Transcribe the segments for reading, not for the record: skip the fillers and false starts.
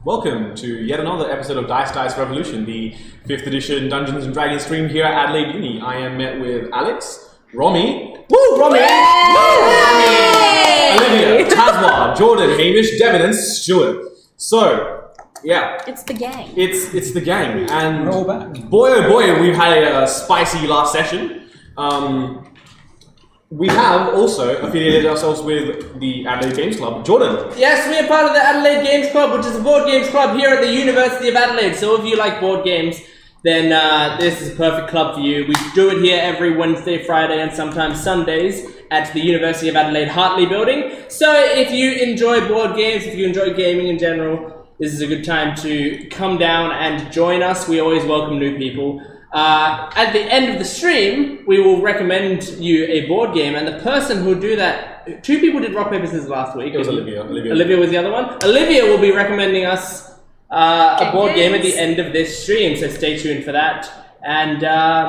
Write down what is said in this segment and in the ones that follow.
Welcome to yet another episode of Dice Revolution, the 5th edition Dungeons and Dragons stream here at Adelaide Uni. I am met with Alex, Romy, Olivia, Tazwa, Jordan, Hamish, Devin, and Stuart. So, yeah. It's the gang. It's the gang. And we're all back. Boy oh boy, we've had a spicy last session. We have also affiliated ourselves with the Adelaide Games Club. Jordan. Yes, we are part of the Adelaide Games Club, which is a board games club here at the University of Adelaide. So if you like board games, then this is a perfect club for you. We do it here every Wednesday, Friday, and sometimes Sundays at the University of Adelaide Hartley building. So if you enjoy board games, if you enjoy gaming in general, this is a good time to come down and join us. We always welcome new people. At the end of the stream, we will recommend you a board game, and the person who will do that, 2 people did rock, paper, scissors last week. It was Olivia. Olivia was the other one. Olivia will be recommending us a board game at the end of this stream, so stay tuned for that. And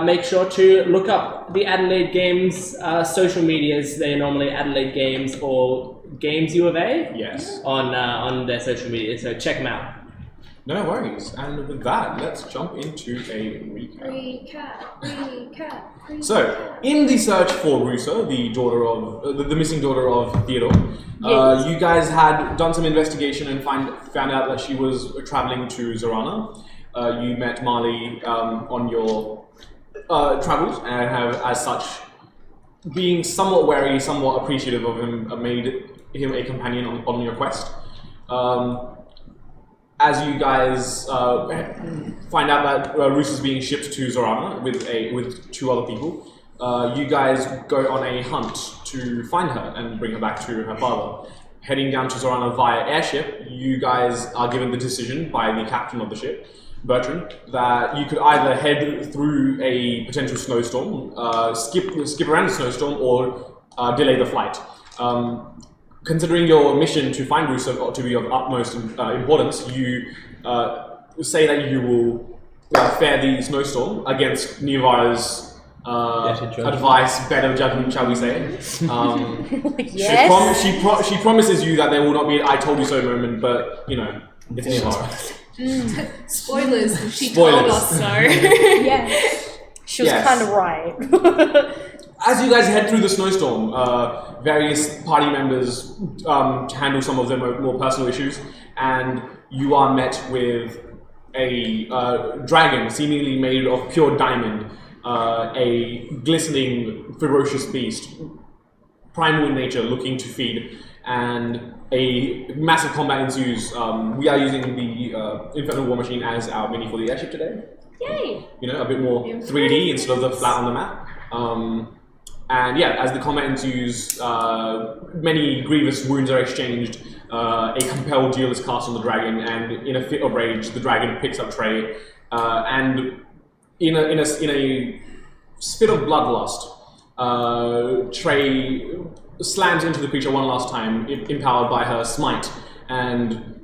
make sure to look up the Adelaide Games social medias. They're normally Adelaide Games or Games U of A. Yes. On their social media, so check them out. No worries. And with that, let's jump into a recap. So, in the search for Rusa, the daughter of the missing daughter of Theodore, you guys had done some investigation and found out that she was traveling to Zorana. You met Marley on your travels and have, as such, being somewhat wary, somewhat appreciative of him, made him a companion on your quest. As you guys find out that Rusa is being shipped to Zorana with 2 other people, you guys go on a hunt to find her and bring her back to her father. Heading down to Zorana via airship, you guys are given the decision by the captain of the ship, Bertrand, that you could either head through a potential snowstorm, skip around the snowstorm, or delay the flight. Considering your mission to find Rusa to be of utmost importance, you say that you will fare the snowstorm against Neva's advice, better judgment, shall we say. Yes. She promises you that there will not be an I told you so moment, but, you know, it's Neva. Spoilers, she told us so. Yeah. She was kind of right. As you guys head through the snowstorm, various party members handle some of their more personal issues, and you are met with a dragon seemingly made of pure diamond, a glistening, ferocious beast, primal in nature, looking to feed, and a massive combat ensues. We are using the Infernal War Machine as our mini for the airship today. Yay! You know, a bit more 3D instead of the flat on the map. And yeah, as the combat ensues, many grievous wounds are exchanged. A compelled duel is cast on the dragon, and in a fit of rage, the dragon picks up Trey, and in a spit of bloodlust, Trey slams into the creature one last time, empowered by her smite, and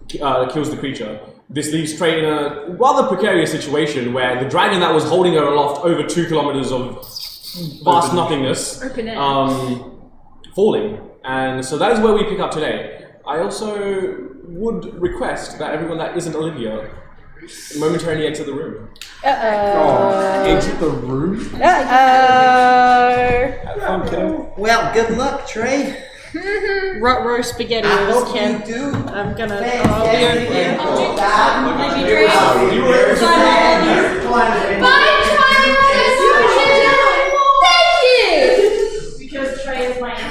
kills the creature. This leaves Trey in a rather precarious situation where the dragon that was holding her aloft over 2 kilometers of vast nothingness, falling. And so that is where we pick up today. I also would request that everyone that isn't Olivia momentarily exit the room. Exit the room? Well, good luck, Trey. Row spaghetti I was hope Ken. you do. I'm gonna. Fantastic.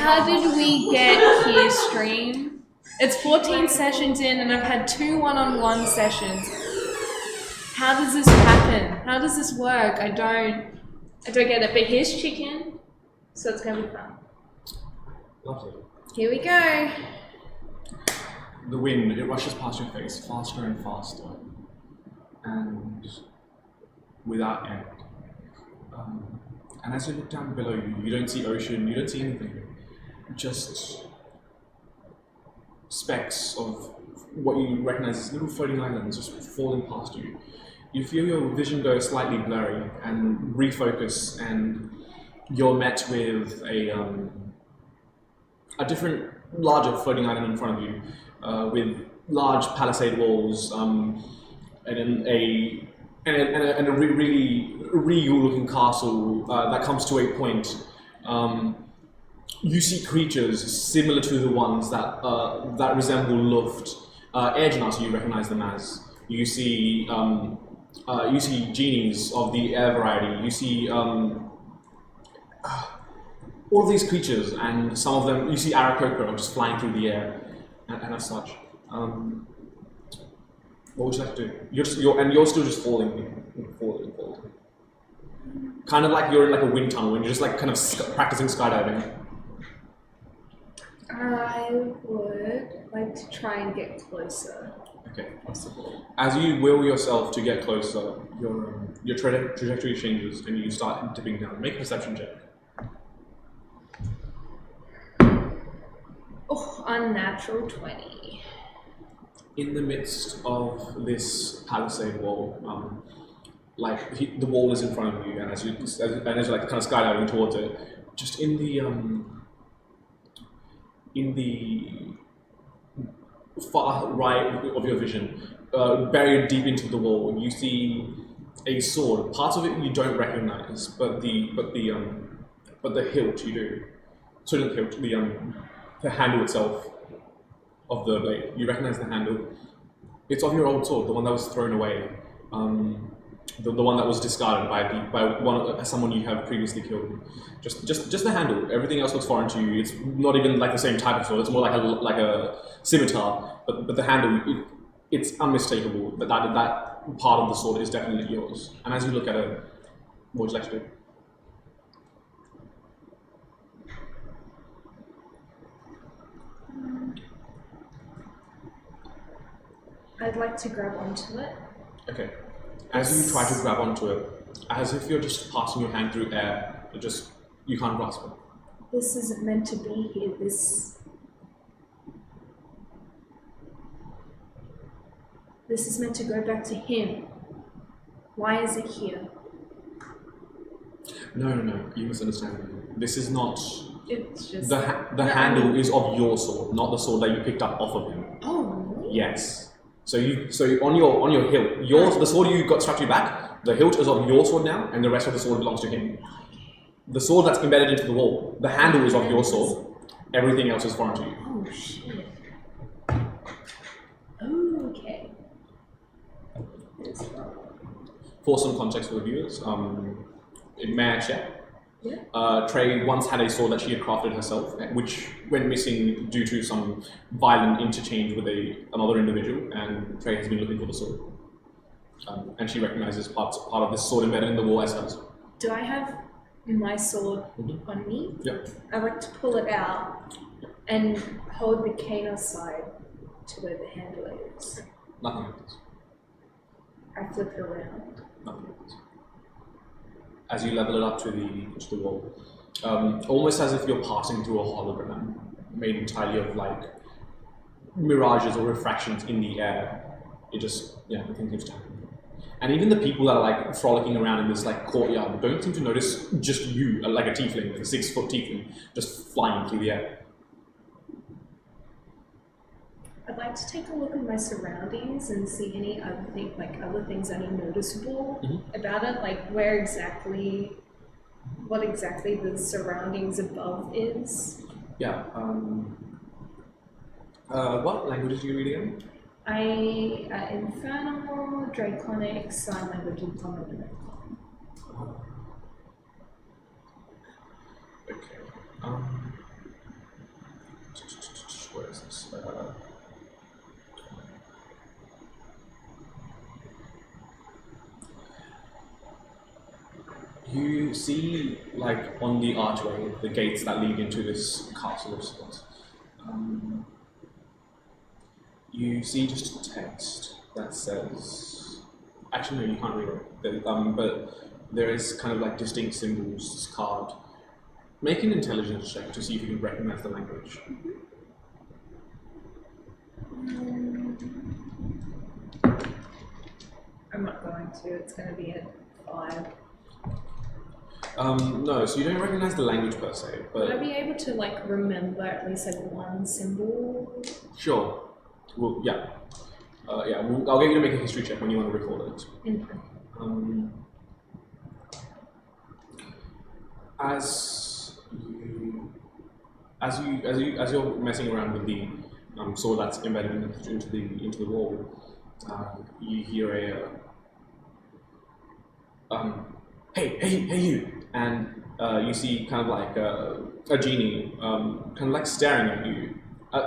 How did we get here, stream? It's 14 sessions in and I've had 2 one-on-one sessions. How does this happen? How does this work? I don't get it. But here's chicken, so it's gonna be fun. Lovely. Here we go. The wind, it rushes past your face faster and faster, and without end. And as you look down below you, you don't see ocean, you don't see anything. Just specks of what you recognize as little floating islands just falling past you. You feel your vision go slightly blurry and refocus, and you're met with a different, larger floating island in front of you, with large palisade walls, and in a really regal-looking castle that comes to a point. You see creatures similar to the ones that resemble Luft. Air genasi, you recognize them as. You see genies of the air variety. You see all of these creatures, and some of them, you see Aarakocra just flying through the air, and as such. What would you like to do? You're still just falling. Kind of like you're in like a wind tunnel, and you're just like kind of practicing skydiving. I would like to try and get closer. Okay. As you will yourself to get closer, your trajectory changes, and you start dipping down. Make a perception check. Oh, unnatural 20. In the midst of this palisade wall, the wall is in front of you, and as you're like kind of skydiving towards it, just in the far right of your vision, buried deep into the wall, you see a sword. Parts of it you don't recognize, but the hilt you do. So the hilt, the handle itself of the blade. You recognize the handle. It's of your old sword, the one that was thrown away, the one that was discarded by someone you have previously killed. Just the handle. Everything else looks foreign to you. It's not even like the same type of sword. It's more like a scimitar. But the handle, it's unmistakable. That part of the sword is definitely yours. And as you look at it, what would you like to do? I'd like to grab onto it. Okay. As you try to grab onto it, as if you're just passing your hand through air, you can't grasp it. This isn't meant to be here. This is meant to go back to him. Why is it here? No. You misunderstand me. This is not. It's just The handle is of your sword, not the sword that you picked up off of him. Oh, really? Yes. So on your hilt, the sword you got strapped to your back, the hilt is of your sword now, and the rest of the sword belongs to him. The sword that's embedded into the wall, the handle is of your sword. Everything else is foreign to you. Oh shit. Okay. For some context for the viewers, may I check? Yeah. Trey once had a sword that she had crafted herself, which went missing due to some violent interchange with another individual, and Trey has been looking for the sword. And she recognizes part of this sword embedded in the wall as hers. Do I have my sword on me? Yep. I like to pull it out and hold the cane aside to where the handle is. Nothing happens. I flip it around. Nothing happens. As you level it up to the wall, almost as if you're passing through a hologram made entirely of like mirages or refractions in the air. Nothing seems to happen. And even the people that are like frolicking around in this like courtyard don't seem to notice just you, like a tiefling, like a 6-foot tiefling, just flying through the air. I'd like to take a look at my surroundings and see any other things that are noticeable about it, like what exactly the surroundings above is. Yeah. What languages do you read again? Infernal, Draconic, Sign Language, and Common. Okay. Where is this? You see, like, on the archway, the gates that lead into this castle of sorts. You see just text that says... Actually, no, you can't read it. But there is kind of like distinct symbols carved. Make an intelligence check to see if you can recognize the language. I'm not going to. It's going to be a 5. No, so you don't recognize the language per se, but... Would I be able to, like, remember at least, like, one symbol? Sure. Well, yeah. I'll get you to make a history check when you want to record it. As you're messing around with the sword that's embedded into the wall, you hear hey you, and you see kind of like a genie, kind of like staring at you,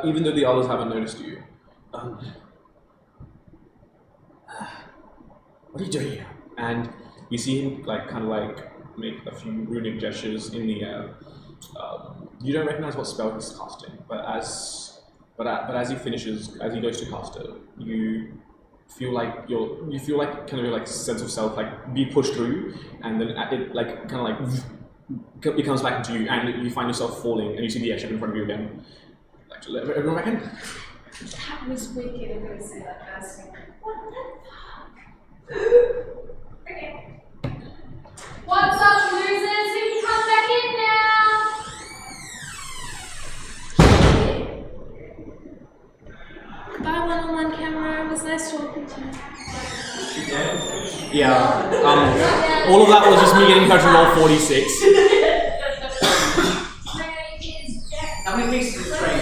even though the others haven't noticed you. What are you doing here? And you see him like kind of like make a few runic gestures in the air. You don't recognize what spell he's casting, but as he finishes, as he goes to cast it, you feel like kind of like sense of self like be pushed through, and then it like kind of like it comes back into you, and you find yourself falling, and you see the airship in front of you again. Like to let everyone back in. That was wicked. I'm gonna say that first. What the fuck? Okay. What's up, losers? You can come back in now. Goodbye, one-on-one camera. It was nice talking to you. Yeah. All of that was just me getting her to roll 46. How many pieces of train?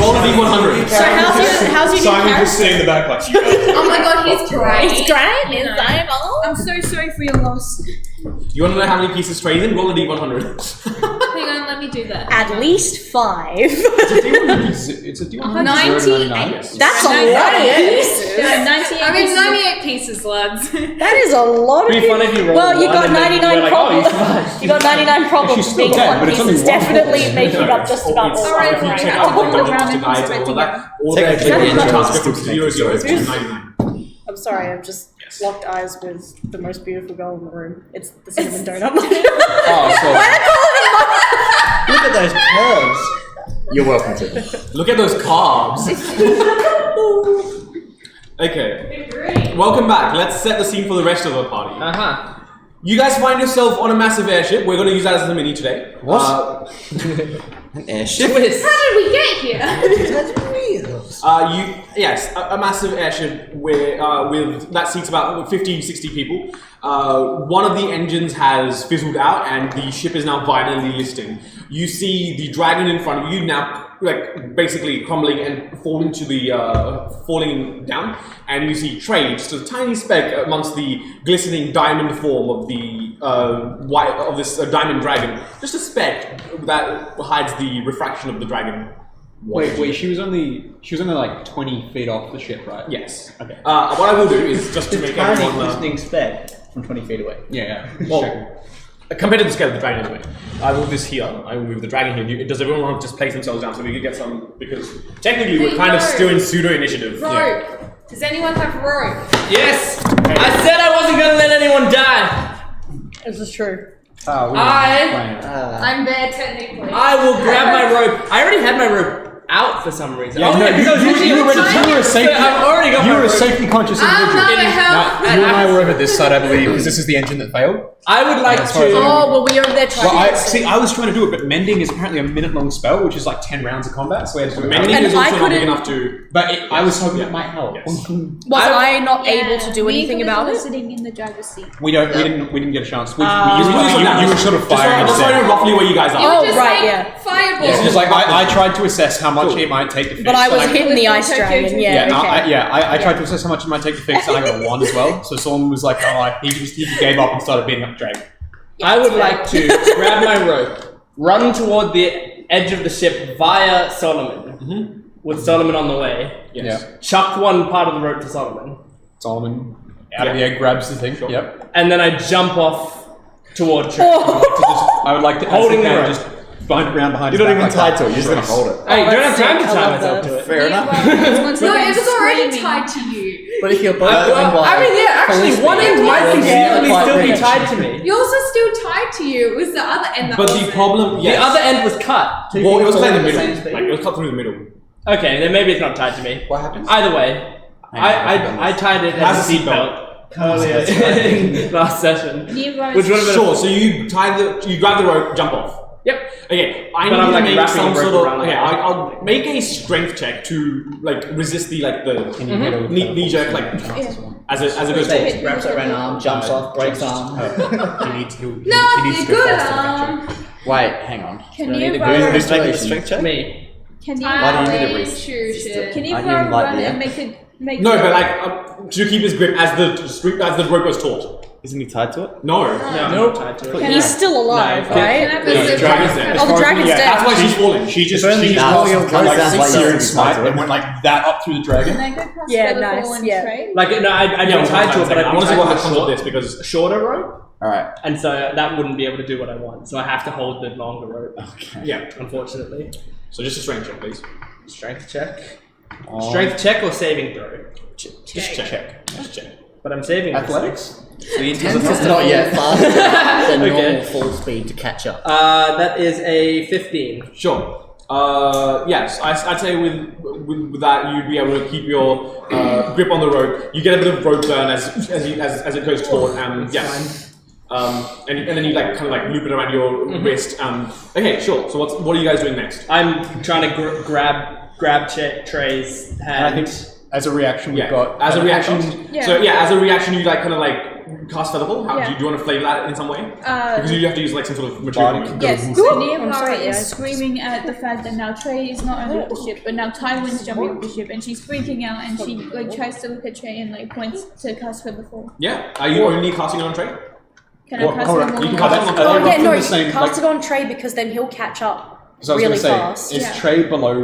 Roll a d100. So how's your new Simon character? just sitting in the back like, Oh my god, he's great. It's great. It's diabolical. I'm so sorry for your loss. You want to know how many pieces trade in? Roll a d100. Hang on, let me do that. At least 5. it's a D100. 98. That's a lot of pieces. Yeah, 98 I mean, 98 pieces, lads. That is a lot of It'd be fun if you rolled Well, you one got and then 99 we're like, oh, problems. you survived. You got 99 problems She's still being dead, one but it's only pieces. one Definitely problem. making up just about all Alright, If you alright. check I out took the the round dungeons and tonight put and it all that, all Take that a the picture. transcript from 0 to 99. I'm sorry, I've just Yes. locked eyes with the most beautiful girl in the room. It's the cinnamon donut. Oh, so Look at those curves. you're welcome to. Look at those carbs. Okay. Welcome back. Let's set the scene for the rest of the party. You guys find yourself on a massive airship. We're going to use that as a mini today. What? An airship. How did we get here? A massive airship with that seats about 50, 60 people. One of the engines has fizzled out and the ship is now violently listing. You see the dragon in front of you now, like basically crumbling and falling down, and you see Trey, just a tiny speck amongst the glistening diamond form of the this diamond dragon. Just a speck that hides the refraction of the dragon. Wait, she was only like 20 feet off the ship, right? Yes. Okay. What I will do is just to make everyone listening speck. From 20 feet away. Yeah. well, compared to the scale of the dragon anyway. I will move this here. I will move the dragon here. Does everyone want to just place themselves down so we can get some? Because technically we're kind of still in pseudo initiative. Rope. Does anyone have rope? Yes! I said I wasn't going to let anyone die! This is true. I'm there technically. I will grab my rope. I already had my rope out for some reason. Yeah, because you were a safety. I've already got You my were a rope. safety conscious individual. not a help. You and I were over this side, I believe, because this is the engine that failed. I would like As far as I to. know. Oh, well, we over there trying Well, to I was trying to do it, but mending is apparently a minute-long spell, which is like 10 rounds of combat. So we had to do it. Mending And is I also not big couldn't- enough to. But I was hoping it might help. Yes. Was I not able to do anything about it? Sitting in the driver's seat. We didn't get a chance. You You were sort of firing Just so I know instead. roughly where you guys are. You Oh, were just right, like, yeah. Fireball. Yeah, because like I tried to assess how much it might take to fix. But I was and hitting the ice Okay, dragon, okay, yeah, okay. I tried to assess how much it might take to fix, and I got a 1 as well. So someone was like, "Oh, he just gave up and started beating up the dragon." I would like to grab my rope, run toward the edge of the ship via Solomon, with Solomon on the way. Yes. Chuck one part of the rope to Solomon, Solomon out of the egg grabs the thing. Yep. and then I jump off toward Trey. I would like to Holding the rope. just round behind. You're not his even back tied like to it. You're just gonna that. hold it. Hey, you don't have time to I tie love myself that. to it. Fair enough. No, it was already tied to you. But if you're both I mean, yeah, actually, one end might conceivably still be tied to me. Yours are still tied to you. It was the other end that But the wasn't. problem, yes. The other end was cut. Well, it was cut in the At the middle. same speed? Like, it was cut through the middle. Okay, then maybe it's not tied to me. What happens? Either way, I tied it as a seatbelt earlier in last session. Which would have been Sure. So you grab the rope, jump off. Yep. Okay, I But need I'm, to like, make wrapping some a rope sort of. around Okay, it. I'll make a strength check to like resist the knee jerk as it goes forward. Wraps it around arm, jumps off, breaks arm. He needs to No, go they're good. faster. Wait, hang on. Can Do I you need to roll- go Who's making a strength check? Me. Can you Why do you need a roll- wrist? Can you I didn't like run that. and make No, but like to keep his grip as the rope goes taut. Isn't he tied to it? No. No, tied to it. He's still alive, No. right? Can I No, the dragon's dead. Oh, the dragon's Yeah, dead. That's why she's falling. She just If only got now some kind of sounds like like searing you're smite tied to and went like that up through the dragon. Can I go past Yeah, Featherfall nice, and yeah. trade? Like, no, I'd be tied to it, but I want to see what happens short, with this because shorter rope, Alright. and so that wouldn't be able to do what I want. So I have to hold the longer rope, Okay. yeah. unfortunately. So just a strength check, please. Strength check. Strength check or saving throw? Just check. Just check. But I'm saving this. Athletics? So the intent is not yet faster than Okay. normal full speed to catch up. That is a 15. Sure. Yes, I'd say with that you'd be able to keep your grip on the rope. You get a bit of rope burn as it goes taut, and yes. And then you like kind of like loop it around your wrist. Okay, sure. So what are you guys doing next? I'm trying to grab Trey's And hand. I think as a reaction, we've got as a reaction. Yeah. So yeah, as a reaction, you like kind of like cast Featherfall. How, Yeah. do you want to flavor that in some way? Because you have to use like some sort of Bardic material. Yes, I'm so sorry, Neomara is guys. screaming at the fact that now Trey is not only off the ship, but now Tywin's jumping off the ship, and she's freaking out, and she like tries to look at Trey and like points to cast Featherfall. Yeah. Are you only casting it on Trey? Can I cast correct. Featherfall? You can on cast it on Oh, Trey. yeah, no, the you same, cast like- it on Trey because then he'll catch up So I was really going to say, fast. is Yeah. Trey below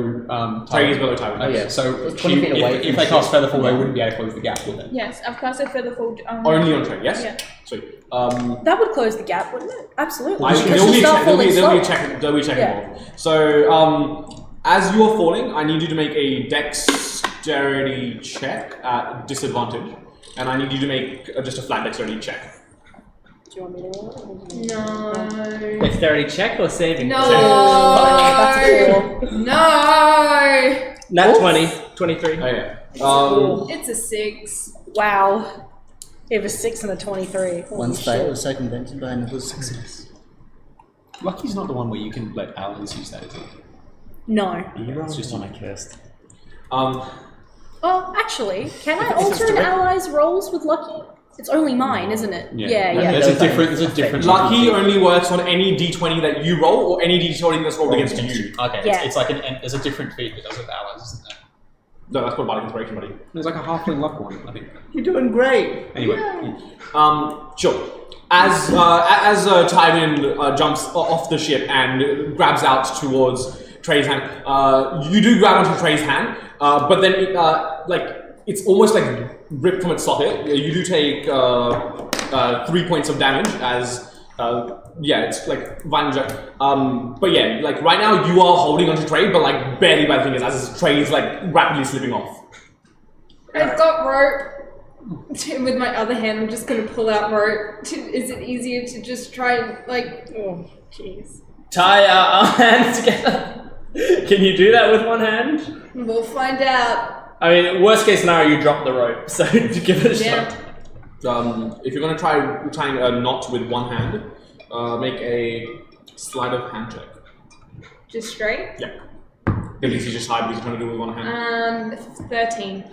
Trey is Tywin? below Tywin. Oh yeah, so It's 20 feet away if from they the cast ship. Featherfall, they wouldn't be able to close the gap with it. Yes, I've casted Featherfall on. Only on Trey. Yes. Yeah. Sweet. That would close the gap, wouldn't it? Absolutely. There'll Because be she'll a start check. There'll falling be a slower. check. There'll be a check Yeah. involved. So as you are falling, I need you to make a dexterity check at disadvantage, and I need you to make just a flat dexterity check. Do you want me to roll it? No. Dexterity check or saving? No. That's a 4. No. Nat 20, 23. Oh yeah. It's a 6. Wow. You have a 6 and a 23. Holy One shit. fail was circumvented by another success. Lucky's not the one where you can let allies use that, is it? No. It's just on a cursed. Oh, actually, can I alter an ally's rolls with Lucky? It's only mine, isn't it? Yeah. There's a different. Lucky only works on any d20 that you roll or any d20 that's rolled against you. Okay, Yeah. it's like there's a different feat that does with allies, isn't there? No, that's called Bardic Inspiration, buddy. There's like a halfling luck one, I think. You're doing great! Anyway, Sure. As Tywin jumps off the ship and grabs out towards Trey's hand, you do grab onto Trey's hand, but then it's almost like ripped from its socket. You do take 3 points of damage as it's like violent. But yeah, like right now you are holding onto Trey, but like barely by the fingers as Trey is like rapidly slipping off. I've got rope. With my other hand, I'm just gonna pull out rope. Is it easier to just try and like? Oh, jeez. Tie our hands together. Can you do that with one hand? We'll find out. I mean, worst case scenario, you drop the rope, so to give it a shot. If you're gonna try tying a knot with one hand, make a sleight of hand check. Just straight. Yeah. At least you just hide because you're trying to do it with one hand. 13.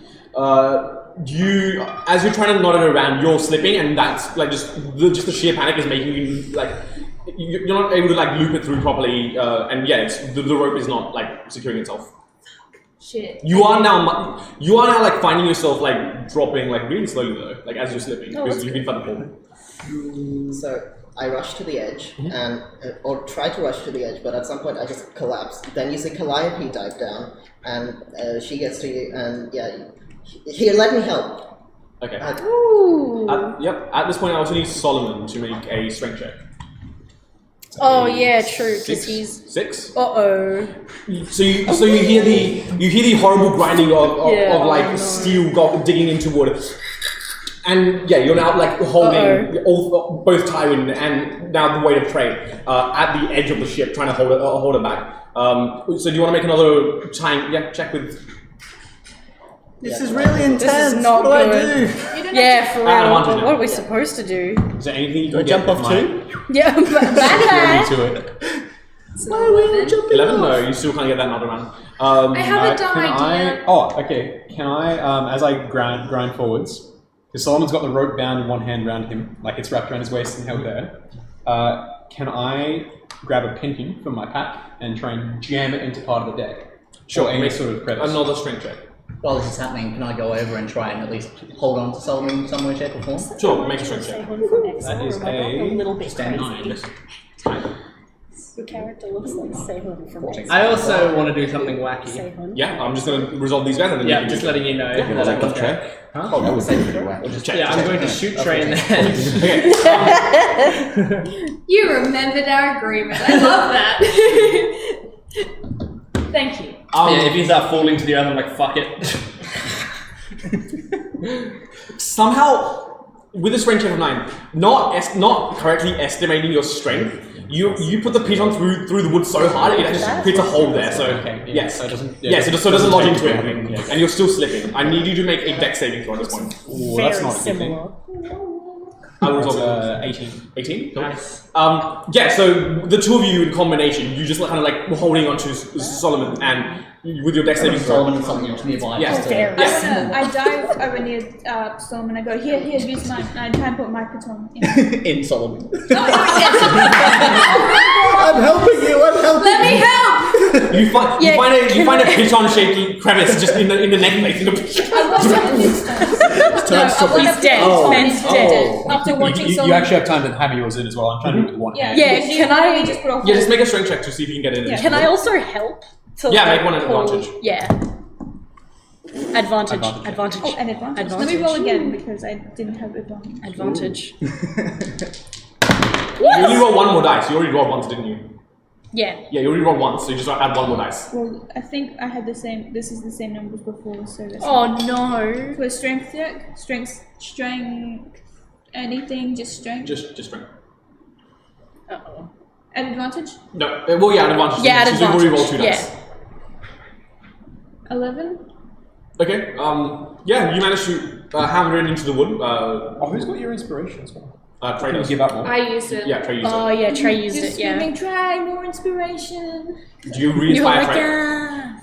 As you're trying to knot it around, you're slipping, and that's like just the sheer panic is making you like you're not able to like loop it through properly, and yeah, the rope is not like securing itself. Shit. You are now like finding yourself like dropping like really slowly though, like as you're slipping because you've been falling. So I rush to the edge and or try to rush to the edge, but at some point I just collapse. Then you see Calliope dive down, and she gets to you, and here, let me help. Okay. Ooh. At this point, I also need Solomon to make a strength check. Oh yeah, true. Because he's. 6. Uh-oh. So you hear the horrible grinding of steel digging into wood, and yeah, you're now like holding both Tywin and now the weight of Trey at the edge of the ship, trying to hold it back. So do you want to make another time? Yeah, check with. This is really intense. This is not what good. do I do? Yeah, for advantage real. now. What are we supposed to do? Is there anything you Do I can jump get off with too? Yeah, security bad. to it. It's an 11. 11? No, you still can't get that another round. I have a dumb Can idea. okay. Can I, as I grind forwards, because Solomon's got the rope bound in one hand around him, like it's wrapped around his waist and held there, can I grab a pin from my pack and try and jam it into part of the deck? Sure, Or any make sort of crevice? another strength check. While this is happening, can I go over and try and at least hold on to Solomon in some way, shape, or form? Sure, make a strength check. That is a little bit Stand crazy. 9. Your character looks like Sehun from X. I also want to do something wacky. Sehun. Yeah, I'm just going to resolve these guys and then Yeah, you just letting you know. Yeah, that like I that. can- Oh, that was Just check. Yeah, I'm going to shoot Trey in the head. Okay. You remembered our agreement. I love that. Thank you. Yeah, if you start falling to the earth, I'm like, fuck it. Somehow, with a strength check of 9, not correctly estimating your strength, you put the piton through the wood so hard it actually creates a hole there. So yes, So it doesn't. yes, it doesn't lodge into it, Yes. and you're still slipping. I need you to make a dex saving throw at this point. Ooh, that's Very not a good thing. similar. I will resolve 18. 18. Nice. Yeah. So the two of you in combination, you just kind of like holding onto Solomon and with your dex saving throw. Solomon and something else nearby. Yes. just to- Very Yes. I dive over near Solomon and I go, here, use mine. And I try and put my baton in. in Solomon. I'm helping you. Let me help! You find a piton shaped crevice just in the neck plate. I watched him He's dead. Oh. Man's dead. after watching You Solomon. actually have time to hammer yours in as well. I'm trying to do it with one hand. Yeah, because can you I- literally just put a hole. Yeah, just make a strength check to see if you can get in. Yeah. Can I also help? To Yeah, like make one an pull- advantage. Yeah. Advantage. Advantage. Advantage. Oh, an advantage. Let Advantage. me roll again because I didn't have advantage. Advantage. You only roll one more dice. You already rolled once, didn't you? Yeah. Yeah, you already rolled once, so you just add one more dice. Well, I think I had the same. This is the same numbers before, so that's Oh no. for a strength check. Strength, anything, just strength. Just strength. Uh-oh. At advantage. No, well, yeah, an advantage. Yeah, so at you've already rolled advantage. 2 dice. Yeah. 11. Okay. Yeah, you managed to hammer it into the wood. Oh, who's got your inspiration as well? Trey Can you does. give up more? I used it. Yeah, Trey used Oh it. yeah, Trey used Just it, yeah. screaming, try more inspiration. Do you You were re-inspire like, Trey?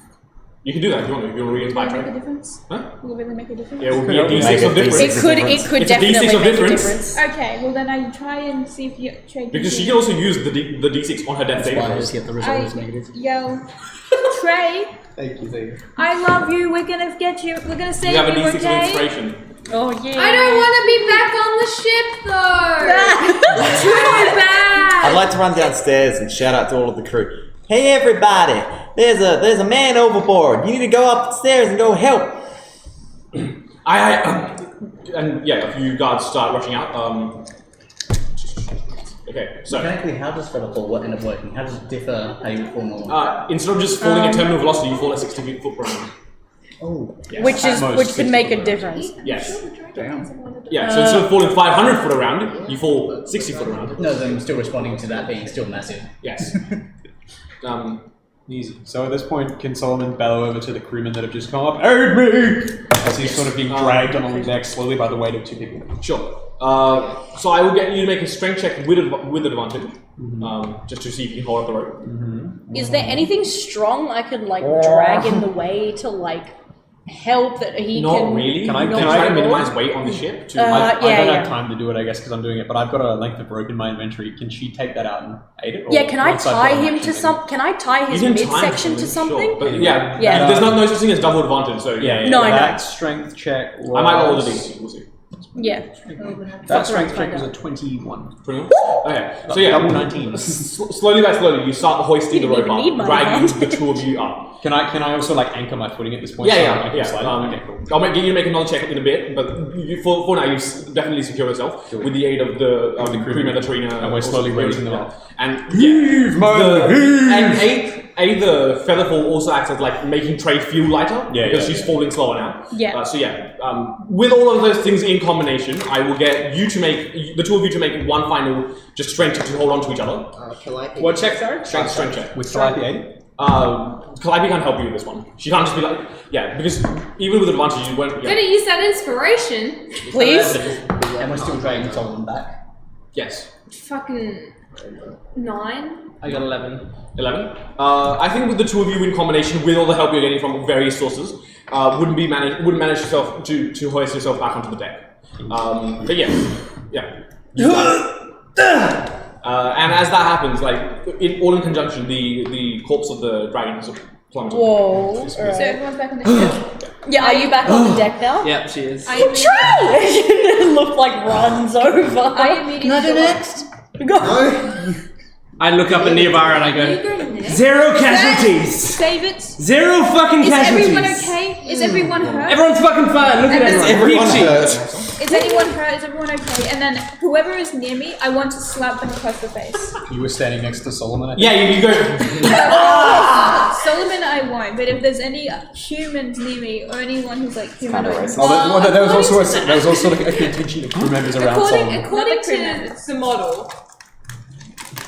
You can do that if you want to. If you want to Will re-inspire it make a Trey. difference? Huh? Will it really make a difference? Yeah, it will be a Could d6 make of a difference. it could It's a definitely D6 of make a difference. difference. Okay, well then I try and see if you trade. Because she can also use the d6 on her death That's saving why I throws. just get the result is negative. yell, Trey, Thank you. I love you. We're gonna get you. We're gonna save You have a you. d6 of Okay. inspiration. Oh yeah. I don't want to be back on the ship though. Too bad. I'd like to run downstairs and shout out to all of the crew. Hey everybody, there's a man overboard. You need to go upstairs and go help. And yeah, a few guards start rushing out. Okay, so Mechanically, how does Feather Fall end up working? How does it differ how you would fall normally? instead of just falling at terminal velocity, you fall at 60 feet foot per round. Oh, Yes. Which At is most which could 60 make a foot. difference. Yes. damn. Yeah, so instead of falling 500 foot around, you fall 60 foot around. No, then I'm still responding to that being still massive. Yes. Easy. So at this point, can Solomon bellow over to the crewmen that have just come up, aid me! As he's sort of being dragged along the deck slowly by the weight of 2 people. Sure. So I will get you to make a strength check with advantage, just to see if you can hold up the rope. Is there anything strong I could like drag in the way to like help that he Not can? really. Can I- You can try I- to minimize weight on the ship? To I yeah, don't yeah. have time to do it, I guess, because I'm doing it, but I've got a length of rope in my inventory. Can she take that out and aid it? Or Yeah, can I once I've tie got an him action to some? Can I tie his you can time midsection to something, something? Sure. But yeah, Yeah. there's no such thing as double advantage. So yeah, No, I know. That strength check was... I might roll the d6. We'll see. Yeah. That strength Find check was out. a 21. 21? Okay. So yeah, Double 19. Slowly by slowly, you start hoisting the You didn't rope even need up, my dragging the advantage. two of you up. Can I also like anchor my footing at this point? so I Yeah. can slide? Okay, cool. I'll get you to make another check in a bit, but for now, you definitely secure yourself with the aid of the crewmen, the Trina, And we're slowly raising them up. And Heave, man, heave! and the Featherfall also acts as like making Trey feel lighter because she's falling slower now. Yeah. So yeah, with all of those things in combination, I will get you to make the two of you to make one final just strength check to hold on to each other. Calliope. What check, sorry? Strength check. With Calliope aid? Calliope can't help you with this one. She can't just be like, because even with advantage, you won't. Gonna use that inspiration. Please. And we're still dragging Solomon back. Yes. Fucking. 9. I got 11. 11. I think with the two of you in combination, with all the help you're getting from various sources, wouldn't manage yourself to hoist yourself back onto the deck. But yeah. And as that happens, like all in conjunction, the corpse of the dragon has plummeted. Whoa. So everyone's back on the ship. Yeah, are you back on the deck now? Yep, she is. It looked like runs over. I immediately Can I do next? No. I look up at Neobara and I You go, go next. 0 casualties! Save it. 0 fucking Is casualties! everyone okay? Is everyone hurt? Everyone's fucking fine, look at everyone. Everyone Peachy. hurt. Is anyone hurt? Is everyone okay? And then whoever is near me, I want to slap them across the face. You were standing next to Solomon. I think. Yeah, you go. Solomon, I won't. But if there's any humans near me or anyone who's like humanoid, Oh, there was also like a contingent of crew members around Solomon. According Not the crew to members. the model,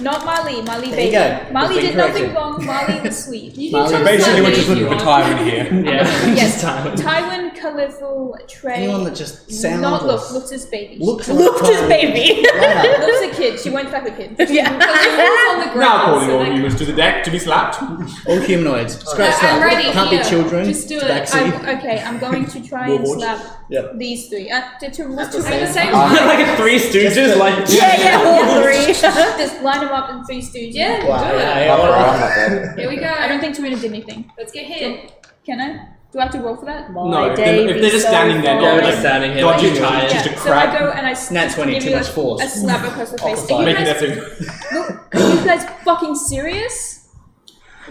not Marley. Marley There you baby. go. Marley You've did been nothing corrected. wrong. Marley was sweet. you Well, can So tell basically, us we're that just if looking you for want. Tywin here. Yeah, Yes. just time. Tywin, colourful, Trey. Anyone that just sounds Not or looks his baby. looks Looked his baby. Right up. Looks a kid. She won't fuck the kid. Yeah. Who's on the ground, Now calling so all they- humans to the deck to be slapped. All humanoids. Scratch I'm that. ready, Can't here. be children. Just do it. Backseat. I'm going to try and Warlord. slap Yep. these three. At the At the same same time. time. Like a Three Stooges, like Yeah, all three. Just line them up in 3 stooges. Yeah, Wow, do it. yeah, Oh, bro, yeah. I'm not dead. Here we go. I don't think Tarina did anything. Let's get hit. Can I? Do I have to roll for that? No, if they're just standing there, Yeah, we're like, just standing here. dodging Like, it, tired. just a So I crack. go and I Nat 20, give too you much force. a slap across the face. Opposite. Are you Making guys, that too. look, are you guys fucking serious?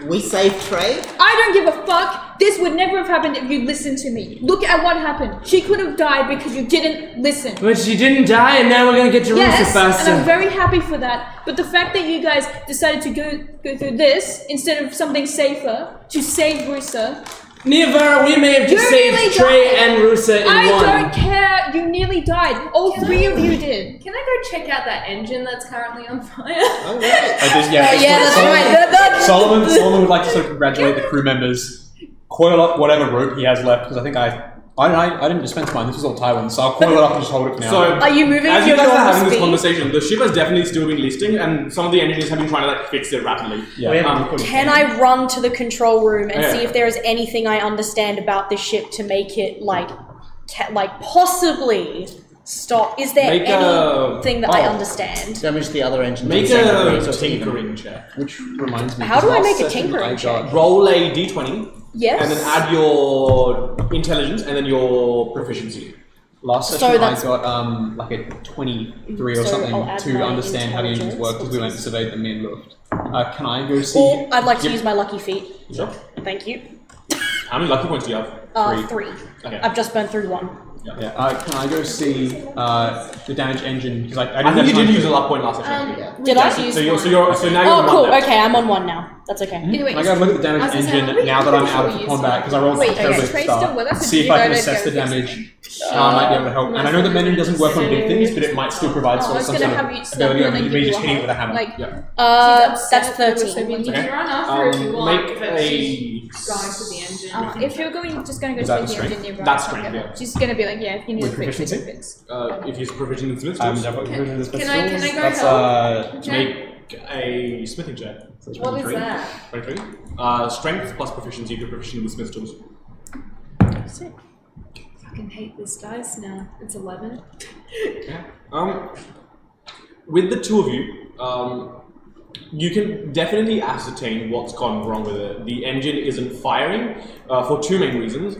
We saved Trey. I don't give a fuck. This would never have happened if you listened to me. Look at what happened. She could have died because you didn't listen. But she didn't die, and now we're gonna get Jerusalem Yes, and I'm faster. very happy for that. But the fact that you guys decided to go through this instead of something safer to save Rusa, Neovara, we may have just You saved nearly Trey died. and Rusa in I one. don't care. You nearly died. All Can three I- of you did. Can I go check out that engine that's currently on fire? All right. Yeah, that's right. Solomon would like to sort of congratulate the crew members, coil up whatever rope he has left, because I think I didn't dispense mine. This was all Tywin, so I'll coil it up and just hold it for now. So, Are you moving as at you your guys are normal having this speed? conversation, the ship has definitely still been listing, and some of the engineers have been trying to like fix it rapidly. yeah. Can I run to the control room and Yeah. see if there is anything I understand about the ship to make it like possibly stop? Is there Make a- anything that I understand? Damage the other engine. Make Same a rate or even. tinkering check. Which reminds me. How do I last make a session tinkering I got- check? Roll a d20, Yes. and then add your intelligence and then your proficiency. Last So session I that's- got like a 23 or So something I'll add to my understand how the engines work because we went and surveyed them in Luft. Can I go see? Or I'd like to Yep. use my lucky feet. Sure. Thank you. How many lucky points do you have? 3. Okay. I've just burned through 1. Yeah. Can I go see the damaged engine? Because I I didn't think you have did time use to- a luck point last session. Did I? So now you're Oh, on cool. one now. Okay, I'm on 1 now. That's okay. Anyway, Can I go look at the damaged I was gonna say, engine I'm now that I'm out pretty of sure combat? Because I rolled Wait, terribly okay, at the Trey's start. still with us, or See did if you I go can to assess go the fix damage. I might be able to help. And I know that mending doesn't work on big things, but it might still provide Oh, I some was sort gonna of have you slap ability you of and then me give just you a hitting with a hug. hammer. Like, Yeah. That's upset that we're 13. so mean to You you. can run after her if you want, Make but a she's going to the engine. If you're just gonna go Is to that the the strength? engine nearby, That's it's not strength, gonna- yeah. She's gonna be like, yeah, if you need With to fix it, proficiency? fix. If he's proficient in smith I'm tools, definitely Can proficient in I can I go That's help? make a smithing check. So What is 23. that? 23. Strength plus proficiency if you're proficient with smith tools. I fucking hate this dice now. It's 11. Yeah. With the two of you, you can definitely ascertain what's gone wrong with it. The engine isn't firing for two main reasons.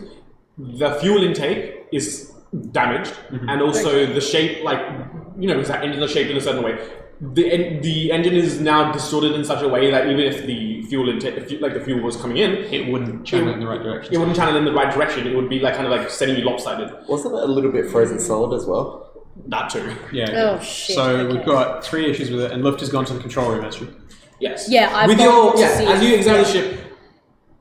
The fuel intake is damaged, and also the shape, like, you know, because that engine is shaped in a certain way. The engine is now distorted in such a way that even if the fuel intake, like the fuel was coming in, It wouldn't channel it in the right direction. it wouldn't channel in the right direction. It would be like kind of like setting you lopsided. Wasn't it a little bit frozen solid as well? That too. Yeah. Oh, shit, So okay. we've got 3 issues with it, and Luft has gone to the control room, that's true. Yes. Yeah, I've with gone your to see- as you examine the yeah. ship,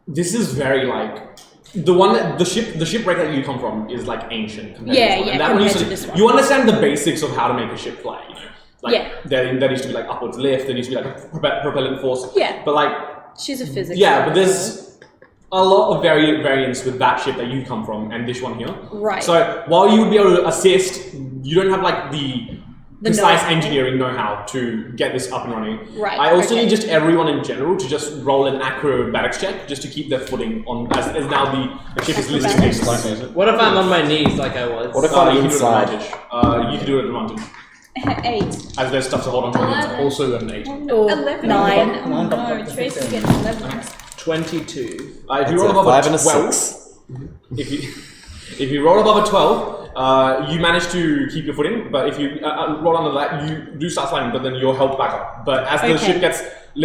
this is very like the shipwreck that you come from is like ancient compared Yeah, to this one. yeah, And that one compared you, to this one. you understand the basics of how to make a ship fly. You know? Like Yeah. there needs to be like upwards lift, there needs to be like propellant force. Yeah. But like She's a physics. yeah, but there's a lot of variance with that ship that you come from and this one here. Right. So while you would be able to assist, you don't have like the precise know-how. engineering know-how to get this up and running. Right, I also okay. need just everyone in general to just roll an acrobatics check just to keep their footing on as now the ship is listed. What if I'm on my knees like I was? What if I'm you can do it inside? at advantage. You can do it at advantage. 8. As there's stuff to hold on to. It's also an 8. Or 11. 9. Oh no, Tracy's getting 11. 22. If That's you roll a above 5 a and a 12, 6. if you roll above a 12, you manage to keep your footing. But if you roll under that, you do start sliding, but then you're helped back up. But as the ship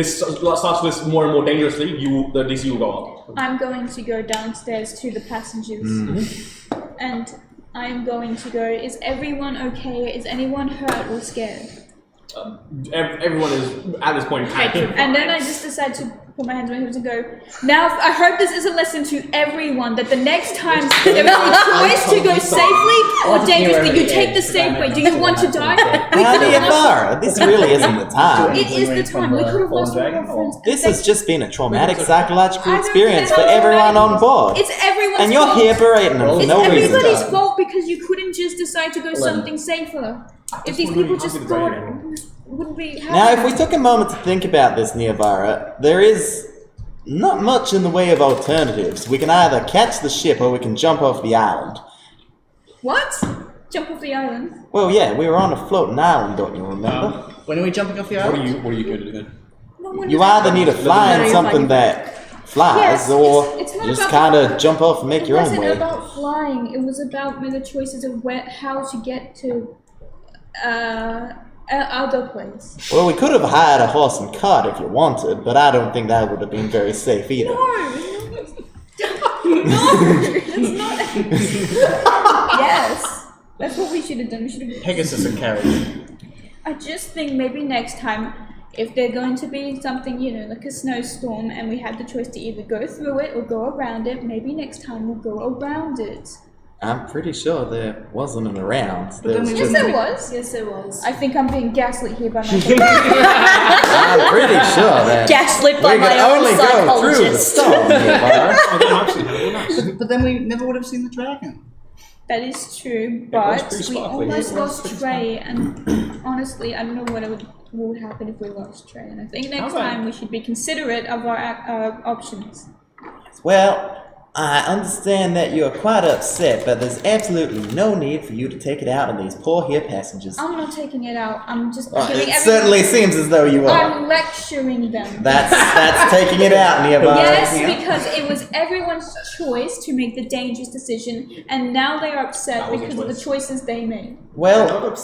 starts to list more and more dangerously, the DC will go up. I'm going to go downstairs to the passengers. And I'm going to go, is everyone okay? Is anyone hurt or scared? Everyone is at this point panicking. And then I just decide to put my hands on my hips and go, now I hope this is a lesson to everyone that the next time there is a choice to go safely or dangerously, you take the safe way. Do you want to die? Niyavara, this really isn't the time. It is the time. We could have lost one of our friends. This has just been a traumatic psychological I don't experience for care. everyone on board. It's everyone's And you're fault. here berating them for It's no reason. everybody's fault because you couldn't just decide to go something safer. If these people just thought it wouldn't be happening. Now, if we took a moment to think about this, Niyavara, there is not much in the way of alternatives. We can either catch the ship or we can jump off the island. What? Jump off the island? Well, yeah, we were on a floating island, don't you remember? When are we jumping off the What island? are you going to do then? No one You is- either need to find something that flies Yes, or it's not just about- kind of jump off and make It your own wasn't way. about flying. It was about the choices of how to get to other place. Well, we could have hired a horse and cart if you wanted, but I don't think that would have been very safe either. That's not. Yes, that's what we should have done. We should have. Pegasus and carriage. I just think maybe next time, if they're going to be something, like a snowstorm, and we have the choice to either go through it or go around it, maybe next time we'll go around it. I'm pretty sure there wasn't an around. There was Yes, just, there was. Yes, there was. I think I'm being gaslit here by my. I'm pretty sure that Gaslit by we my could own only go through the psychologist. storm, Niyavara. But then we never would have seen the dragon. That is true, was but pretty we sparkly. almost It was lost Trey, and honestly, I don't know what would happen if we lost Trey. And I think next Okay. time we should be considerate of our options. Well, I understand that you're quite upset, but there's absolutely no need for you to take it out on these poor here passengers. I'm not taking it out. I'm just Well, giving it everyone. certainly seems as though you are. I'm lecturing them. That's taking it out, Niyavara. Yes, because it was everyone's choice to make the dangerous decision, and now they are upset wasn't because of the choice. choices they made. Well,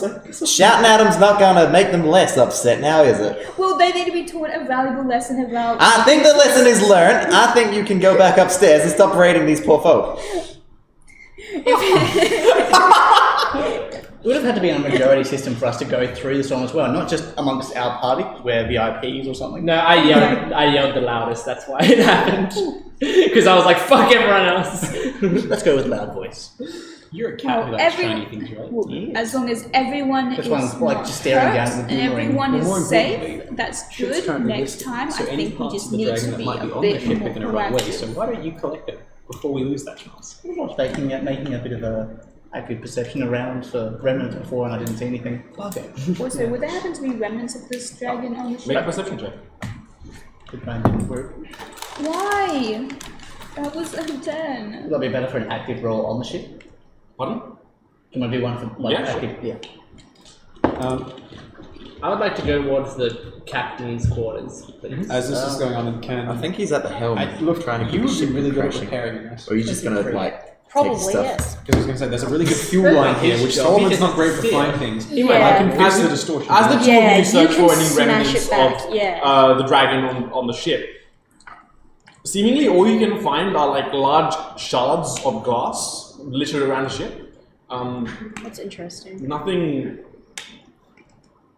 shouting at them's not gonna make them less upset now, is it? Well, they need to be taught a valuable lesson about. I think the lesson is learned. I think you can go back upstairs and stop raiding these poor folk. It would have had to be a majority system for us to go through the storm as well, not just amongst our party, we're VIPs or something. No, I yelled the loudest, that's why it happened. Because I was like, fuck everyone else. Let's go with loud voice. You're a cat who Well, likes every- shiny things, right? Well, as long as everyone This is one's like not just staring hurt down at the and boomerang. everyone But more is safe, importantly, that's Ship's good. currently Next listed, time, so I any think we parts just of the need dragon to that be might be a on bit the ship more are gonna run away. So proactive. why don't you collect it before we lose that chance? Making a bit of a active perception around for remnants before, and I didn't see anything. Okay. Also, would there happen to be remnants of this dragon on the Make a ship? perception check. The plan didn't work. Why? That was a 10. Would that be better for an active roll on the ship? Pardon? Can I do one for like Yeah, sure. active? Yeah. I would like to go towards the captain's quarters, please. As this is going on, and can I think he's at the helm, look, trying to keep you the would be ship really good at crashing. repairing this. Or are you just gonna like Probably, take stuff? yes. Because I was going to say, there's a really good fuel line here, which Solomon's not great for flying things. Yeah. But I can fix As the the- distortion. As the two Yeah, of you you search can for any smash remnants it back, of yeah. the dragon on the ship, seemingly all you can find are like large shards of glass littered around the ship. That's interesting. Nothing.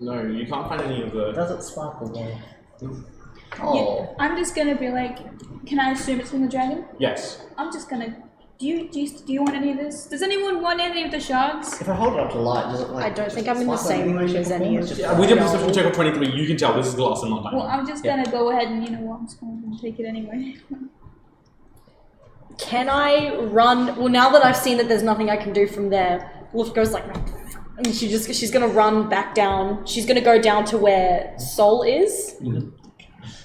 No, you can't find any of the. Does it sparkle though? Oh. I'm just gonna be like, can I assume it's from the dragon? Yes. I'm just gonna. Do you want any of this? Does anyone want any of the shards? If I hold it up to light, does it like? I don't think I'm in the sparkle in same any way, room shape, as or any form? of It's just Yeah, like- with your perception check of 23, you can tell this is glass and not Well, diamond. I'm just gonna go ahead and I'm just gonna take it anyway. Can I run? Well, now that I've seen that there's nothing I can do from there, Wolf goes like, And she's gonna run back down. She's gonna go down to where Sol is,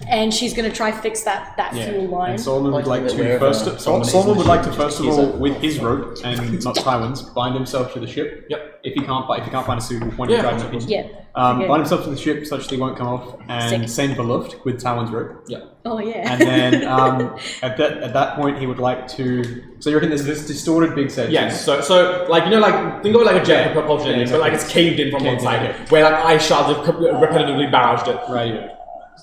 and she's gonna try fix that fuel line. And Solomon would like to first of all, with his rope and not Tywin's, bind himself to the ship. Yep. If he can't find a suitable point of driving it. Yeah. Bind himself to the ship such that he won't come off, and send the lift with Talon's rope. Yeah. Oh yeah. And then at that point, he would like to. So you reckon there's this distorted big section? Yes. So like think of it like a jet propulsion engine, but like it's caved in from one side, where like ice shards have repetitively barraged it. Right. Yeah.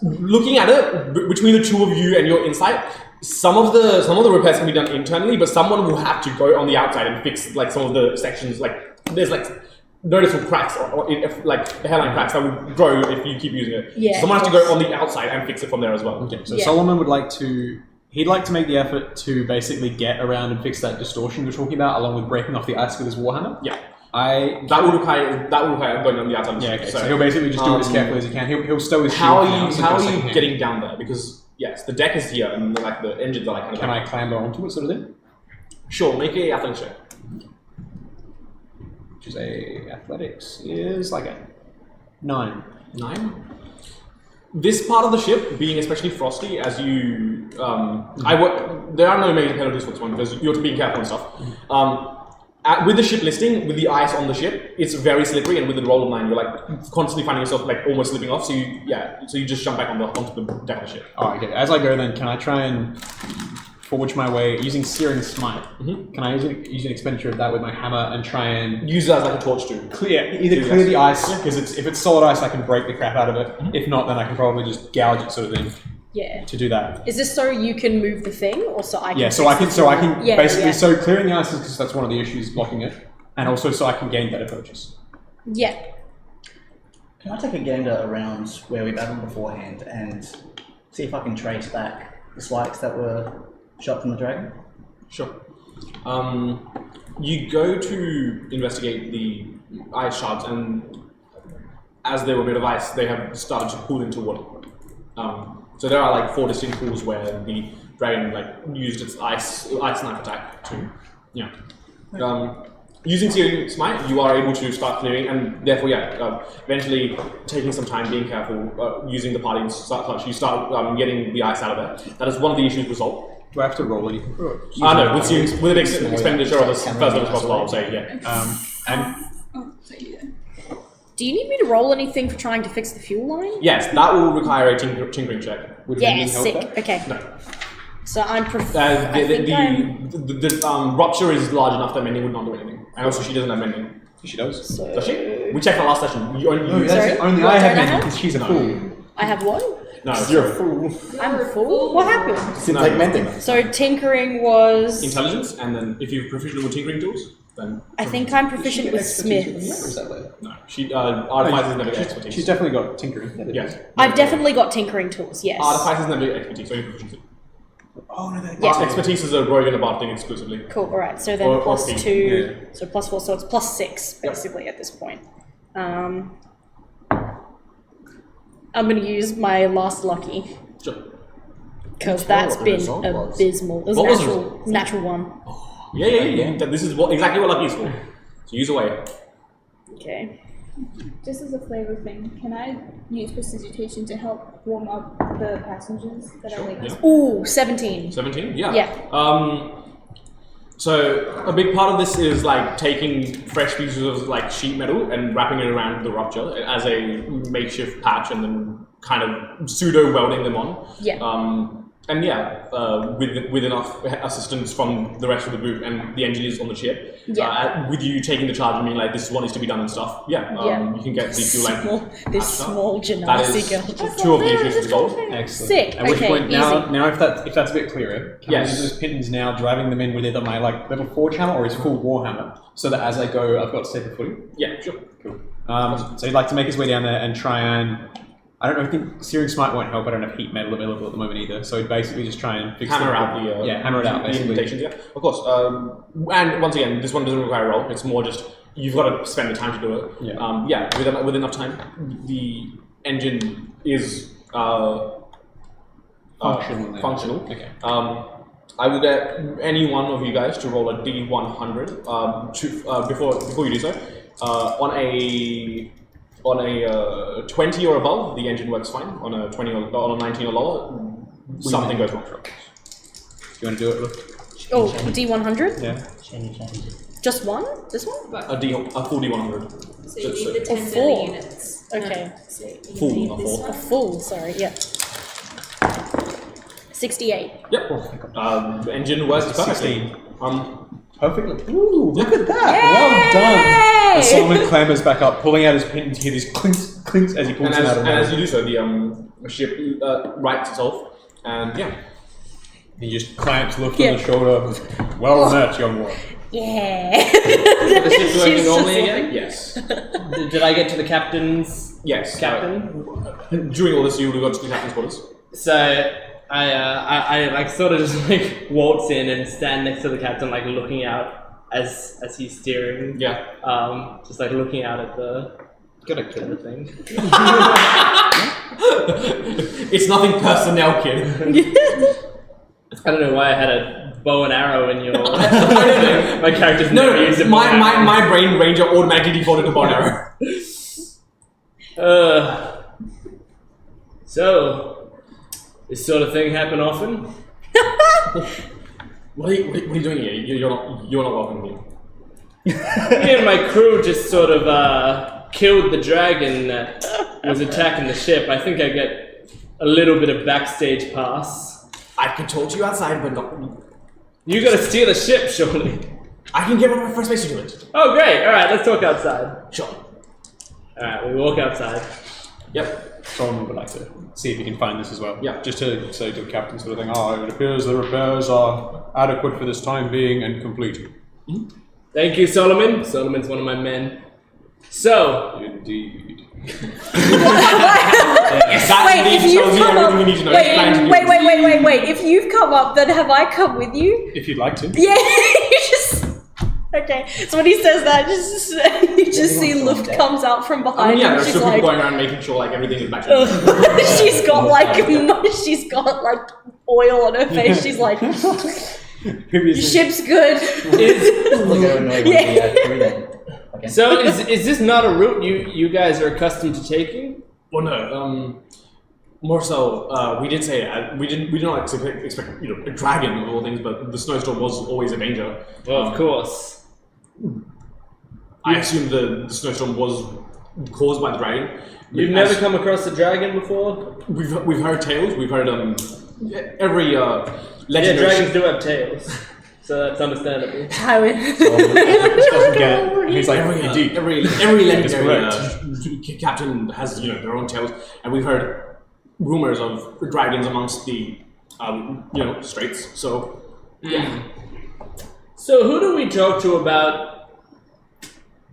Looking at it between the two of you and your insight, some of the repairs can be done internally, but someone will have to go on the outside and fix like some of the sections. Like there's like noticeable cracks or like hairline cracks that will grow if you keep using it. Yeah. So someone has to go on the outside and fix it from there as well. Okay. So Solomon would like to. He'd like to make the effort to basically get around and fix that distortion you're talking about, along with breaking off the ice with his warhammer. Yeah. That will require going on the outside. Yeah. Okay. So he'll basically just do it as carefully as he can. He'll stow his shield. How are you getting down there? Because yes, the deck is here and like the engines are like. Can I clamber onto it, sort of thing? Sure. Make a athletics check. Which is athletics is like a 9. 9. This part of the ship, being especially frosty, as you, there are no major penalties for this one because you're being careful and stuff. With the ship listing, with the ice on the ship, it's very slippery, and with the roll of 9, you're like constantly finding yourself like almost slipping off. So you just jump back onto the deck of the ship. Oh, okay. As I go, then can I try and forge my way using Searing Smite? Can I use an expenditure of that with my hammer and try and use it as like a torch too? Clear the ice, because if it's solid ice, I can break the crap out of it. If not, then I can probably just gouge it, sort of thing. Yeah. To do that. Is this so you can move the thing, or so I can? Yeah. So I can basically. So clearing the ice is because that's one of the issues blocking it, and also so I can gain better purchase. Yeah. Can I take a gander around where we battled beforehand and see if I can trace back the spikes that were shot from the dragon? Sure. You go to investigate the ice shards, and as they were made of ice, they have started to pool into water. So there are like 4 distinct pools where the dragon like used its ice knife attack to, using Searing Smite, you are able to start clearing, and therefore, eventually taking some time, being careful, using the party and such, you start getting the ice out of there. That is one of the issues resolved. Do I have to roll anything for it? No, with an expenditure of as first as possible, I would say, yeah. Do you need me to roll anything for trying to fix the fuel line? Yes, that will require a tinkering check. Yeah, sick. Okay. No. So I'm the rupture is large enough that mending would not do anything. And also she doesn't have mending. She does. So... Does she? We checked that last session. Only I have mending because she's a fool. I have what? No, you're a fool. I'm a fool? What happened? Seems like mending. So tinkering was... Intelligence, and then if you're proficient with tinkering tools, then... I think I'm proficient with smiths. No, artifice is never expertise. She's definitely got tinkering. Yes. I've definitely got tinkering tools, yes. Artifice is never expertise, so you're proficiency. Oh, no, Yeah. Expertise is a rogue and a bard thing exclusively. Cool, alright, so then Or plus feet. 2, so plus 4, so it's plus 6, basically, at this point. I'm going to use my last lucky. Sure. Because that's been abysmal. It was What was a natural one. Yeah. This is exactly what lucky is for. So use away. Okay. Just as a flavor thing, can I use prestidigitation to help warm up the passengers that are waiting? Yeah. Ooh, 17. 17? Yeah. Yeah. So a big part of this is like taking fresh pieces of like sheet metal and wrapping it around the rupture as a makeshift patch and then kind of pseudo welding them on. Yeah. And with enough assistance from the rest of the group and the engineers on the ship, with you taking the charge and being like, this is what needs to be done and stuff, you can get the fuel line. This small That genasi girl. is 2 of the issues resolved. Excellent. Sick. At which Okay, point, easy. now if that's a bit clearer, can I Yes. use those pins now, driving them in with either my like level 4 hammer or his full war hammer, so that as I go, I've got safer footing? Yeah, sure. Cool. So he'd like to make his way down there and try and... I don't know, I think Searing Smite won't help. I don't have heat metal available at the moment either. So he'd basically just try and fix Hammer the, out the hammer it out the basically. indentations, yeah, of course. And once again, this one doesn't require a roll. It's more just you've got to spend the time to do it. Yeah. With enough time, the engine is functional. Okay. I will get any one of you guys to roll a D100 before you do so. On a 20 or above, the engine works fine. On a 20 or on a 19 or lower, something goes wrong. Do you want to do it? Look. Oh, D100? Yeah. Change it. Just one? This one? A full D100. So you need the 10 4. units. Okay. So you Full, need not this full. one. A full, sorry, yeah. 68. Yep. The engine works perfectly. 16. Perfectly. Ooh, look at that! Well done! And Solomon clambers back up, pulling out his pin to hear these clinks, clinks as he pulls And them out of the as you do so, the ship rights itself, and yeah. He just clamps, looks on the shoulder. Well met, young one. Yeah. The ship's working She's normally just again? Yes. Did I get to the captain's Yes. captain? During all this, you would have got to the captain's quarters. So I like sort of just like waltz in and stand next to the captain, like looking out as he's steering. Yeah. Just like looking out at the Gotta kill it. thing. It's nothing personnel, kid. I don't know why I had a bow and arrow in your. My character's never used a bow and arrow. my brain ranger automatically defaulted to bow and arrow. So this sort of thing happen often? What are you doing here? You're not welcome here. Me and my crew just sort of killed the dragon that was attacking the ship. I think I get a little bit of backstage pass. I can talk to you outside, but not. You gotta steal a ship, surely. I can get one of my first base to do it. Oh, great! Alright, let's talk outside. Sure. Alright, we walk outside. Yep. Solomon would like to see if he can find this as well. Yeah. Just to say to the captain sort of thing, it appears the repairs are adequate for this time being and complete. Thank you, Solomon. Solomon's one of my men. So, Indeed. That Wait, if indeed you've tells you come everything up, you need to know. It's planned to be- wait. If you've come up, then have I come with you? If you'd like to. Yeah, you just. Okay, so when he says that, you just see Luft comes out from behind I mean, yeah, him. there's She's still people like, going around making sure like everything is back. she's got like oil on her face. She's like, your ship's good. Look how annoying Yeah. so is this not a route you guys are accustomed to taking? Well, no. More so, we did say we did not expect a dragon of all things, but the snowstorm was always a danger. Well, of course. I assume the snowstorm was caused by the dragon. You've never come across a dragon before? We've heard tales. We've heard every Yeah, legendary. dragons do have tails, so that's understandable. How it- Doesn't get it. He's like, indeed. Every legendary captain has their own tales, and we've heard rumors of dragons amongst the straits. So yeah. So who do we talk to about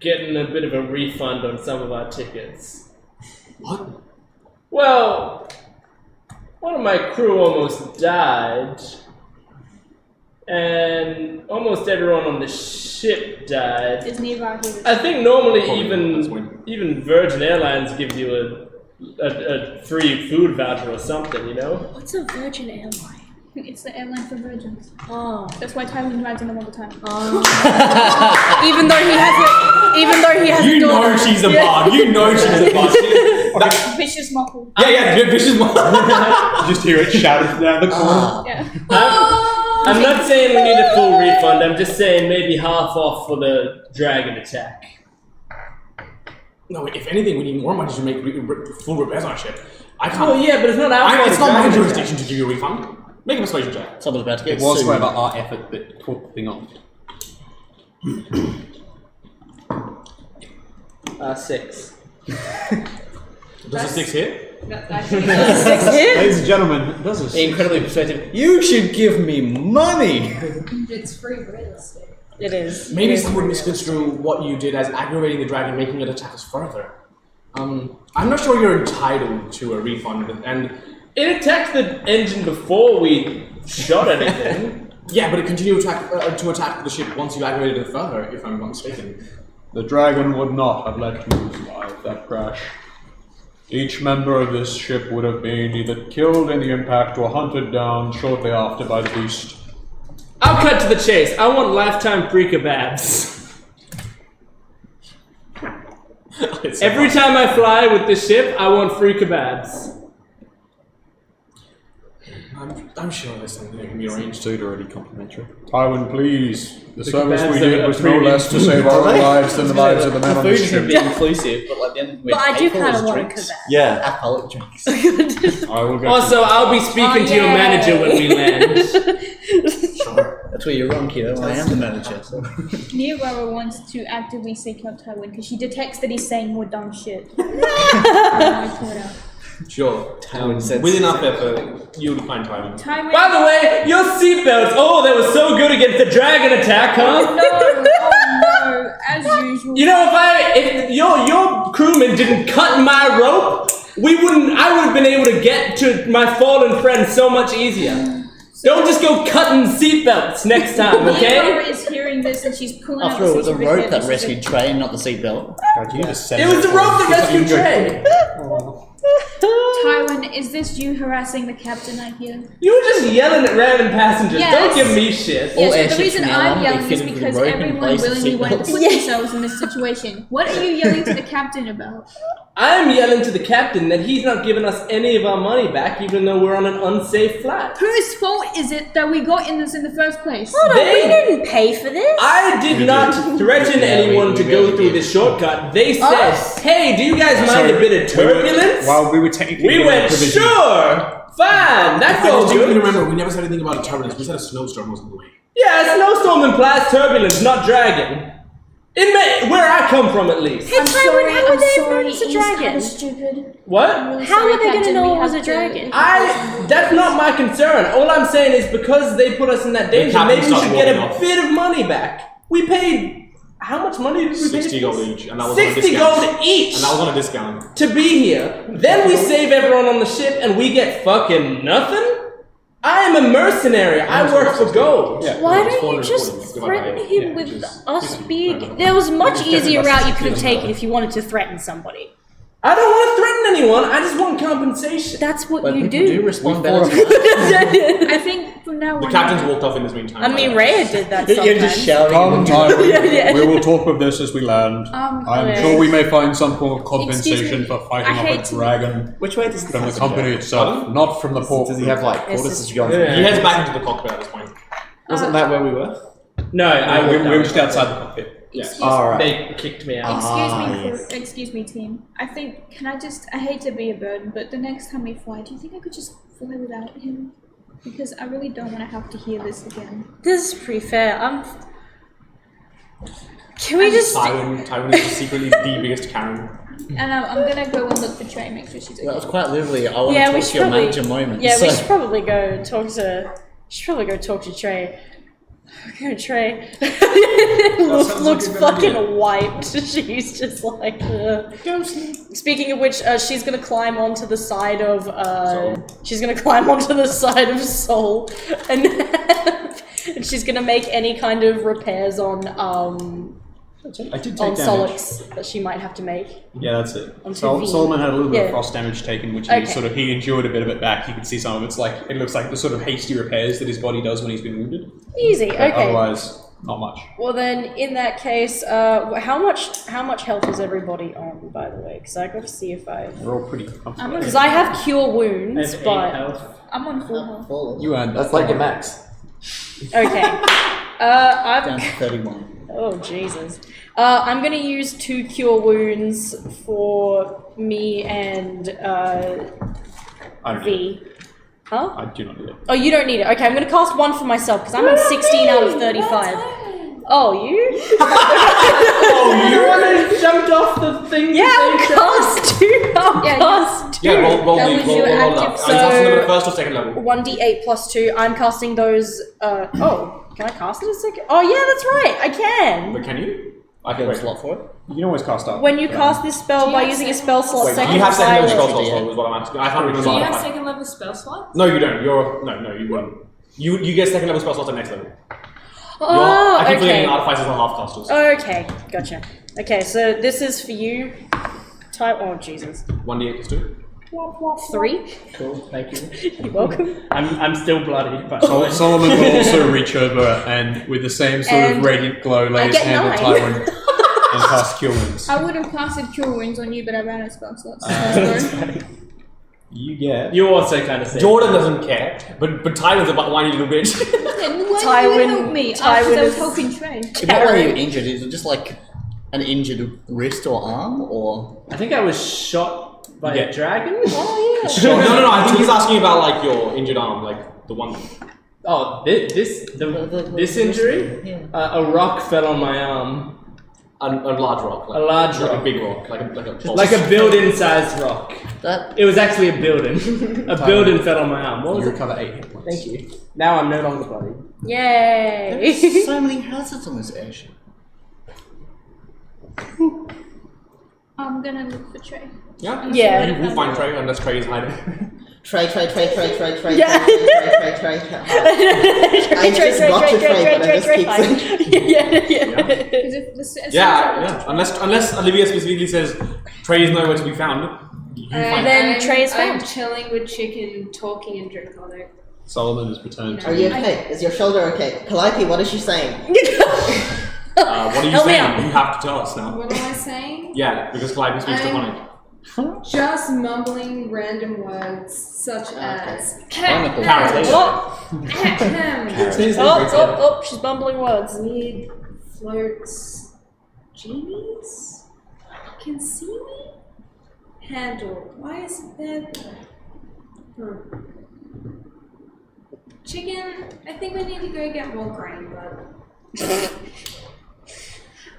getting a bit of a refund on some of our tickets? What? Well, one of my crew almost died, and almost everyone on the ship died. Is Neva here? I think normally That's fine. even Virgin Airlines gives you a free food voucher or something, What's a Virgin Airline? It's the airline for virgins. Oh. That's why Tyler drives in them all the time. Even though he has a You daughter. know she's a bard. You know she's a bard. Vicious muffle. Yeah, vicious one. You just hear it shouted down the corner. Yeah. I'm not saying we need a full refund, I'm just saying maybe half off for the dragon attack. No, if anything, we need more money to make full repairs on our ship. I can't. Oh yeah, but it's not our fault. It's the not my dragon jurisdiction to give you a refund. Make a persuasion check. Someone's about to get It was sued. however our effort that put the thing on. 6. Does a 6 hit? Ladies and gentlemen, does this? Incredibly persuasive. You should give me money! It's free real estate. It is. Maybe some would misconstrue what you did as aggravating the dragon, making it attack us further. I'm not sure you're entitled to a refund, and It attacked the engine before we shot anything. yeah, but it continued to attack the ship once you aggravated it further, if I'm not mistaken. The dragon would not have let you survive that crash. Each member of this ship would have been either killed in the impact or hunted down shortly after by the beast. I'll cut to the chase. I want lifetime free kebabs. Every time I fly with the ship, I want free kebabs. I'm sure there's something that can be arranged. Food already complimentary. Tywin, please. The The service we kebabs did are was no premium. less to save our own lives than the lives of the men on food this is going ship. to be inclusive, but like then But I do kind of want a kebab. Yeah. alcoholic drinks. I will get Also, I'll be speaking to your yeah. manager when we land. That's where you're wrong, kiddo. I am the manager. So. Niyawara wants to actively seek out Tywin because she detects that he's saying more dumb shit. Sure. Tywin said With enough effort, you'll find Tywin. Tywin. By the way, your seatbelts. Oh, they were so good against the dragon attack, huh? No, as usual. You know, if your crewman didn't cut my rope, I would have been able to get to my fallen friend so much easier. Don't just go cutting seatbelts next time, okay? Niyawara is hearing this and she's pulling out After all, it was a the rope that rescued Trey and not the seatbelt. God, you need to set It was the rope that rescued Trey. Tywin, is this you harassing the captain, I hear? You were just yelling at random passengers. Yes. Don't give me shit. All Yes, but airships the reason from now I'm on will be yelling is fitted with because rope in everyone place and willingly wanted to seatbelts. put themselves in this situation. What are you yelling to the captain about? I am yelling to the captain that he's not giving us any of our money back, even though we're on an unsafe flight. Whose fault is it that we got in this in the first place? Hold on, They- we didn't pay for this. I did not threaten anyone to go through this shortcut. They said, Us? "Hey, do you guys mind a bit of turbulence?" While we were technically We given went, provision- "Sure, fine, that's all I do good." remember, we never said anything about a turbulence. We said a snowstorm was on the way. Yeah, a snowstorm implies turbulence, not dragon. Where I come from, at least. Hey, Tywin, how would they know it's a He's dragon? kinda stupid. What? How are they going to know it was a dragon? That's not my concern. All I'm saying is because they put us in that danger, captain maybe we should started get a walking off. bit of money back. We paid. How much money did we pay? 60 gold each, and that was on a 60 discount. gold each And that was on a discount. to be here. Then we save everyone on the ship and we get fucking nothing? I am a mercenary. I work for gold. Yeah. Why It's don't you 440 just divided by threaten eight. him Yeah, with which is us 50. being... There was a much It's easier definitely route you could have 50. taken if you wanted to threaten somebody. I don't want to threaten anyone. I just want compensation. That's what But you people do do. respond We better. fought I think from now on. The captain's walked off in this meantime. I mean, Rhea did that You're just sometimes. shouting. Come, Tywin. Yeah. We will talk of this as we land. I'm okay. sure we may find some form of Excuse compensation me, for fighting I off hate a to- dragon Which way does from the company itself, not from the port. Does he have like This quarters is as you go? Yeah. He heads back into the cockpit at this point. Wasn't that where we were? No, I We walked were out. just outside the cockpit. Excuse Alright. They kicked me out. Excuse me, team. I think, I hate to be a burden, but the next time we fly, do you think I could just fly without him? Because I really don't want to have to hear this again. This is pretty fair. Can we just... Tywin is secretly the biggest Karen. And I'm gonna go and look for Trey, make sure she's okay. That was quite literally, I want Yeah, to we talk should to your probably... manager moment. Yeah, we so- should probably go talk to... Talk to Trey. Okay, Trey looks fucking wiped. She's just like. Speaking of which, she's gonna climb onto the side of. She's gonna climb onto the side of Sol, and, and she's gonna make any kind of repairs on I did take on damage. Solix that she might have to make. Yeah, that's it. Onto V. Solomon had a little bit Yeah. of frost damage taken, which Okay. he endured a bit of it back. You can see some of it's like it looks like the sort of hasty repairs that his body does when he's been wounded. Easy. But Okay. otherwise, not much. Well then, in that case, how much health is everybody on? By the way, because I got to see if I. We're all pretty comfortable. Because I have cure wounds, but I'm on full health. Full. You earned that. That's like your max. okay. Down I'm. to 31. Oh Jesus. I'm gonna use 2 cure wounds for me and I don't need it. V. Huh? I do not need it. Oh, you don't need it. Okay, I'm gonna cast 1 for myself because I'm on 16 out of 35. Oh, you? You almost jumped off the thing. Yeah, I'll cast 2. I'll Yeah, cast 2. Yeah, roll That the was roll your roll active- up. so- Are you casting them at first or second level? 1d8 plus 2. I'm casting those. Oh, can I cast it a second? Oh, yeah, that's right. I can. But can you? I got a slot for it. You can always cast up. When you cast this spell by using a spell slot Wait, second you have second level spell silent. slots, though, is what I'm asking. I can't remember. Do you what have I- second level spell slots? No, you don't. No, you wouldn't. You get second level spell slots at next level. Oh, I keep forgetting okay. artificers are half casters. Okay, gotcha. Okay, so this is for you. Type. Oh, Jesus. 1d8 plus 2. 3. Cool, thank you. You're welcome. I'm still bloody. But Solomon will also reach over and, with the same sort And of radiant glow, lay I his get hand on 9. Tywin and cast Cure Wounds. I would have casted Cure Wounds on you, but I ran a spell slot. So You get. You also kind of say Jordan doesn't care, but Tywin's a whiny little bitch. why did you help me? Because I was helping Trey. Is that why you're injured? Is it just like an injured wrist or arm, or? I think I was shot by a dragon. Oh yeah. No, I think he's asking about like your injured arm, like the one. Oh, this injury? Yeah. A rock fell on my arm. A large rock. A large like rock. a big rock. Like a building-sized rock. That It was actually a building. A building fell on my arm. What was You it? recover 8 hit points. Thank you. Now I'm no longer bloody. Yay. there's so many hazards on this airship. I'm gonna look for Trey. Yeah? Yeah. We'll find Trey unless Trey is hiding. Try. Yeah. I just got to Trey, but I just keep saying. Yeah. Because if this Yeah. Unless Olivia specifically says Trey is nowhere to be found. You find then Trey is I'm found. chilling with chicken, talking and draconic. Solomon has returned to Are you okay? Is your shoulder okay? Calliope, what is she saying? what are you Help me saying? out. You have to tell us now. What am I saying? Yeah, because Calliope speaks I'm- Draconic. Just mumbling random words such as Carrot. Oh, she's bumbling words. Need floats, genies can see me. Handle. Why is it there? Chicken. I think we need to go get more grain, but.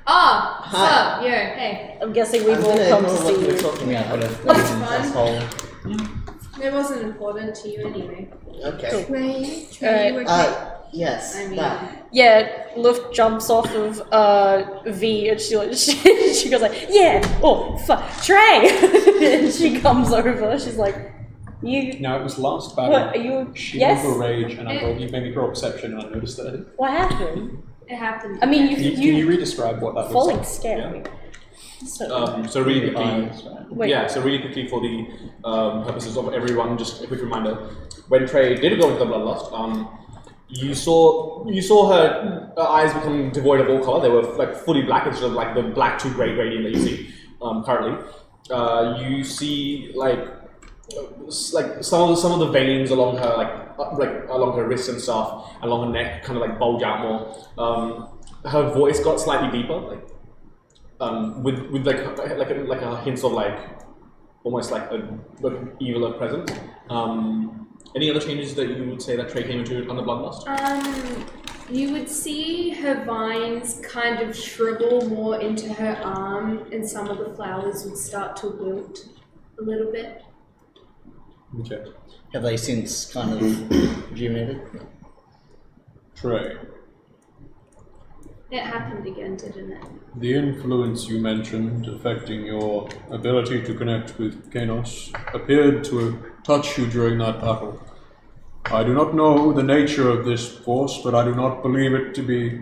Hi. Sup, yo, hey. I'm guessing we've I'm all gonna come ignore to what see you were you. talking Yeah, about. but if That's that's fine. whole. It wasn't important to you anyway. Okay. Trey, you okay? Yes. I mean, That. Yeah, Luft jumps off of V and she goes like, yeah, oh fuck, Trey, and she comes over. She's like, you. Now it was last battle. What are you? She Yes. rolled a rage, and I rolled. You made me roll perception, and I noticed that. What happened? it happened. I mean, Can you re-describe what that looks falling like? scared me. So really quickly, Eyes, right? Wait. yeah. So really quickly for the purposes of everyone, just a quick reminder: when Trey did go into the bloodlust, you saw her eyes become devoid of all color. They were like fully black instead of like the black to grey gradient that you see currently. You see like some of the veins along her along her wrists and stuff, along her neck, kind of like bulge out more. Her voice got slightly deeper, with like a hint of like almost like an evil presence. Any other changes that you would say that Trey came into on the bloodlust? You would see her vines kind of shrivel more into her arm, and some of the flowers would start to wilt a little bit. Okay. Have they since kind of rejuvenated? Trey, It happened again, didn't it? the influence you mentioned affecting your ability to connect with Kanos appeared to touch you during that battle. I do not know the nature of this force, but I do not believe it to be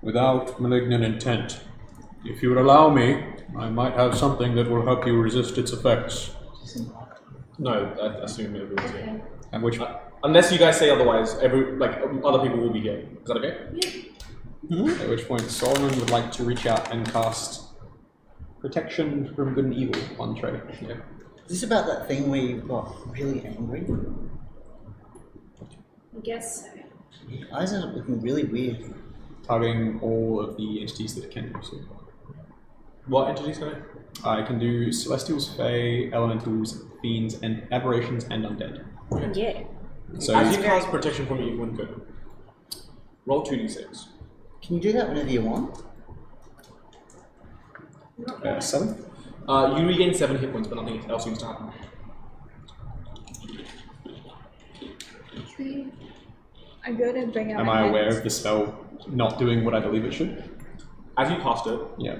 without malignant intent. If you would allow me, I might have something that will help you resist its effects. No, I assume everyone's here. Okay. And which Unless you guys say otherwise, other people will be here. Is that okay? At which point Solomon would like to reach out and cast Protection from Good and Evil on Trey. Yeah. Is this about that thing where you got really angry? I guess so. Your eyes are looking really weird. Targeting all of the entities that it can do. So What entity, sorry? I can do Celestials, Fae, Elementals, Fiends, and Aberrations, and Undead. Yeah. So As you cast protection from evil and good, roll 2d6. Can you do that whenever you want? 7. You regain 7 hit points, but nothing else seems to happen. I go to bring out Am my I hand. aware of the spell not doing what I believe it should? As you cast it, Yeah.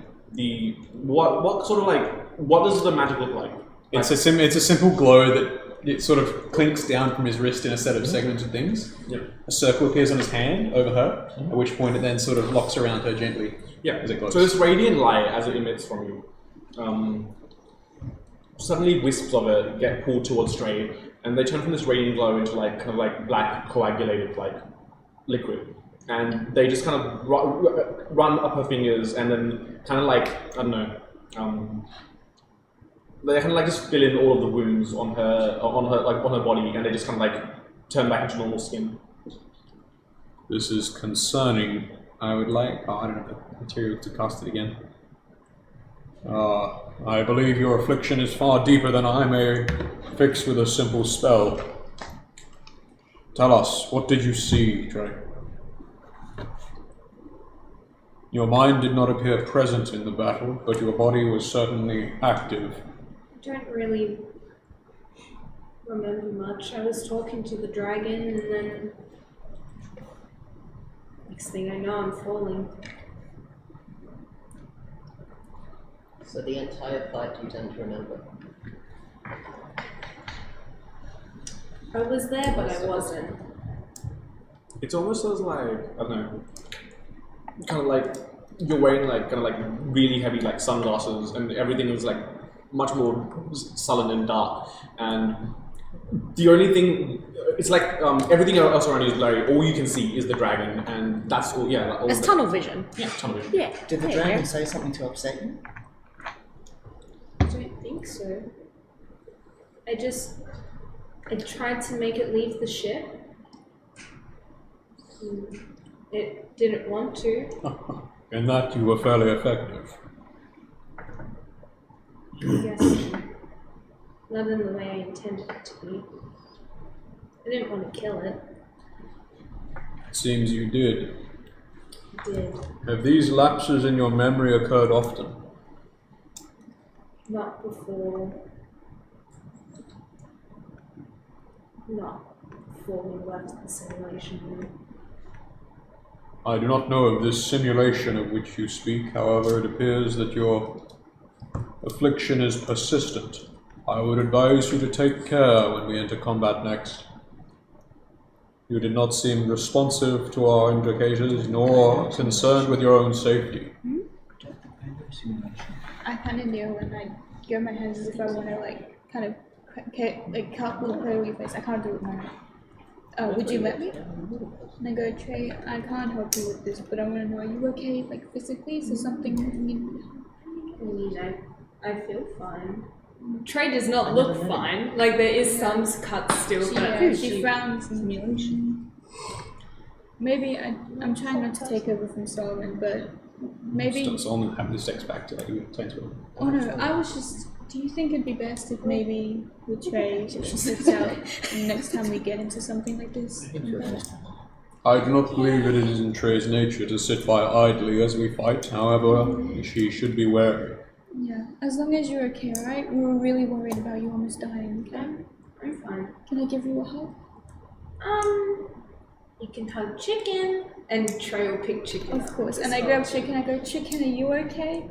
what sort of what does the magic look like? It's a simple glow that it sort of clinks down from his wrist in a set of segmented things. Yeah. A circle appears on his hand over her, at which point it then sort of locks around her gently. Yeah. As it glows. So this radiant light, as it emits from you, suddenly wisps of it get pulled towards Trey, and they turn from this radiant glow into kind of black coagulated liquid. and they just kind of run up her fingers, and then kind of like, I don't know, they kind of like just fill in all of the wounds on her body, and they just kind of like turn back into normal skin. This is concerning. I would like... I don't have the material to cast it again. I believe your affliction is far deeper than I may fix with a simple spell. Tell us, what did you see, Trey? Your mind did not appear present in the battle, but your body was certainly active. I don't really remember much. I was talking to the dragon, and then next thing I know, I'm falling. So the entire fight you tend to remember. I was there, but I wasn't. It's almost as like, I don't know, kind of like you're wearing like kind of like really heavy like sunglasses, and everything is like much more sullen and dark, and the only thing, it's like everything else around you is blurry. All you can see is the dragon, and that's all. Yeah, like, all It's tunnel vision. Yeah, tunnel vision. Yeah. Did the there you dragon go. say something to upset you? I don't think so. I tried to make it leave the ship. It didn't want to. In that you were fairly effective. I guess not in the way I intended it to be. I didn't want to kill it. It seems you did. I did. Have these lapses in your memory occurred often? Not before. Not before we left the simulation room. I do not know of this simulation of which you speak, however, it appears that your affliction is persistent. I would advise you to take care when we enter combat next. You did not seem responsive to our indicators, nor concerned with your own safety. I kind of kneel and I go my hands as if I want to like kind of cut with play your face. I can't do it now. Would you let me? And I go, Trey, I can't help you with this, but I want to know, are you okay, like physically? Is there something I feel fine. Trey does not look fine. Like there is some cuts still, but she frowns. Maybe I'm trying not to take over from Solomon, but maybe. Solomon have this text back to like you to. Oh no, I was just. Do you think it'd be best if maybe with Trey she sits out and next time we get into something like this? I do not believe that it is in Trey's nature to sit by idly as we fight. However, she should be wary. Yeah, as long as you're okay, alright? We were really worried about you almost dying, okay? I'm fine. Can I give you a hug? You can hug Chicken, and Trey will pick Chicken. Of course. And I grab Chicken, I go, Chicken, are you okay?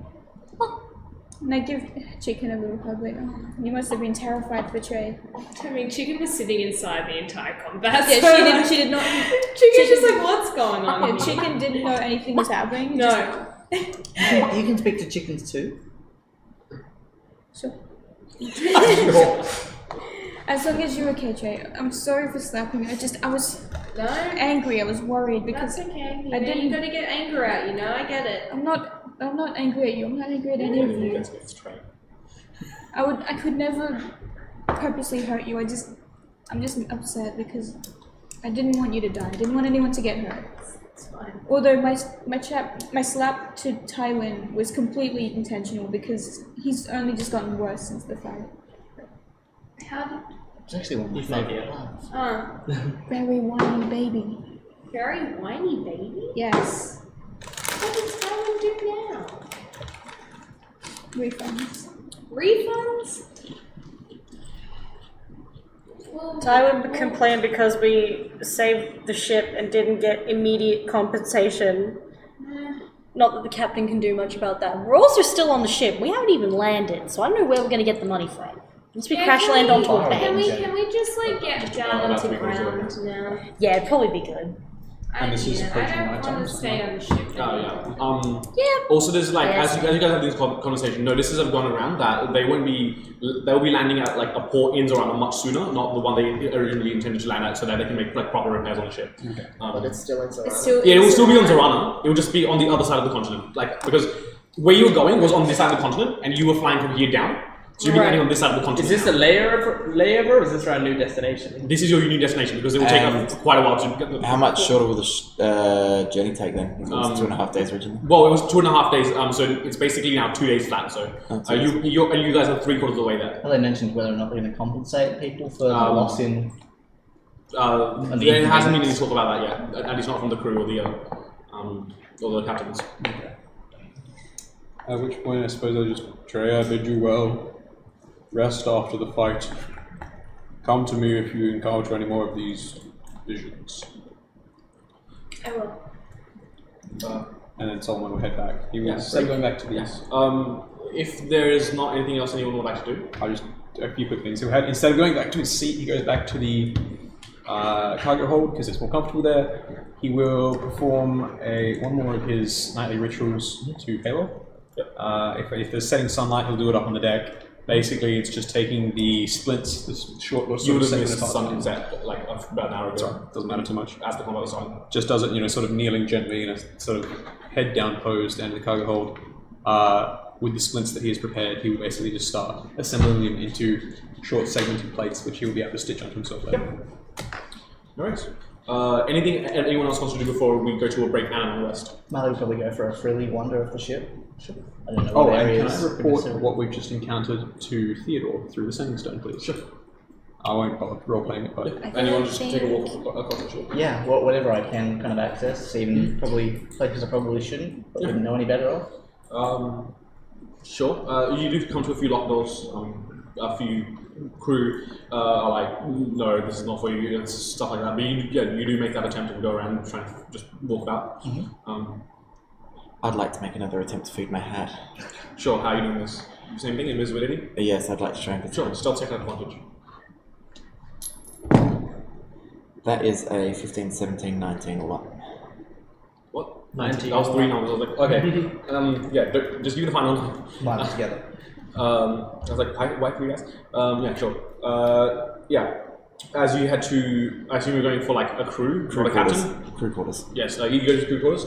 And I give Chicken a little hug, like, oh, you must have been terrified for Trey. I mean, Chicken was sitting inside the entire combat. Yeah, she did not. Chicken's just like, what's going on? Yeah, Chicken didn't know anything was happening. No. You can speak to chickens too. Sure. As long as you're okay, Trey. I'm sorry for slapping you. I was angry. I was worried because That's okay. I didn't. You gotta get anger out. You know, I get it. I'm not angry at you. I'm not angry at any of you. I could never purposely hurt you. I'm just upset because I didn't want you to die. I didn't want anyone to get hurt. It's fine. Although my slap to Tywin was completely intentional because he's only just gotten worse since the fight. How did? It's actually one of my favourite parts. Very whiny baby. Very whiny baby? Yes. What does Tywin do now? Refunds. Refunds? Well, Tywin complained because we saved the ship and didn't get immediate compensation. Not that the captain can do much about that. We're also still on the ship. We haven't even landed, so I don't know where we're going to get the money from. Unless we crash land onto a Can bank. we just like get down onto ground now? Yeah, it'd probably be good. And this is approaching I my don't time, want to so- stay on the ship. Yeah. Also, there's like Yes. as you guys have this conversation, notices have gone around that they'll be landing at like a port in Zorana much sooner, not the one they originally intended to land at, so that they can make like proper repairs on the ship. Okay. But it's still in Zorana. It's still Yeah, it will still be on Zorana. It will just be on the other side of the continent, like because where you were going was on this side of the continent, and you were flying from here down. So you'll be landing on this side of the continent. Is this a layover or is this our new destination? This is your unique destination because it will take us quite a while to get the. How much shorter will the journey take then? It was 2.5 days originally. Well, it was 2.5 days. So it's basically now 2 days flat. So you guys are 3/4 of the way there. Have they mentioned whether or not they're going to compensate people for the loss in? There hasn't been any talk about that yet. At least not from the crew or the captains. At which point, I suppose I just Trey, I bid you well. Rest after the fight. Come to me if you encounter any more of these visions. I will. And then Solomon will head back. He will start going back to these. If there is not anything else anyone would like to do, I'll just a few quick things. He'll head, instead of going back to his seat, he goes back to the cargo hold because it's more comfortable there. He will perform one more of his nightly rituals to Halo. If there's setting sunlight, he'll do it up on the deck. Basically, it's just taking the splints, the short. you would have missed the sunset like about an hour ago. Sorry, doesn't matter too much. As the combat was on. Just does it, sort of kneeling gently in a sort of head down pose down to the cargo hold. With the splints that he has prepared, he will basically just start assembling them into short segmented plates, which he will be able to stitch onto himself later. No worries. Anything anyone else wants to do before we go to a break and rest? Marley would probably go for a frilly wander of the ship. I don't know Oh, what and can areas. I report what we've just encountered to Theodore through the Sending Stone, please? Sure. I won't bother role-playing it, but... Anyone just take a walk across the ship? Yeah, whatever I can kind of access, even probably places I probably shouldn't, but wouldn't know any better of. Sure. You do come to a few locked doors. A few crew are like, no, this is not for you. It's stuff like that. But you do make that attempt and go around trying to just walk about. I'd like to make another attempt to feed my hat. Sure. How are you doing this? Same thing. Invisibility. Yes, I'd like to try and. Sure. Stealth check advantage. That is a 15, 17, 19, or what? What? 19. That was 3 numbers. I was like, okay. Just give me the final. Mine was together. I was like, why 3 guys? Yeah, sure. Yeah. As you head to, I assume you're going for like a crew, not a captain. Crew quarters. Yes. You go to crew quarters.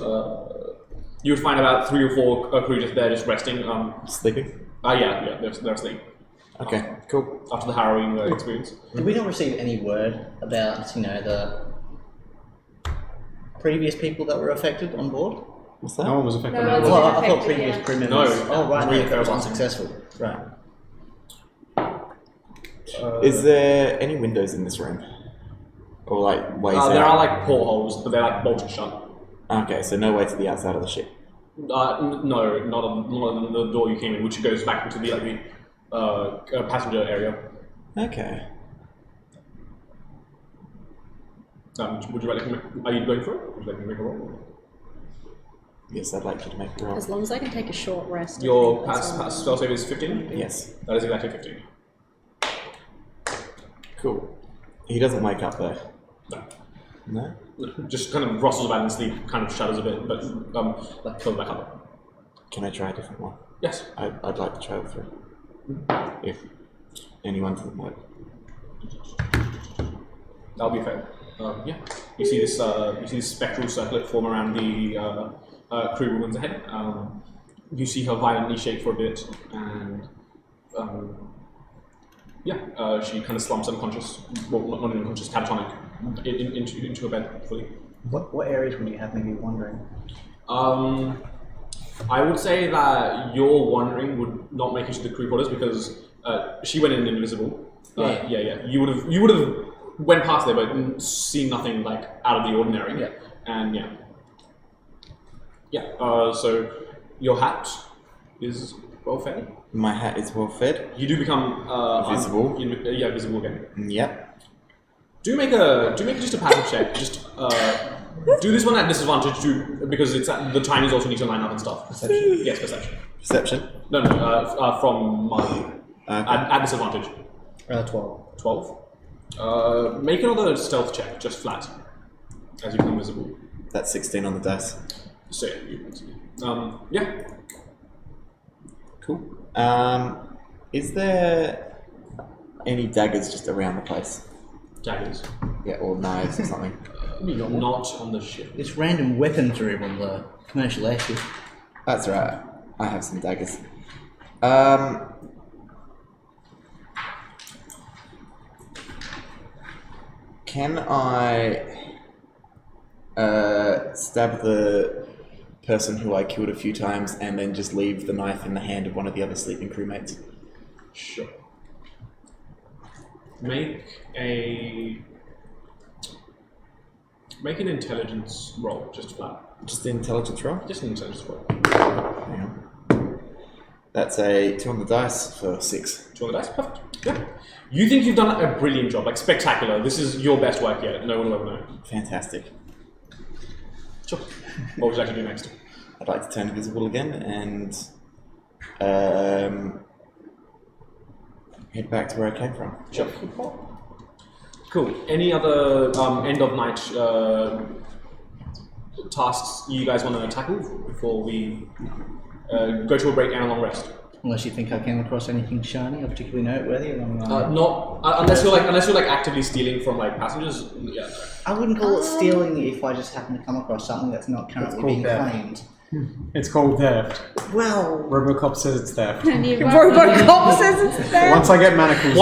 You would find about 3 or 4 crew just there, just resting. Sleeping? Yeah, they're asleep. Okay, cool. After the harrowing experience. Did we not receive any word about, the previous people that were affected on board? What's that? No one was affected. No, by it's it. Well, I thought affected, previous yeah. crew members. No, Oh, right, three no, that was failed. unsuccessful. Right. Is there any windows in this room? Or like ways out? There are like portholes, but they're like bolted shut. Okay, so no way to the outside of the ship. No, not on the door you came in, which goes back into the passenger area. Okay. Would you like to are you going for it? Would you like to make a roll? Yes, I'd like you to make a roll. As long as I can take a short rest. Your I think that's all. pass spell save is 15? Yes. That is exactly 15. Cool. He doesn't wake up though. No. No? Just kind of rustles about in sleep, kind of shudders a bit, but like fills back up. Can I try a different one? Yes. I'd like to try the 3. If anyone doesn't work. That'll be fair. Yeah. You see this spectral circlet form around the crew woman's head. You see her violently shake for a bit, and she kind of slumps unconscious. Well, not unconscious, catatonic, into her bed fully. What areas would you happen to be wandering? I would say that your wandering would not make it to the crew quarters because she went in invisible. Yeah. You would have went past there, but seen nothing like out of the ordinary. Yeah. And so your hat is well fed. My hat is well fed. You do become Visible. Visible again. Yep. Do make just a passive check. Just do this one at disadvantage too, because it's the timings also need to line up and stuff. Perception? Yes, perception. Perception? No, from Marley. At disadvantage. 12. 12. Make another stealth check, just flat, as you become visible. That's 16 on the dice. So yeah. Cool. Is there any daggers just around the place? Daggers. Yeah, or knives or something. Not on the ship. This random weapons room on the commercial airship. That's right. I have some daggers. Can I stab the person who I killed a few times and then just leave the knife in the hand of one of the other sleeping crewmates? Sure. Make an intelligence roll, just flat. Just the intelligence roll? Just an intelligence roll. Hang on. That's a 2 on the dice for 6. 2 on the dice, perfect. Yeah. You think you've done a brilliant job, like spectacular. This is your best work yet. No one will ever know. Fantastic. Sure. What would you like to do next? I'd like to turn invisible again and head back to where I came from. Sure. Cool. Any other end of night tasks you guys want to tackle before we go to a break and a long rest? Unless you think I came across anything shiny or particularly noteworthy along the line. Not unless you're like actively stealing from like passengers. Yeah. No. I wouldn't call it stealing if I just happen to come across something that's not currently being claimed. It's called theft. Well, Robocop says it's theft. Robocop says it's there. Once I get manacles.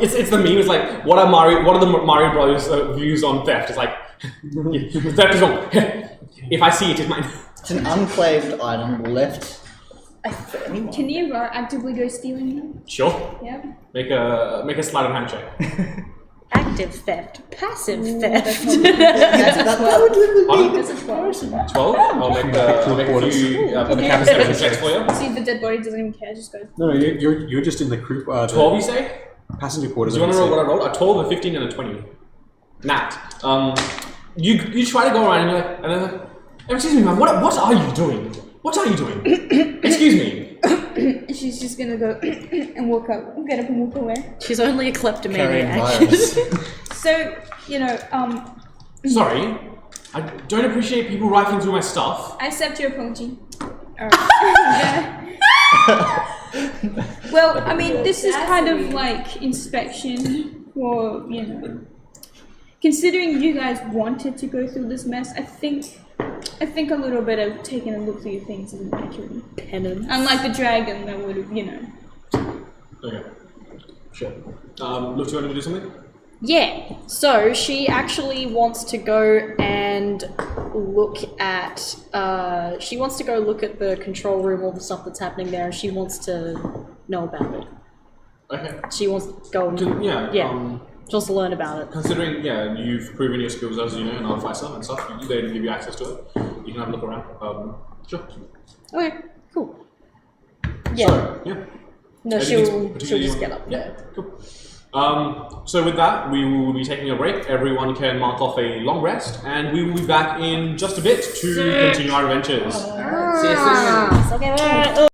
It's the meme. It's like what are the Mario Brothers views on theft? It's like theft is wrong. If I see it, it's mine. it's an unclaimed item left. Can you actively go stealing them? Sure. Yeah. Make a sleight of hand check. Active theft, passive theft. That would be That's a 12. 12. I'll make a few perception checks for you. See if the dead body doesn't even care, just goes. No, you're just in the crew. 12, you say? Passenger quarters. Do you want to roll what I rolled? A 12, a 15, and a 20. Nat. You try to go around and you're like, and then like, excuse me, man, what are you doing? What are you doing? Excuse me. She's just gonna go and walk up, get up and walk away. She's only a carrying kleptomaniac. virus. So, you know, Sorry, I don't appreciate people rifling through my stuff. I accept your apology. Alright. Well, I mean, this is kind of like inspection for, you know, considering you guys wanted to go through this mess, I think a little bit of taking a look through your things isn't actually Penance. unlike the dragon that would have, you know. Okay. Sure. Look, do you want to do something? Yeah, so she actually wants to go and look at, the control room, all the stuff that's happening there, and she wants to know about it. Okay. She wants to go and, she wants to learn about it. Considering, you've proven your skills as you know, an artificer and stuff, they give you access to it. You can have a look around. Sure. Okay, cool. Yeah. So, yeah. No, she'll just get up there. Cool. So with that, we will be taking a break. Everyone can mark off a long rest, and we will be back in just a bit to continue our adventures. See you soon. Okay,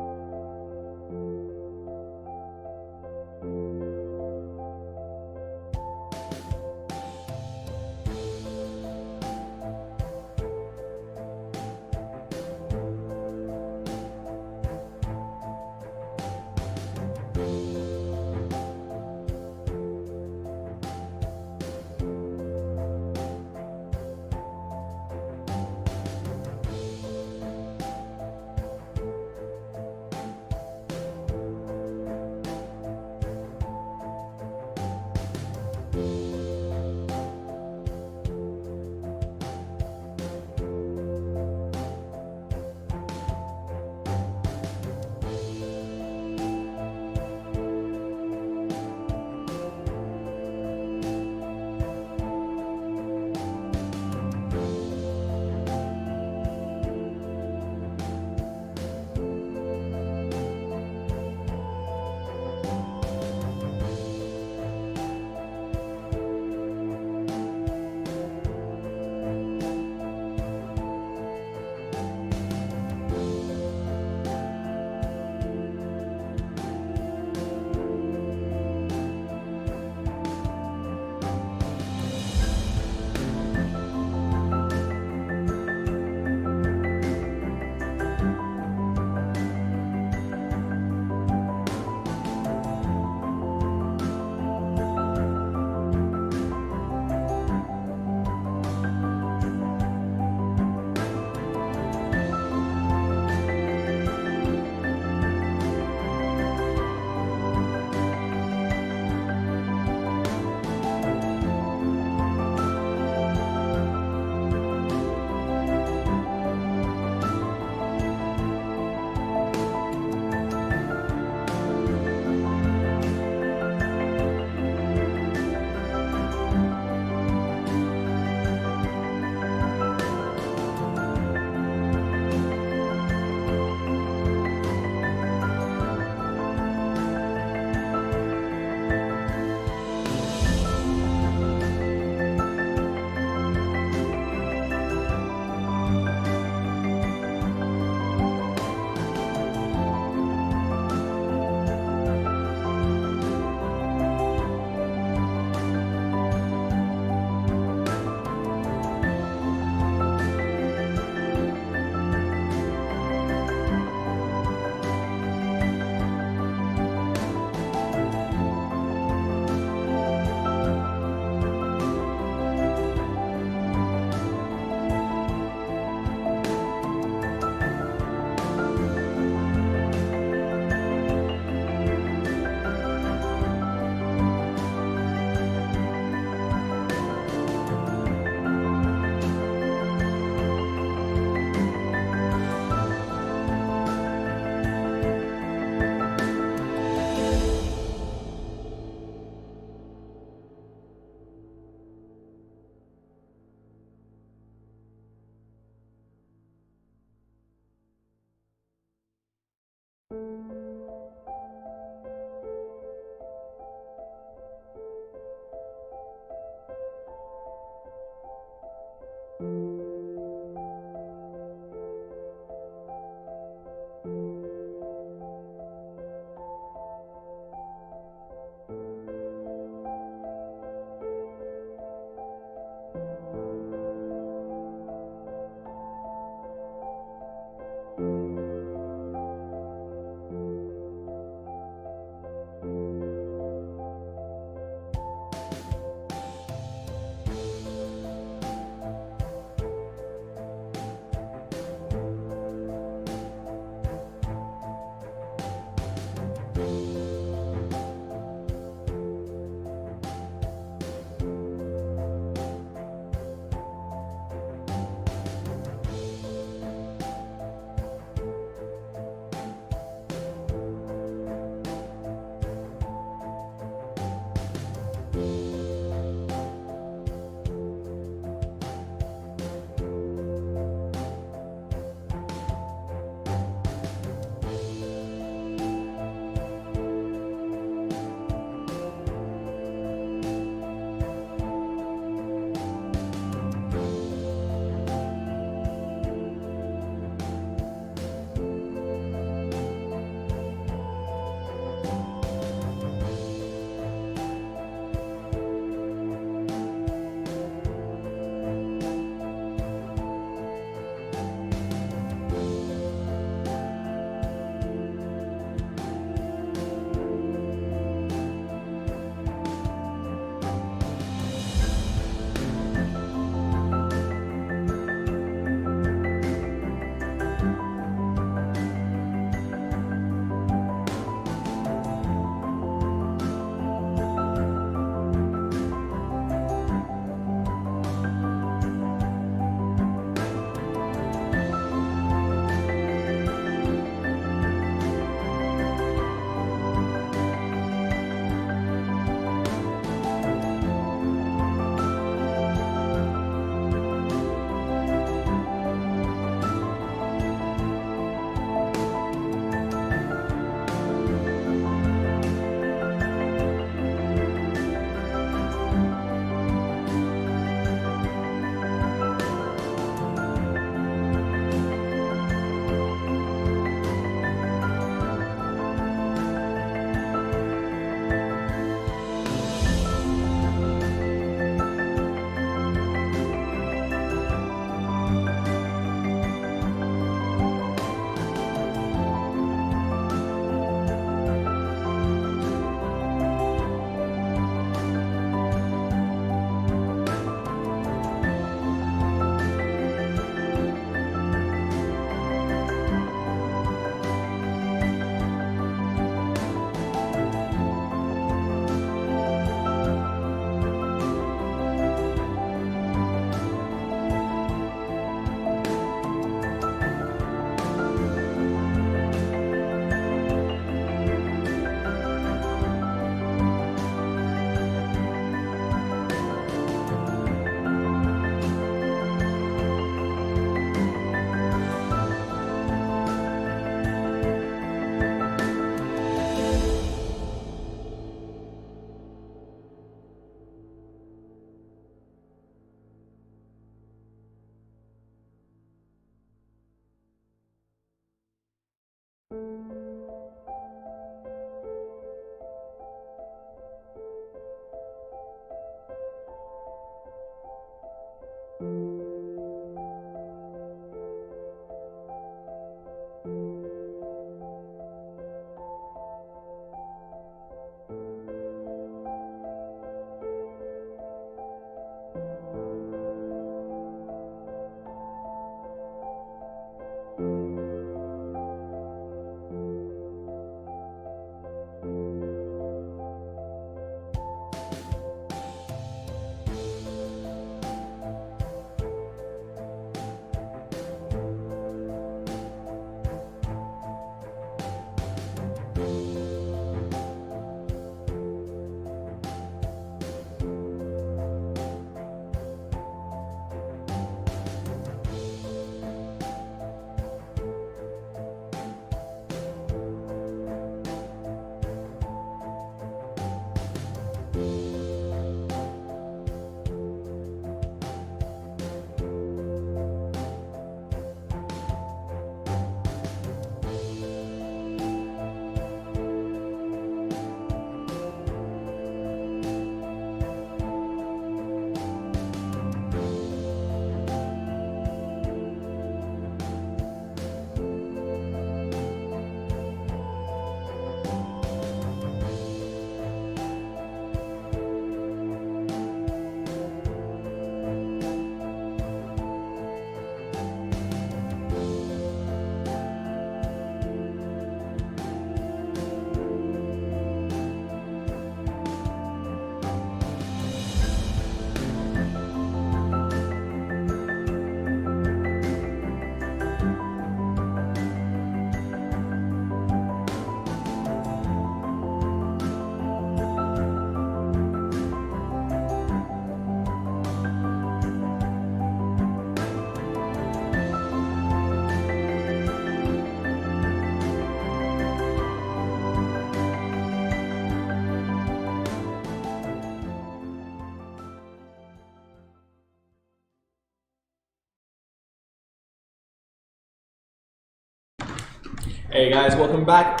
Hey guys, welcome back.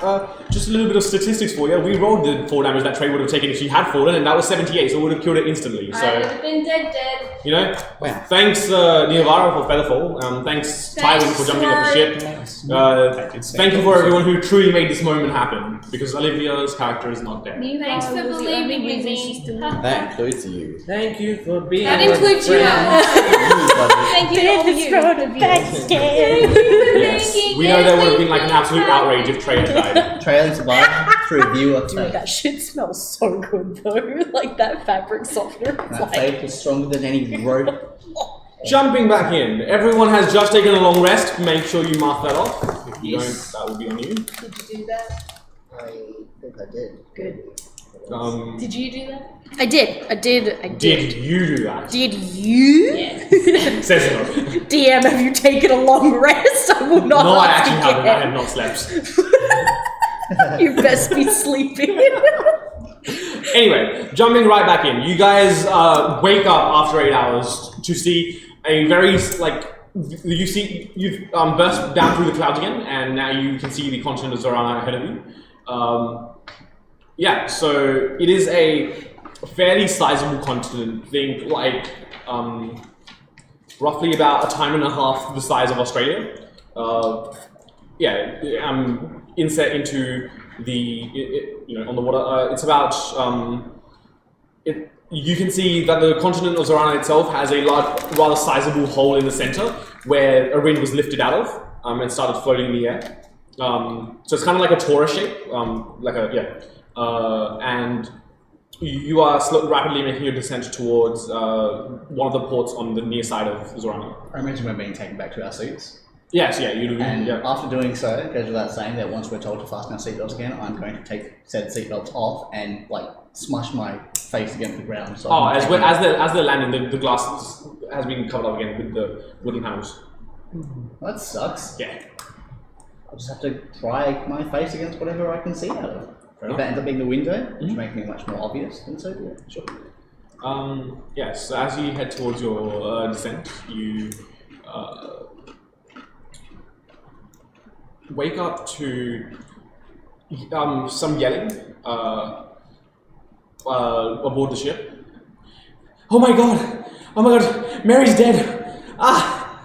Just a little bit of statistics for you. We rolled the 4 damage that Trey would have taken if she had fallen, and that was 78, so it would have killed it instantly. So, I would have been dead. you know, thanks Niavara for Featherfall. Thanks Tywin for jumping off the ship. Thank you for everyone who truly made this moment happen, because Olivia's character is not dead. Thanks for believing in me. That includes you. Thank you for being. That includes you. Thank you to all you. Yes. We know there would have been like an absolute outrage if Trey had died. Trailing survived through viewer Dude, faith. that shit smells so good though. Like that fabric softener. It's That like, faith is stronger than any rope. Jumping back in, everyone has just taken a long rest. Make sure you mark that off. If you don't, that will be on you. Did you do that? I think I did. Good. Did you do that? I did. Did you do that? Did you? Yes. Says no. DM, have you taken a long rest? I will not No, I ask actually haven't. I again. have not slept. You best be sleeping. Anyway, jumping right back in. You guys wake up after 8 hours to see a very, you've burst down through the clouds again, and now you can see the continent of Zorana ahead of you. Yeah, so it is a fairly sizable continent. Think like roughly about a time and a half the size of Australia. Inset into the on the water. It's about you can see that the continent of Zorana itself has a large, rather sizable hole in the center where a ring was lifted out of and started floating in the air. So it's kind of like a torus shape, and you are rapidly making your descent towards one of the ports on the near side of Zorana. I imagine we're being taken back to our seats. Yes, yeah, you do. And Yeah. after doing so, it goes without saying that once we're told to fasten our seatbelts again, I'm going to take said seatbelts off and smush my face against the ground. So As they're landing, the glass has been covered up again with the wooden panels. That sucks. Yeah. I'll just have to pry my face against whatever I can see out of. Fair If that ends up being the window, which makes me much more obvious, then so be it. Sure. Yes, so as you head towards your descent, you wake up to some yelling aboard the ship. Oh my god! Mary's dead! Ah!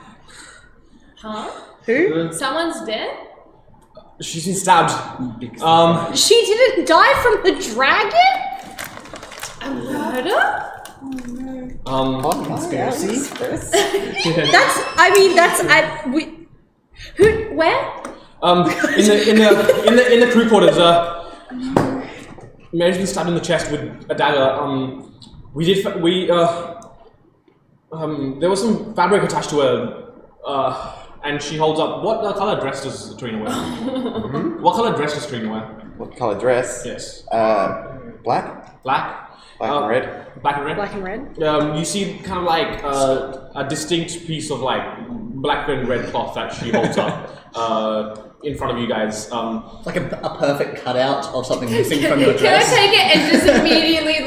Huh? Who? Someone's dead? She's been stabbed. She didn't die from the dragon? A murder? Conspiracy? Where? In the crew quarters, Mary's been stabbed in the chest with a dagger. There was some fabric attached to her, and she holds up. What color dress does Trina wear? What color dress does Trina wear? What colour dress? Yes. Black? Black. And red? Black and red. Black and red? You see kind of like a distinct piece of black and red cloth that she holds up in front of you guys. Like a perfect cutout of something missing from your Can I dress. take it and just immediately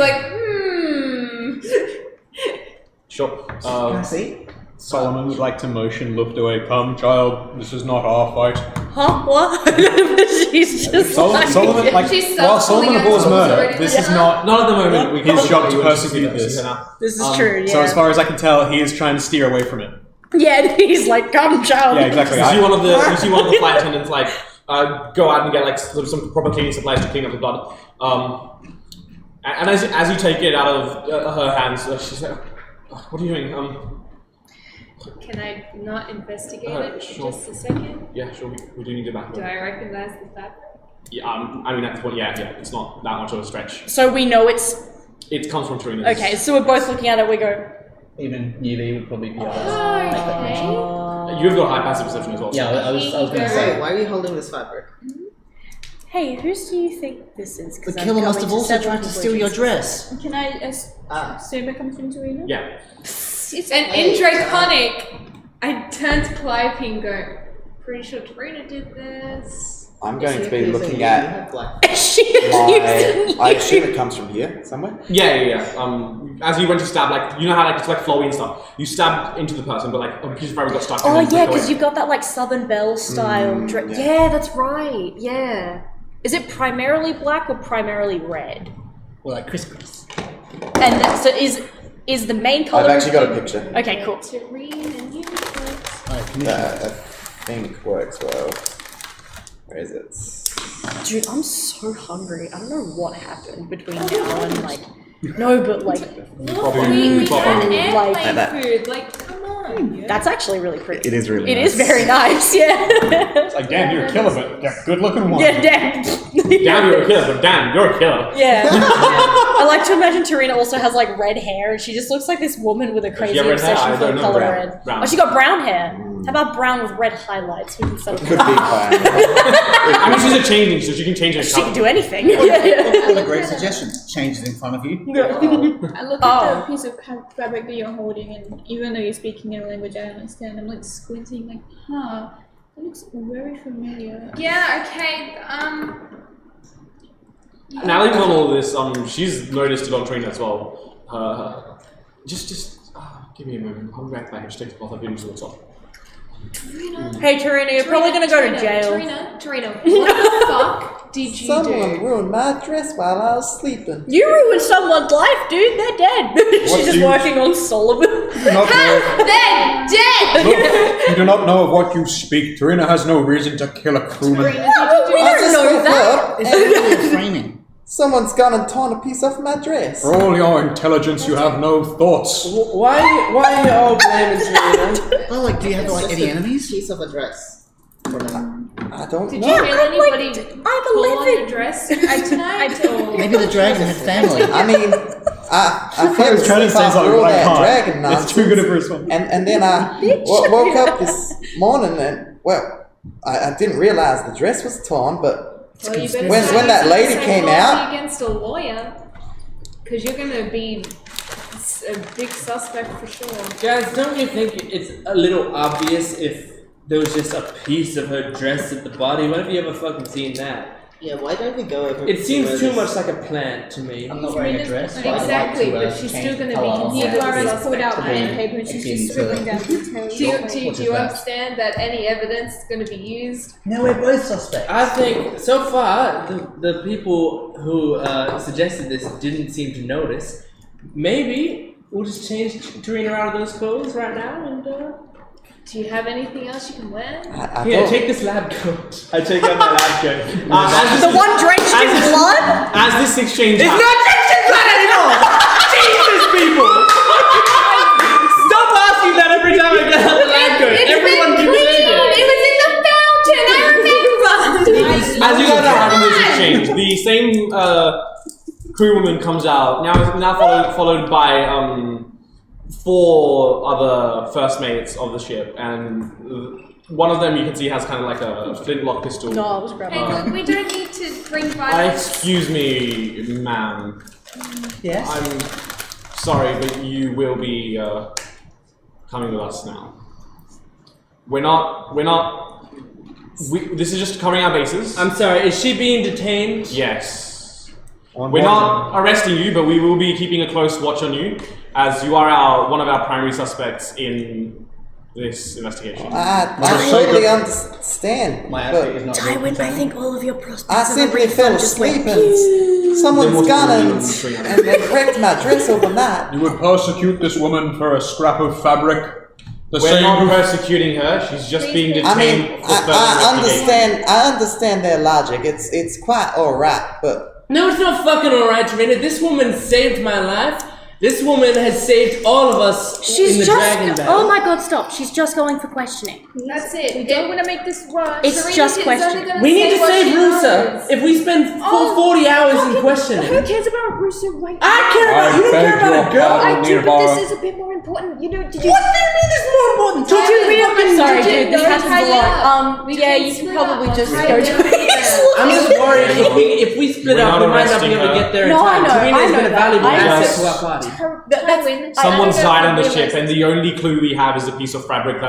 Sure. Can I see? Solomon would like to motion Luft away. Come, child, this is not our fight. Huh? What? She's just Solomon, She's while self-pulling Solomon abhors her murder, already. this is not Not at the moment. We his job to you persecute see this. her now. This is true, yeah. So as far as I can tell, he is trying to steer away from it. Yeah, and he's like, come, child. Yeah, exactly. You see one of the flight attendants go out and get some proper cleaning supplies to clean up the blood. And as you take it out of her hands, she's like, "What are you doing?" Can I not investigate it for sure. just a second? Yeah, sure. We do need to back Do up. I recognize the fabric? Yeah, I mean that's what. Yeah. It's not that much of a stretch. So we know it's... It comes from Trina's. Okay, so we're both looking at it, we go... Even UV would probably be able to make that connection. You've got high passive perception as well. Yeah, I was going to Hey, say. why are you holding this fabric? Hey, whose do you think this is? The killer must have also tried to steal your dress. Can I assume it comes from Serena? Yeah. And in Draconic, I turn to Calliope and go, pretty sure Trina did this. I'm going to be Using looking you at have black. I assume it comes from here somewhere. Yeah. As you went to stab, like, you know how like it's like flowy and stuff. You stabbed into the person, but like a piece of fabric got stuck. Oh and then yeah, flicked because away. you've got that like Southern Belle style. Yeah, that's right. Yeah. Is it primarily black or primarily red? Or like crisscross. And so is the main color? I've actually got a picture Okay, cool. that I think works well. Where is it? Dude, I'm so hungry. I don't know what happened between now and like. No, but like. We had Like airplane food. Like, come on. that's actually really pretty. It is really It nice. is very nice. Yeah. It's like, damn, you're a killer, but yeah, good looking one. Yeah, damn. Damn, you're a killer, but damn, you're a killer. Yeah. I like to imagine Tarina also has like red hair and she just looks like this woman with a crazy have red hair? obsession I for don't the know. color Brown. red. Brown. Oh, she got brown hair. How about brown with red highlights instead of Could be fine. I mean, she's a changeling, so she can change her She color. can do anything. What a great suggestion. Change it in front of you. I look Oh. at the piece of fabric that you're holding, and even though you're speaking in a language I understand, I'm like squinting, like, huh, that looks very familiar. Yeah, okay. Nally's on all this. She's noticed it on Trina as well. Give me a moment. I'll back my hashtag to both of you sorts of. Hey Tarina, you're probably gonna go to jail. Tarina, what the fuck did you Someone do? ruined my dress while I was sleeping. You ruined someone's life, dude. They're dead. She's just working on Solomon. You do not know- They're dead! Look, you do not know of what you speak. Tarina has no reason to kill a crewman. We I don't just know woke that. up It's and really framing. someone's gone and torn a piece off my dress. For all your intelligence, you have no thoughts. Why are you all blaming Serena? Oh, like, do you have like any enemies? Piece of a dress. For now. I don't Did know. you feel anybody I'm pull on 11. your dress tonight? Or- Maybe the dragon had family. I mean, I fell was trying to asleep say after something, all but I that can't. dragon It's nonsense. too good a first one. And then I woke up this morning and, well, I didn't realize the dress was torn, but Well, you better When start that using lady the came psychology out- against a lawyer, because you're gonna be a big suspect for sure. Guys, don't you think it's a little obvious if there was just a piece of her dress at the body? When have you ever fucking seen that? Yeah, why don't we go over It seems where too this- much like a plant to me. I'm not wearing a dress. but I'd like Exactly, to, but she's change still gonna colour be of considered my Laura's suspect. pulled out to pen and be paper and she's akin just to- scribbling down details. Do you What is that? understand that any evidence is going to be used? No, we're both suspects. I think so far the people who suggested this didn't seem to notice. Maybe we'll just change Tarina out of those clothes right now and. Do you have anything else you can wear? I Here, don't. take this lab coat. I take out my lab coat. The one drenched in blood? As this exchange It's not drenched in blood anymore! Jesus, people! Stop asking that every time I get out the lab coat. Everyone keeps saying it. It was in the fountain! I remember! As you guys are having this exchange, the same crewwoman comes out, now followed by 4 other first mates of the ship, and one of them you can see has kind of like a flintlock pistol. No, I was grabbing. Hey, look, we don't need to bring violence. Excuse me, ma'am. Yes. I'm sorry, but you will be coming with us now. This is just covering our bases. I'm sorry, is she being detained? Yes. We're not arresting you, but we will be keeping a close watch on you, as you are one of our primary suspects in this investigation. I totally understand, My but outfit is not Tywin, I contained. think all of your prospects I simply fell asleep and someone's gone and they wrecked my dress overnight. You would persecute this woman for a scrap of fabric. The We're same not who- persecuting her. She's just being detained I mean, for further I investigation. understand their logic. It's quite alright, but No, it's not fucking alright, Tarina. This woman saved my life. This woman has saved all of us in the dragon battle. Oh my god, stop. She's just going for questioning. That's it. We don't want to make this rush. It's just questioning. We need to save Rusa. If we spend full 40 hours in questioning. Who cares about Russo right now? I care about you. Don't beg care about your a girl. pardon. I do, but Nearby. this is a bit more important. You know, did you? What do you mean it's more important? Did you really? Sorry, did you dude, this know happens a Tyler? lot. We Yeah, can you can split probably up. just I'll go try to I'm just worried if we split We're up, not we might not be arresting able to her. get there in No, I time. know, Tarina I has know been a that. valuable I asset just- to our party. That's- Tywin, Someone's I don't died on the know ship, if and the only clue we have is a piece of fabric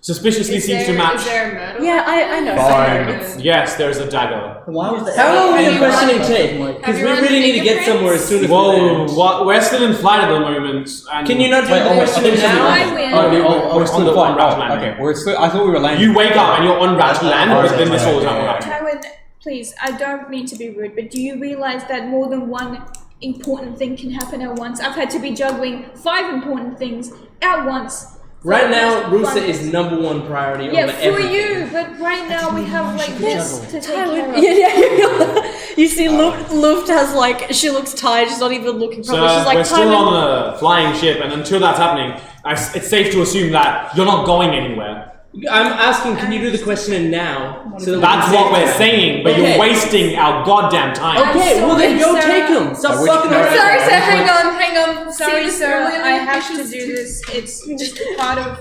Suspiciously seems to match. Is there a murder? Yeah, I know. Fine. Yes, there's a dagger. Why was the How long are you Have you questioning run- Trey? Because we have you really run need to get somewhere as soon as we Whoa, land. we're still in flight at the moment. And Can you not take the questioning now? I win. we're still on the in flight. on-route Oh, landing. okay. We're still. I thought we were landing. You wake up and you're on route to land, Oh, but then this all is yeah. happening. Tywin, please, I don't mean to be rude, but do you realize that more than one important thing can happen at once? I've had to be juggling 5 important things at once. Right now, Focus, Rusa focus. is #1 priority Yeah, over for everything. you, but right now we have like this to take care of. Yeah. You see, Luft has like, she looks tired, she's not even looking So properly. She's like, we're still Tywin, on a flying ship, and until that's happening, it's safe to assume that you're not going anywhere. I'm asking, can you do the questioning now? So that That's we can what take we're it? saying, but Okay. you're wasting our goddamn time. Okay, well then go Sorry, take them. Stop which fucking point- around. Sorry, sir, hang on. Sorry, See, sir, really I have to ambitious do this. It's just part of,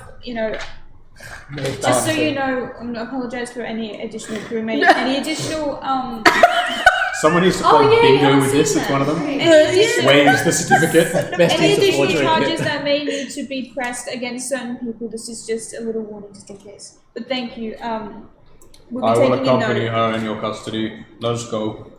just so you know, I'm gonna apologize for any additional crewmate, any additional, Someone needs to Oh, play yeah, you bingo haven't with this. seen It's that. one of them. any additional, Waves the certificate. any additional charges that may need to be pressed against certain people. This is just a little warning, just in case. But thank you. We'll be I will taking a accompany note. her in your custody. Let's go.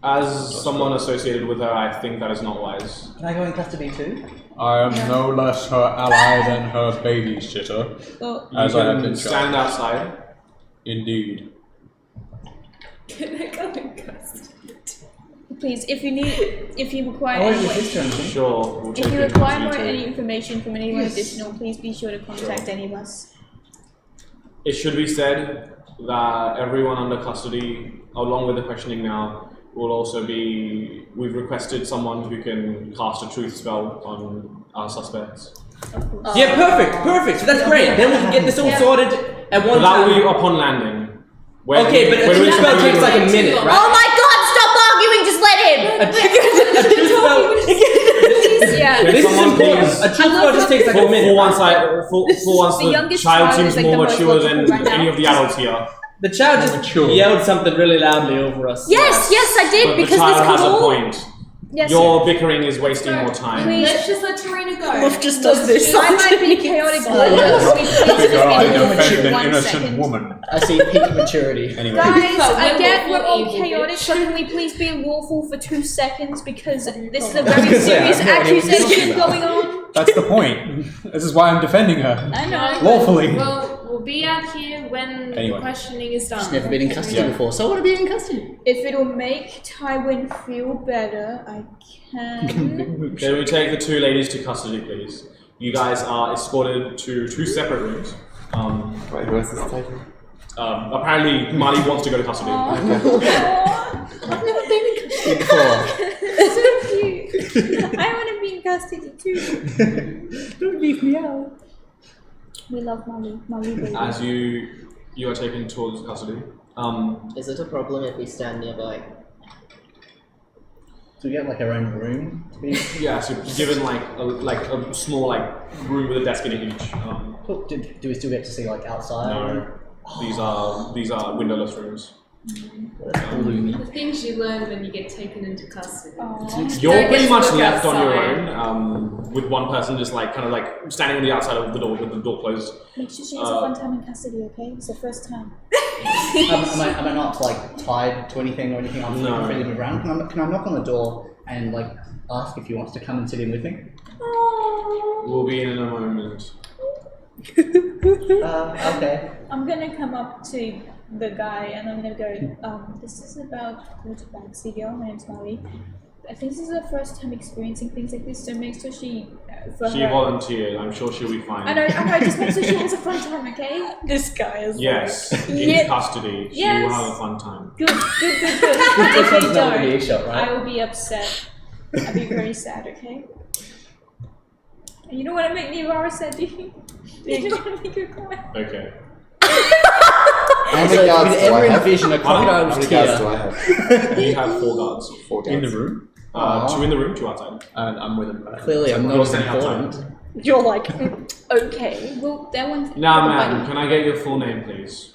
As someone associated with her, I think that is not wise. Can I go in custody too? I am no less her ally than her babysitter, Well, as You I have can been stand charged. outside. Indeed. Can I go in custody? please, if you require I wasn't any, your sister or anything. Sure, we'll take if you it require into more you any too. information from anyone additional, please be sure to contact any of us. It should be said that everyone under custody, along with the questioning now, will also be. We've requested someone who can cast a truth spell on our suspects. Yeah, perfect. So that's great. Then we can get this all sorted at But one that will be time. upon landing. Okay, but a When we truth spell complete takes like a it- minute, oh right? my god, stop arguing, just let him! A truth spell. Yeah. Can This is someone important. please- A truth spell just takes like a minute. For once The the youngest child child seems is, like, more the most mature logical than right now. any of the adults here. The child just Mature. yelled something really loudly over us. Yes, I did, But the because child this has could a all... point. Yes. Your bickering is wasting more time. Please. Let's just let Tarina go. Luft just does this. I might be chaotic. I defend an 1 innocent second. woman. I see peak maturity. Anyway. Guys, But I we're get we're lawful all evil, chaotic, bitch. but can we please be lawful for 2 seconds because this is a I was very gonna say, I serious have no idea what you're accusation talking going on. That's the point. This is why I'm defending her. I know. Lawfully. Well, we'll be out here when Anyway. the questioning is done. She's never been in custody Yeah. before, so I want to be in custody. If it'll make Tywin feel better, I can. Can we take the 2 ladies to custody, please? You guys are escorted to 2 separate rooms. Wait, who else is taking? Apparently, Marley wants to go to custody. I've never been in custody before. So cute. I want to be in custody too. Don't leave me out. We love Molly. Molly baby. As you are taken towards custody. Is it a problem if we stand nearby? Do we get like our own room to be? Yeah, so given like a small room with a desk in it each. Cool. Do we still get to see like outside? No, these are windowless rooms. The things you learn when you get taken into custody. You're Don't pretty get to much look left on your outside. own, with one person just standing on the outside of the door with the door closed. Make sure she has a fun time in custody, okay? It's the first time. Am I not like tied to anything or anything? I'm No. free to move around. Can I knock on the door and like ask if he wants to come and sit in with me? We'll be in a moment. Okay. I'm gonna come up to the guy and I'm gonna go, this is about Studio. My name's Molly. I think this is her first time experiencing things like this, so make sure she volunteered. I'm sure she'll be fine. I know, just make sure she has a fun time, okay? This guy is Yes, in Yeah. custody. She Yes. will have a fun time. Good. If This you one's not gonna be a don't, shot, right? I will be upset. I'll be very sad, okay? And you don't want to make me Rara sad, do you? You don't want to make her cry. Okay. How So many if guards you could do I ever have? envision a crocodile How was many guards do here. I have? You have 4 guards. 4 In guards. the room. 2 in the room, 2 outside. And I'm with him. Clearly, I'm You're not as standing outside. important. You're like, okay. Well, that one's. Now, ma'am, can I get your full name, please?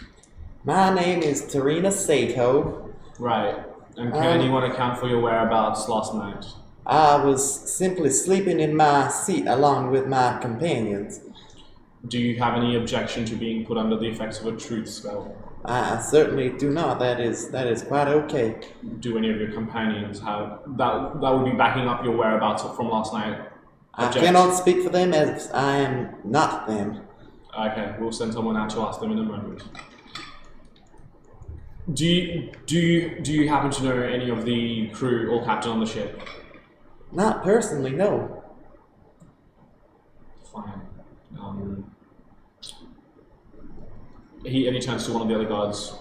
My name is Tarina Sato. Right. And can anyone account for your whereabouts last night? I was simply sleeping in my seat along with my companions. Do you have any objection to being put under the effects of a truth spell? I certainly do not. That is quite okay. Do any of your companions have that? That would be backing up your whereabouts from last night. I cannot speak for them as I am not them. Okay, we'll send someone out to ask them in a moment. Do you happen to know any of the crew or captain on the ship? Not personally, no. Fine. Any chance to one of the other guards?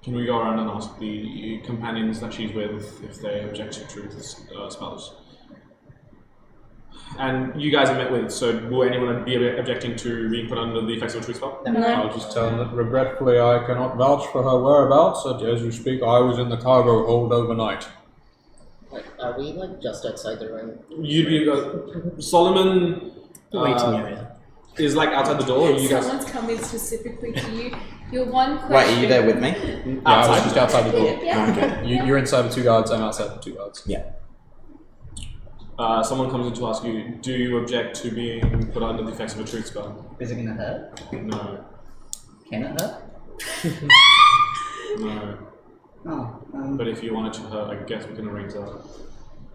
Can we go around and ask the companions that she's with if they object to truth spells? And you guys are met with, so will anyone be objecting to being put under the effects of a truth spell? No. I'll just tell them that regretfully I cannot vouch for her whereabouts, and as you speak, I was in the cargo hold overnight. Like, are we like just outside the room? You'd be Solomon Waiting area. is like outside the door. You guys Someone's coming specifically to you. Your one question. Wait, are you there with me? Yeah, I was just outside the door. Yeah. You're inside the 2 guards, I'm outside the 2 guards. Yeah. someone comes in to ask you, do you object to being put under the effects of a truth spell? Is it gonna hurt? No. Can it hurt? No. Oh, But if you want it to hurt, I guess we can arrange that.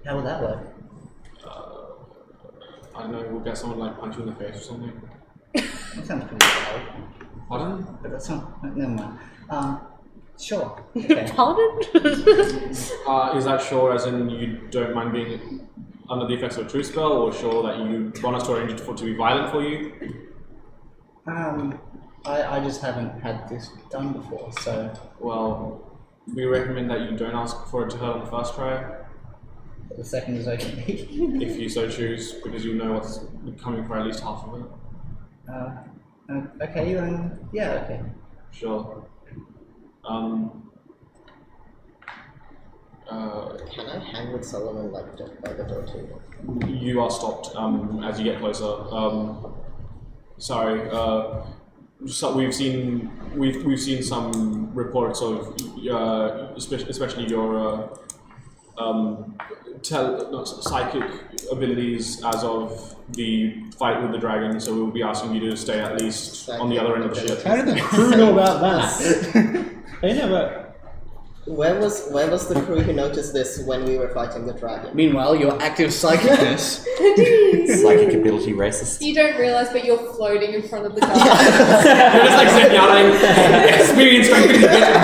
how would that work? I don't know, we'll get someone like punch you in the face or something. That sounds pretty wild. Pardon? But that's not. Never mind. Sure. Okay. Pardon? Is that sure as in you don't mind being under the effects of a truth spell, or sure that you want us to arrange it to be violent for you? I just haven't had this done before, so Well, we recommend that you don't ask for it to hurt on the first try, the second is okay. if you so choose, because you'll know what's coming for at least half of it. Okay, then. Yeah, okay. Sure. Can I hang with Solomon like just by the door too? You are stopped as you get closer. Sorry. So we've seen some reports of especially your psychic abilities as of the fight with the dragon. So we'll be asking you to stay at least on the other end of the ship. How did the crew know about that? They never. Where was the crew who noticed this when we were fighting the dragon? Meanwhile, your active psychicness. Psychic ability racist. You don't realise, but you're floating in front of the guard. You're just like sitting out, experience strengthening the bit.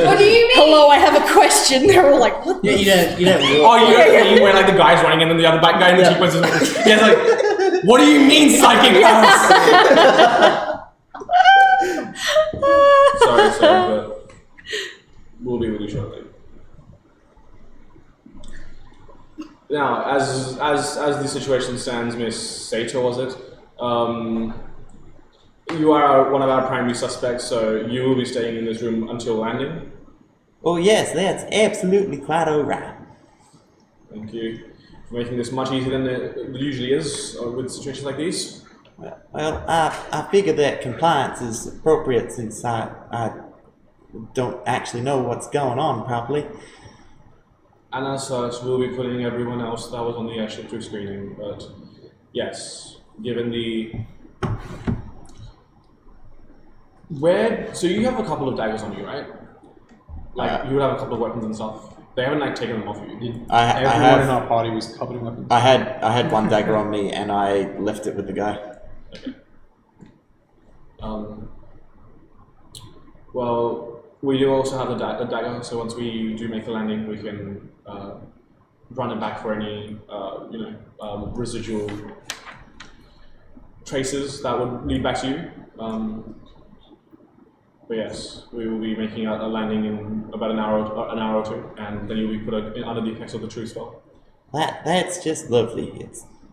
What do you mean? Hello, I have a question. They're all like, what? Yeah, you don't Oh, you know the scene where like the guy's running and then the other back guy in the sequence is yeah, like, what do you mean psychic powers? sorry, but we'll be with you shortly. Now, as the situation stands, Miss Sato, was it? You are one of our primary suspects, so you will be staying in this room until landing. Oh yes, that's absolutely quite alright. Thank you for making this much easier than it usually is with situations like these. Well, I figure that compliance is appropriate since I don't actually know what's going on properly. And as such, we'll be putting everyone else that was on the airship through screening, but yes, given the... So you have a couple of daggers on you, right? Like, you would have a couple of weapons and stuff. They haven't, like, taken them off you. Everyone in our party was covered in weapons. I had one dagger on me and I left it with the guy. Okay. Well, we do also have a dagger, so once we do make the landing, we can run it back for any, residual traces that would lead back to you. But yes, we will be making a landing in about an hour or two, and then you'll be put under the effects of the true spell. That's just lovely.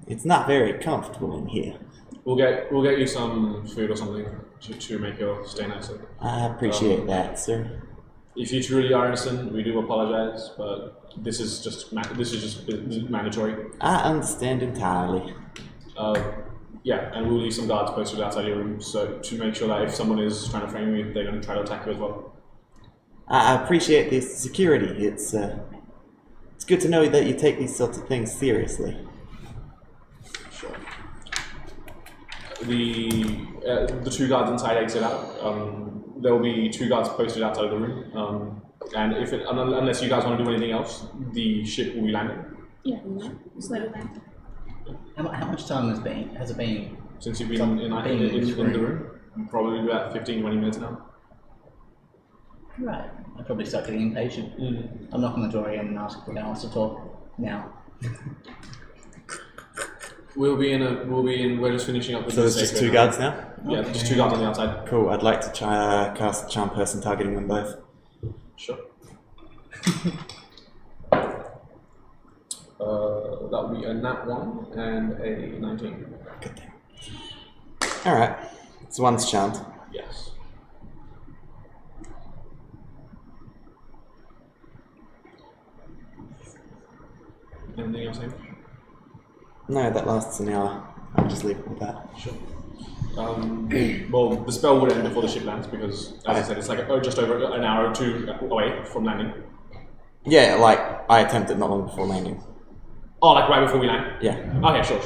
It's not very comfortable in here. We'll get you some food or something to make your stay nicer. I appreciate that, sir. If you truly are innocent, we do apologize, but this is just mandatory. I understand entirely. Yeah, and we'll leave some guards posted outside your room so to make sure that if someone is trying to frame you, they don't try to attack you as well. I appreciate this security. It's good to know that you take these sorts of things seriously. Sure. the 2 guards inside exit out. There will be 2 guards posted outside of the room. And unless you guys want to do anything else, the ship will be landing. Yeah. Just let it land. How much time has it been? Since you've been in the room? Probably about 15-20 minutes now. Right. I probably start getting impatient. I'll knock on the door again and ask if anyone wants to talk now. We're just finishing up with So there's just 2 guards now? Yeah, just 2 guards on the outside. Cool, I'd like to try cast Charm Person targeting them both. Sure. That would be a nat 1 and a 19. Good thing. Alright, so one's charmed. Yes. Anything else, Amy? No, that lasts an hour. I'll just leave it with that. Sure. Well, the spell would end before the ship lands because, as I said, it's like just over an hour or 2 away from landing. Yeah, like, I attempt it not long before landing. Oh, like right before we land? Yeah. Okay, sure.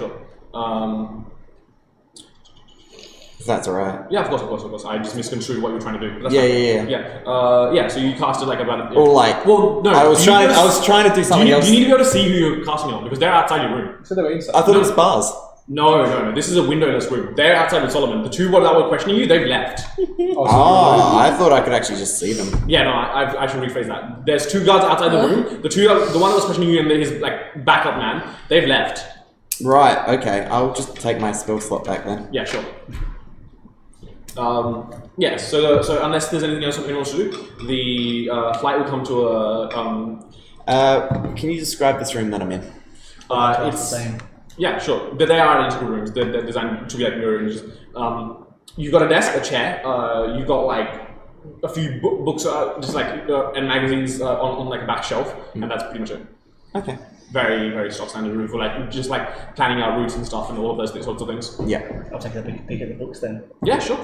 If that's alright. Yeah, of course. I just misconstrued what you were trying to do. That's Yeah. fine. Yeah, so you cast it like about... Or like... Well, no. I was trying to do something else. You need to be able to see who you're casting on because they're outside your room. So they were inside. I thought it was bars. No. This is a windowless room. They're outside with Solomon. The 2 that were questioning you, they've left. I thought I could actually just see them. Yeah, no, I should rephrase that. There's 2 guards outside the room. The one that was questioning you and his like backup man, they've left. Right, okay. I'll just take my spell slot back then. Yeah, sure. Yeah, so unless there's anything else anyone wants to do, the flight will come to a... can you describe this room that I'm in? It's... the same. Yeah, sure. They are identical rooms. They're designed to be like mirror images. You've got a desk, a chair. You've got like a few books, just like and magazines on like a back shelf, and that's pretty much it. Okay. Very, very stock standard room for like just like planning out routes and stuff and all of those sorts of things. Yeah. I'll take a peek at the books then. Yeah, sure.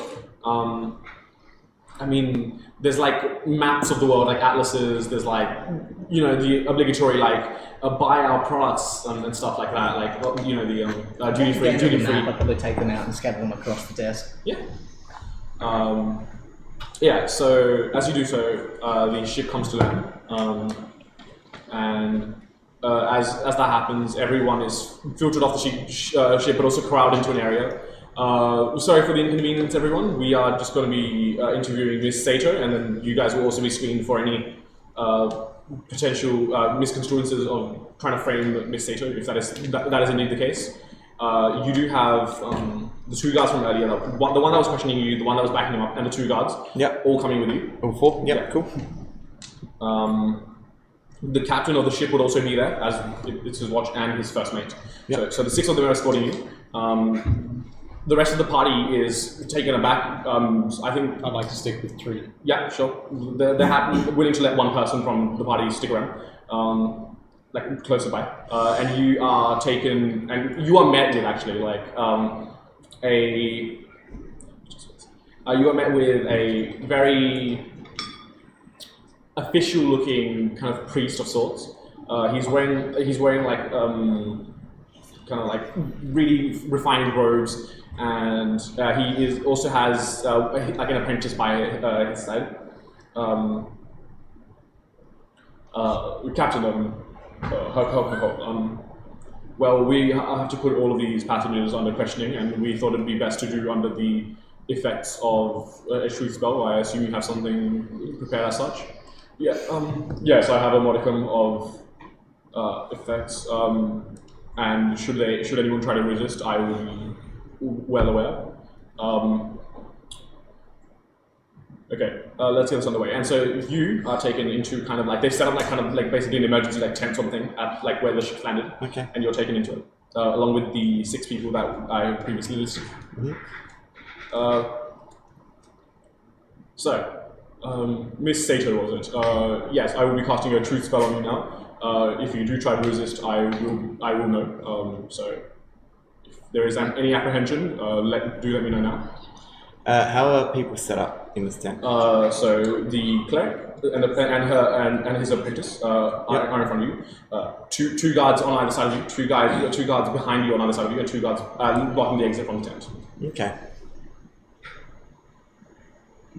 I mean, there's like maps of the world, like atlases. There's like, the obligatory like buy our products and stuff like that. Like, the duty free. I'll probably take them out and scatter them across the desk. Yeah. Yeah. So as you do so, the ship comes to land, and as that happens, everyone is filtered off the ship, but also crowded into an area. Sorry for the inconvenience, everyone. We are just going to be interviewing Miss Sato, and then you guys will also be screened for any potential misconstruences of trying to frame Miss Sato, if that is indeed the case. You do have the 2 guards from earlier, the one that was questioning you, the one that was backing him up, and the 2 guards. Yep. All coming with you. All 4? Yep, cool. The captain of the ship would also be there, as it's his watch and his first mate. Yep. So the 6 of them are escorting you. The rest of the party is taken aback. I think I'd like to stick with 3. Yeah, sure. They're willing to let one person from the party stick around, like closer by. And you are taken, and you are met with actually like you are met with a very official-looking kind of priest of sorts. He's wearing like kind of like really refined robes. And he also has like an apprentice by his side. Captain, well, we have to put all of these passengers under questioning, and we thought it'd be best to do under the effects of a truth spell. I assume you have something prepared as such. Yeah. Yes, I have a modicum of effects. And should anyone try to resist, I will be well aware. Okay, let's get this on the way. And so you are taken into kind of like, they've set up like kind of like basically an emergency like tent sort of thing at like where the ship landed. Okay. And you're taken into it, along with the 6 people that I previously listed. Miss Sato was it? Yes, I will be casting a truth spell on you now. If you do try to resist, I will know. So if there is any apprehension, let me know now. How are people set up in this tent? So the cleric and his apprentice are in front of you. Two guards on either side of you. Two guards behind you on either side of you, and 2 guards blocking the exit from the tent. Okay.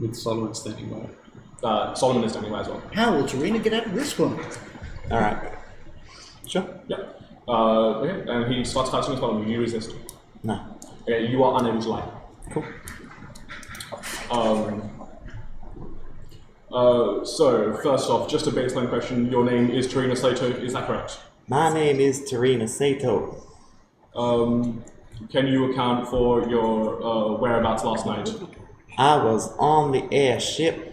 With Solomon standing by. Solomon is standing by as well. How will Tarina get out of this one? All right. Sure. Yep. Okay. And he starts casting a spell on you. You resist. No. Okay. You are unable to lie. Cool. So first off, just a baseline question. Your name is Tarina Sato. Is that correct? My name is Tarina Sato. Can you account for your whereabouts last night? I was on the airship.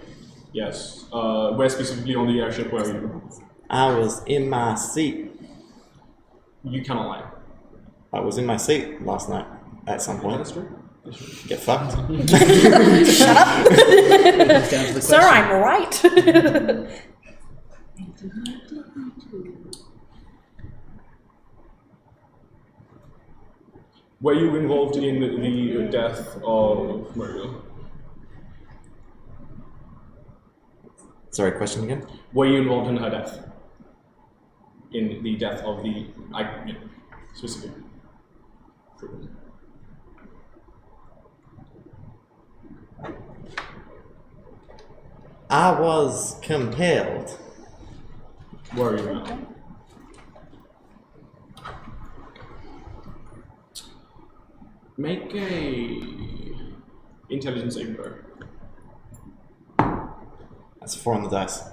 Yes. Where specifically on the airship were you? I was in my seat. You cannot lie. I was in my seat last night at some point. That's true. Get fucked. Shut up. Down to the Sir, question. I'm right. Were you involved in the death of Maria? Sorry, question again? Were you involved in her death? In the death of the specific criminal? I was compelled. Were you not? Make a intelligence saving throw. That's 4 on the dice.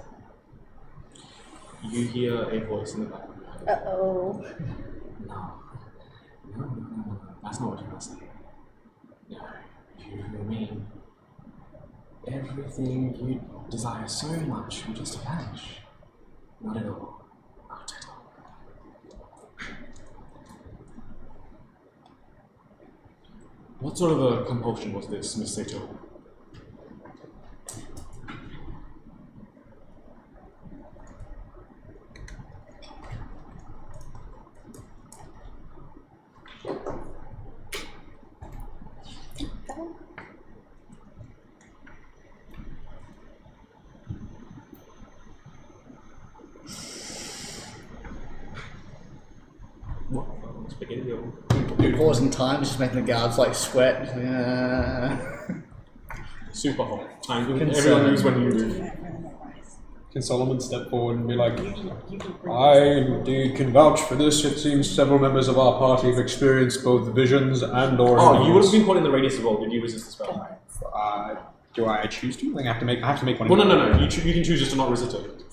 You hear a voice in the back. Uh-oh. No. That's not what you're gonna say. No. You hear me. Everything you desire so much will just vanish. Not at all. Not at all. What sort of a compulsion was this, Miss Sato? What? Spaghetti or... Pausing time, just making the guards like sweat. Super hot. Time. Concern. Everyone moves when you move. Can Solomon step forward and be like, I indeed can vouch for this. It seems several members of our party have experienced both visions and or Oh, you would have been caught in the radius of roll. Did you resist the spell? Do I choose to? I think I have to make one. Well, no. You can choose just to not resist it.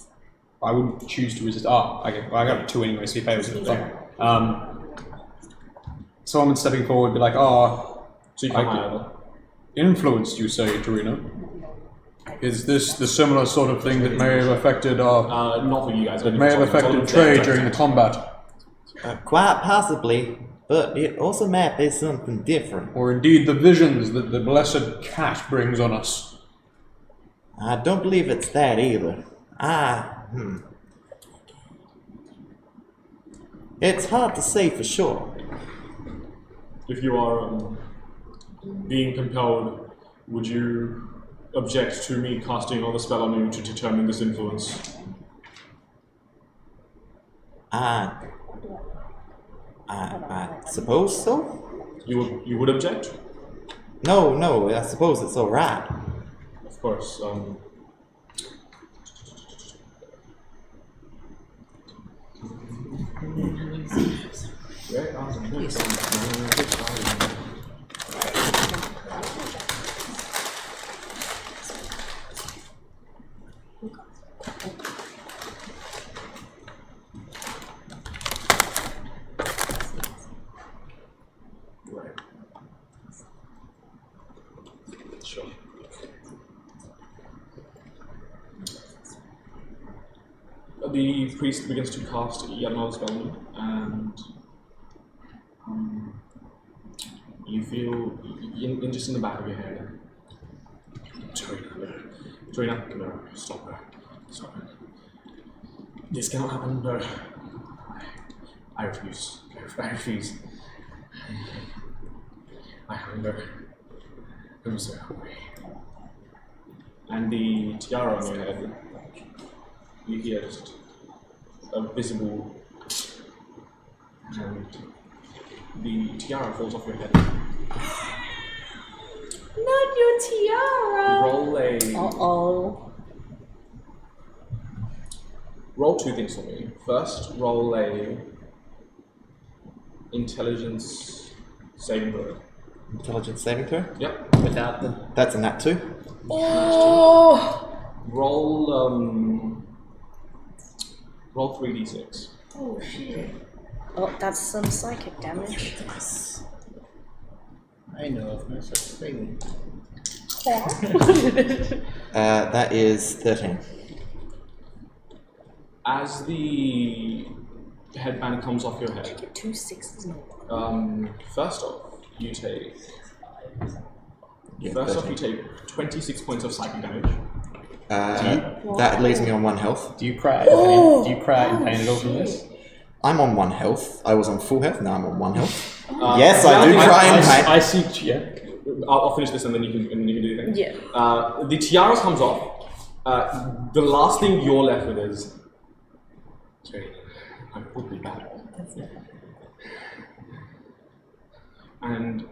I wouldn't choose to resist. Okay. Well, I got a 2 anyway, so he fails it. Solomon stepping forward, be like, So you can't lie either. influenced, you say, Tarina? Is this the similar sort of thing that may have affected our... not for you guys. that may have affected Trey during the combat? Quite possibly, but it also might be something different. Or indeed the visions that the blessed cat brings on us? I don't believe it's that either. It's hard to say for sure. If you are being compelled, would you object to me casting all the spell on you to determine this influence? I suppose so? You would object? No, I suppose it's alright. Of course. Sure. The priest begins to cast yet another spell on you, and you feel just in the back of your head. Tarina, come here. Stop her. This cannot happen. No. I refuse. I refuse. I hunger. I'm so hungry. And the tiara on your head, you hear just a visible, and the tiara falls off your head. Not your tiara. Roll a. Uh-oh. Roll two things for me. First, roll a intelligence saving throw. Intelligence saving throw? Yep. Without the. That's a nat 2. Oh! Roll 3d6. Oh shit. Oh, that's some psychic damage. I know of no such thing. That is 13. As the headband comes off your head, Get 2 6s. first off, you take. Yeah, First off, 13. you take 26 points of psychic damage. That leaves me on 1 health. Do you cry? Do you cry in pain at all from this? I'm on 1 health. I was on full health, now I'm on 1 health. Uh, Yes, I do cry in pain. I see. Yeah. I'll finish this and then you can do your thing. Yeah. The tiara comes off. The last thing you're left with is. Sorry, I would be bad. And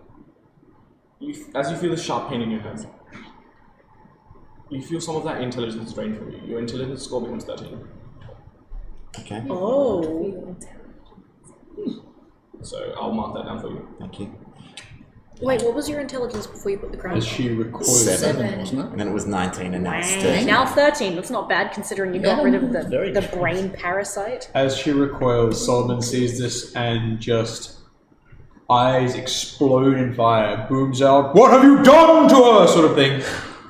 as you feel the sharp pain in your head, you feel some of that intelligence drained from you. Your intelligence score becomes 13. Okay, Oh. So I'll mark that down for you. thank you. Wait, what was your intelligence before you put the crown As on? she recoils. 7, wasn't it? And then it was 19 and now it's Dang. 13. Now 13. That's not bad considering you got Yeah, rid of very the true. brain parasite. As she recoils, Solomon sees this and just eyes explode in fire, booms out, "What have you done to her?" sort of thing.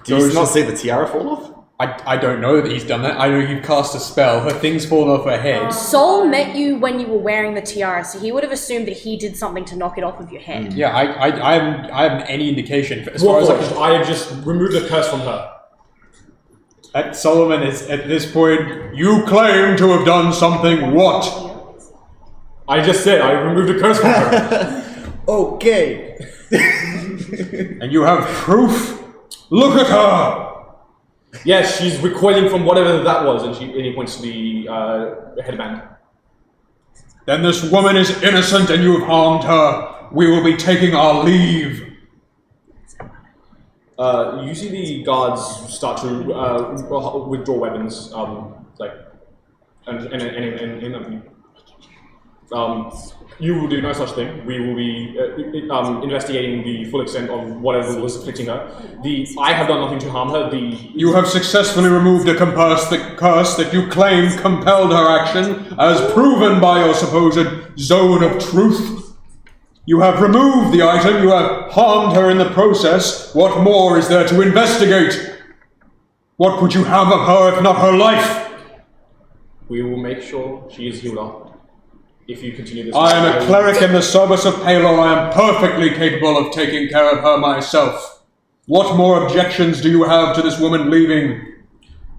Do you not see the tiara fall off? I don't know that he's done that. I know you've cast a spell. Her thing's fallen off her head. Sol met you when you were wearing the tiara, so he would have assumed that he did something to knock it off of your head. Yeah, I haven't any indication. As far as I have just removed the curse from her. Solomon is at this point. You claim to have done something. What? I just said I removed the curse from her. Okay. And you have proof? Look at her. Yes, she's recoiling from whatever that was, and he points to the headband. Then this woman is innocent, and you have harmed her. We will be taking our leave. You see the guards start to withdraw weapons, you will do no such thing. We will be investigating the full extent of whatever was afflicting her. I have done nothing to harm her. You have successfully removed a curse that you claim compelled her action, as proven by your supposed zone of truth. You have removed the item, you have harmed her in the process. What more is there to investigate? What would you have of her if not her life? We will make sure she is healed up. If you continue this, I am a cleric in the service of Palor. I am perfectly capable of taking care of her myself. What more objections do you have to this woman leaving?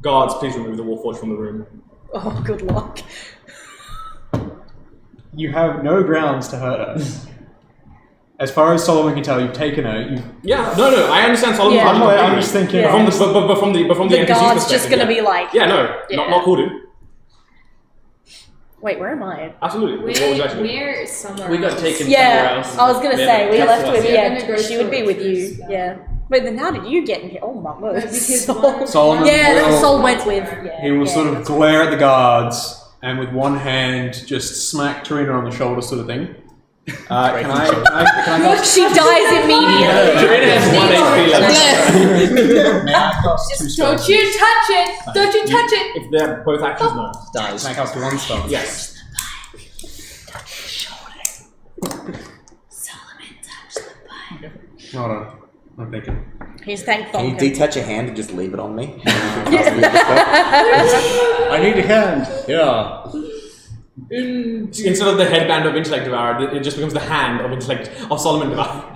Guards, please remove the Warforged from the room. Oh, good luck. You have no grounds to hurt her. As far as Solomon can tell, you've taken her. Yeah, no, I understand Solomon's Yeah. argument. I'm just thinking. Yeah. From the The NPC's guard's just perspective, gonna yeah. be like... Yeah, no, Yeah. not called in. Wait, where am I? Absolutely. What was actually? We're somewhere We got else. taken Yeah, somewhere else. I was gonna say, we Yeah, left that's with, what- We're gonna go she would be with you, through yeah. Wait, then how did you get in here? Oh my word. Because Sol. Solomon Yeah, will- that Sol went with. Yeah, He will yeah. sort of glare at the guards and with one hand just smack Tarina on the shoulder, sort of thing. Can I cast? She dies immediately. Tarina has 1 HP left. May I cast two Don't spells? you touch it! Don't you touch it! If they're both actions, no. Dies. Can I cast one spell? Yes. Hold on. I'm thinking. He's thankful. Can you detach your hand and just leave it on me? I need a hand. Yeah. Instead of the headband of Intellect Devourer, it just becomes the hand of Intellect of Solomon Devourer.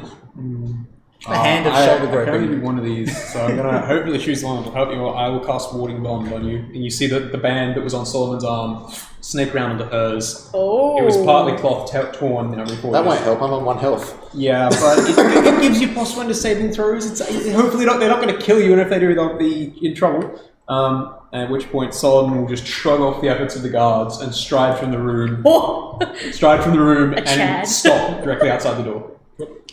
A hand of shoulder I can only groping. do one of these, so I'm gonna hopefully choose the one that will help you. I will cast Warding Bond on you, and you see that the band that was on Solomon's arm snake round onto hers. Oh. It was partly cloth torn now before. That won't help. I'm on 1 health. Yeah, but it gives you plus 1 to saving throws. Hopefully they're not going to kill you, and if they do, they'll be in trouble. At which point Solomon will just shrug off the efforts of the guards and stride from the room. And Chad. stop directly outside the door.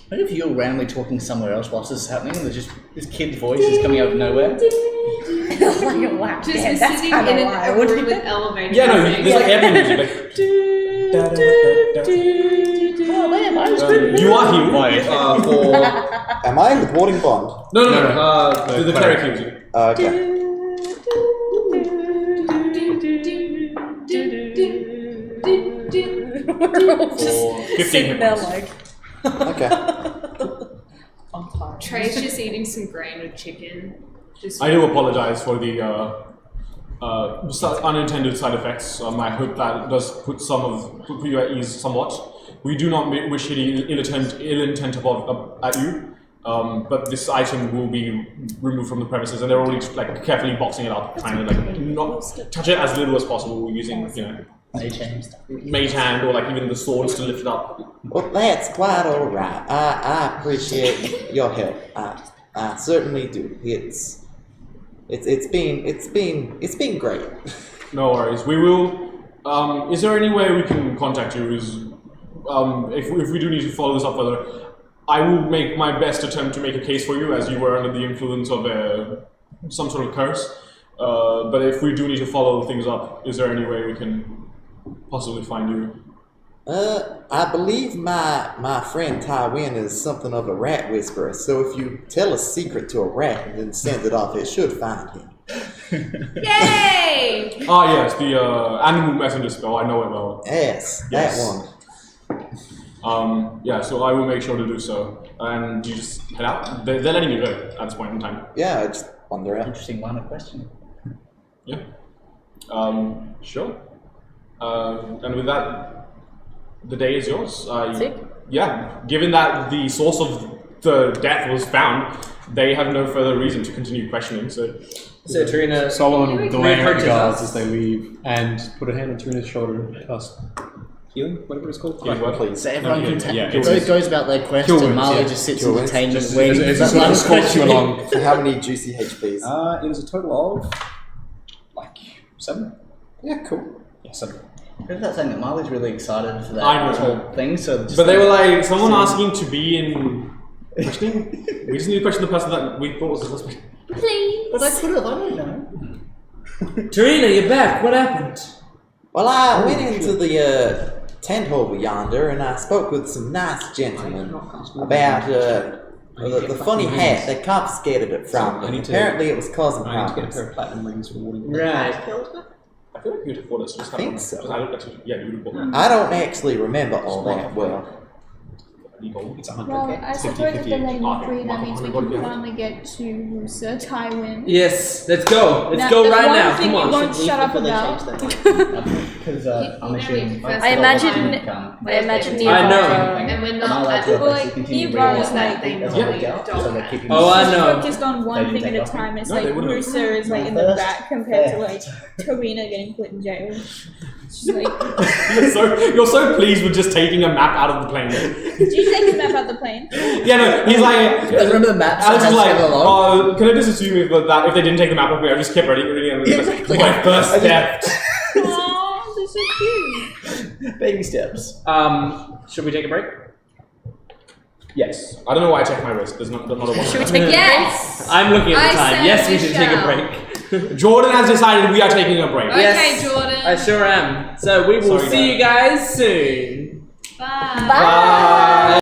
What if you're randomly talking somewhere else whilst this is happening and there's just this kid's voice is coming out of nowhere? Like, wow, Just yeah, we're that's sitting kind in of a wild. room with elevator. Yeah, no, music. there's like airplane music. Oh man, I was You are healed for. Am I with Warding Bond? No. The cleric heals you. Okay. We're all just For 15 sitting hit there points. like. Okay. I'm tired. Trey's just eating some grain of chicken. Just I do apologize for the unintended side effects. I hope that does put you at ease somewhat. We do not wish any ill intent at you, but this item will be removed from the premises, and they're already like carefully boxing it up, trying to like not touch it as little as possible using mage hand or like even the swords to lift it up. Well, that's quite all right. I appreciate your help. I certainly do. It's been great. No worries. We will. Is there any way we can contact you? If we do need to follow this up further, I will make my best attempt to make a case for you, as you were under the influence of some sort of curse. But if we do need to follow things up, is there any way we can possibly find you? I believe my friend Tywin is something of a rat whisperer, so if you tell a secret to a rat and then send it off, it should find him. Yay! Ah, yes, the animal messenger spell. I know it well. Yes, Yes. that one. Yeah, so I will make sure to do so. And you just head out. They're letting you go at this point in time. Yeah, I just wander out. Interesting line of question. Yeah. Sure. And with that, the day is yours. Yeah, given that the source of the death was found, they have no further reason to continue questioning, so... So Tarina, Solomon will delay the approaches guards us. as they leave and put a hand on Tarina's shoulder and cast healing, whatever it's called. Healing word, please. So everyone No, can yeah, take it's- goes about their quest Kill and wounds, Marley yeah. just sits Kill in wounds. containment Just waiting as for it that escorts you questioning. along. So how many juicy HPs? It is a total of like 7. Yeah, cool. Yeah, 7. Who's that saying that Marley's really excited for that I know. whole thing? So just But they were like, someone asking to be in questioning? We just need to question the person that we thought was the suspect. Please. But I could have, I don't know. Tarina, you're back. What happened? Well, I went into the tent over yonder and I spoke with some nice gentlemen about the funny hat. They confiscated it from me. Apparently it was causing I need to get a problems. pair of platinum rings for Warding. Right. I feel like you'd have thought this. Just I think so. I looked at you. Yeah, you would have thought I don't actually remember all that well. It's 100. Well, I 50, suppose if 50 they're each. letting me free, that means we can 100. finally get to Sir Tywin. Yes, let's go. Let's Now, go the right one now. thing Come you on. won't shut up Before they about. change their mind. Because You I'm know, assuming. first I imagine- I imagine the I know. And we're Am I not allowed at to the Well, basically continue Eva reading was that like- thing as Yeah. I go? So they're keeping Oh, I know. Focused on one They thing didn't at a take time. It's No, like they wouldn't. Rooster is like in the First. back compared to like Tarina getting put in jail. She's like, you're so pleased with just taking a map out of the plane. did you take the map out the plane? Yeah, no, he's like... Remember the map? Alex is like, along? can I just assume that if they didn't take the map off me, I just kept reading and Yeah, like, exactly. my first step. Aww, they're so cute. Baby steps. Should we take a break? Yes. I don't know why I checked my wrist. There's not a one. Should we take a Yes. I'm looking at the I time. said Yes, we we should take a shall. break. Jordan has decided we are taking a break. Okay, Yes, Jordan. I sure am. So we will Sorry, see you guys soon. Bye. Bye.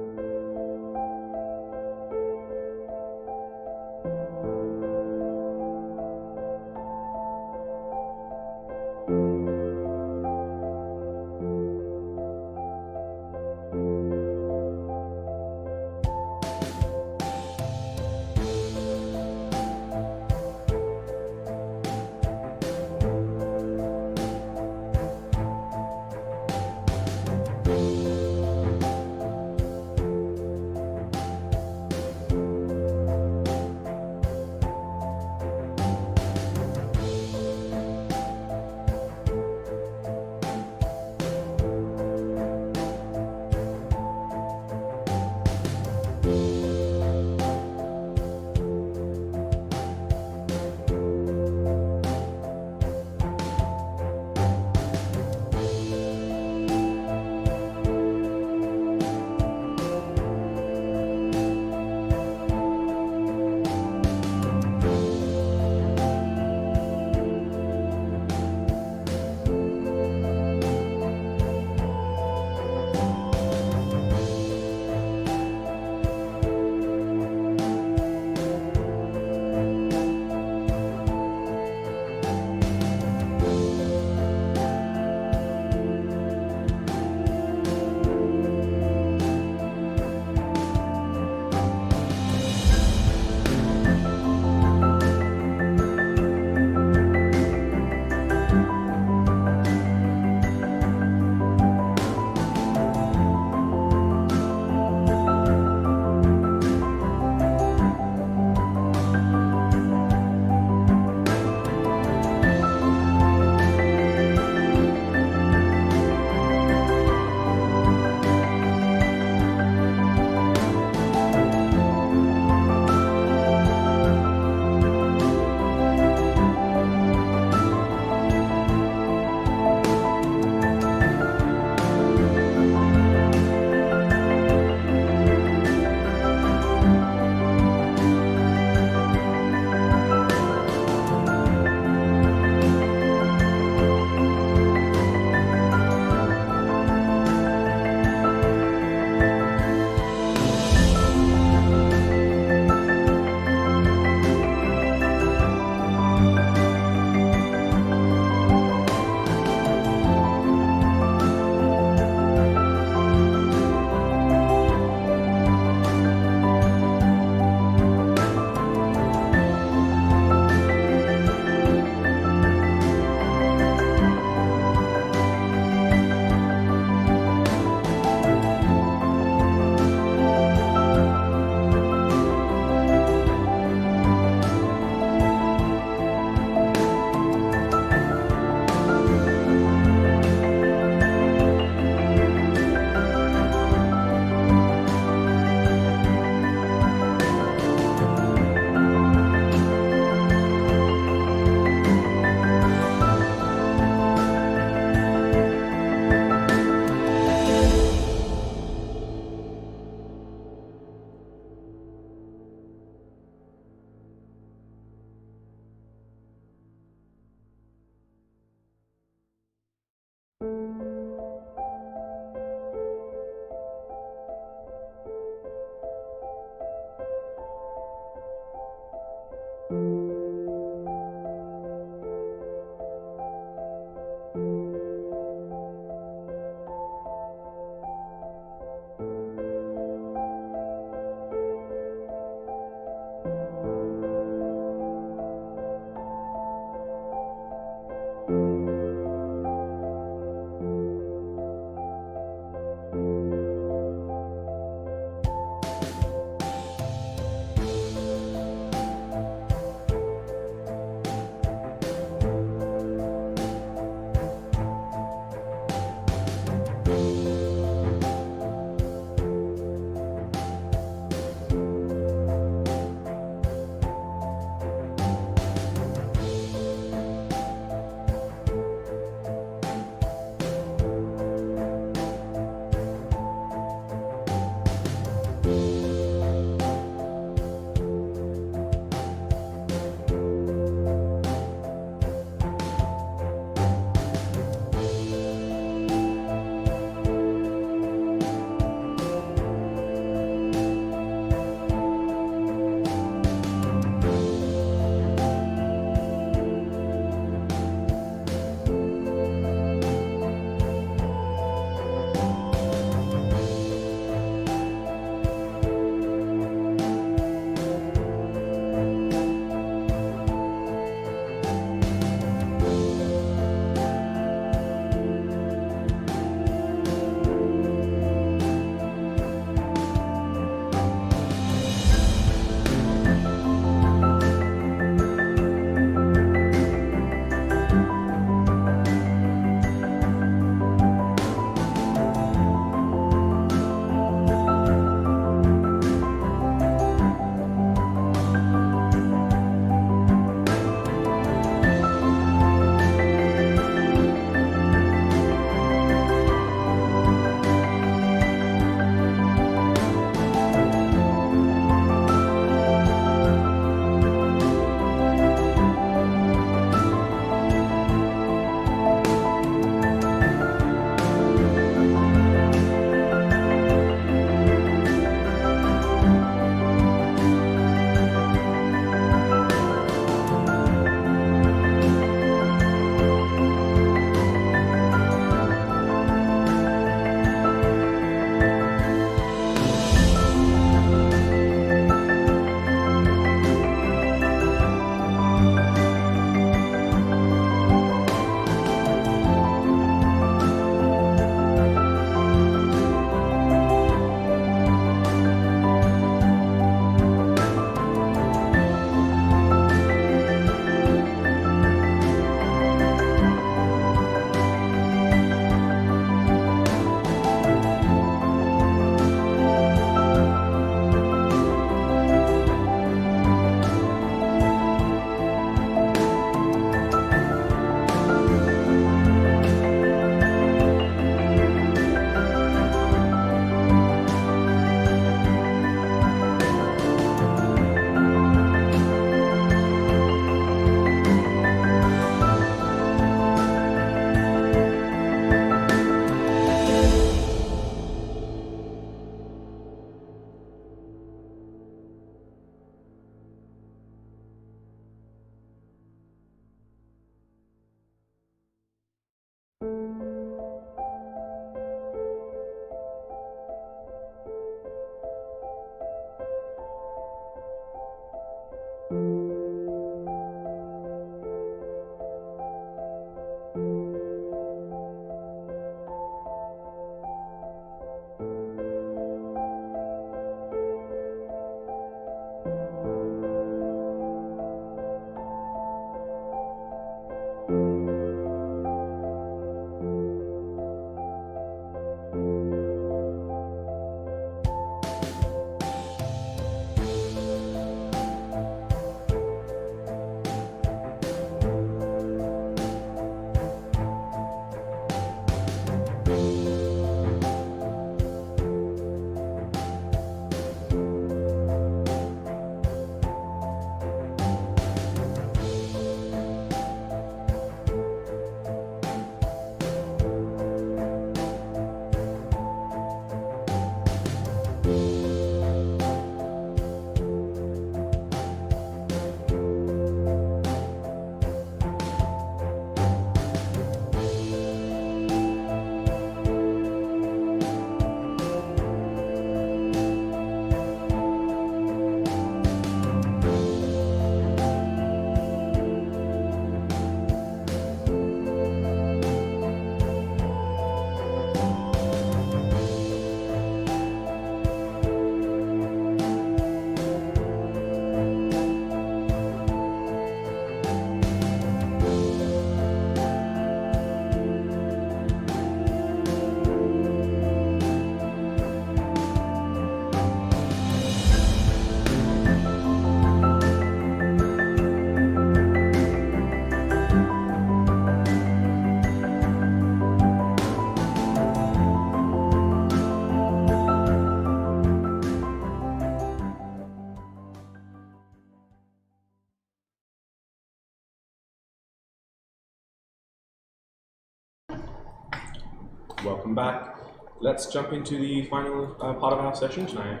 Welcome back. Let's jump into the final part of our session tonight.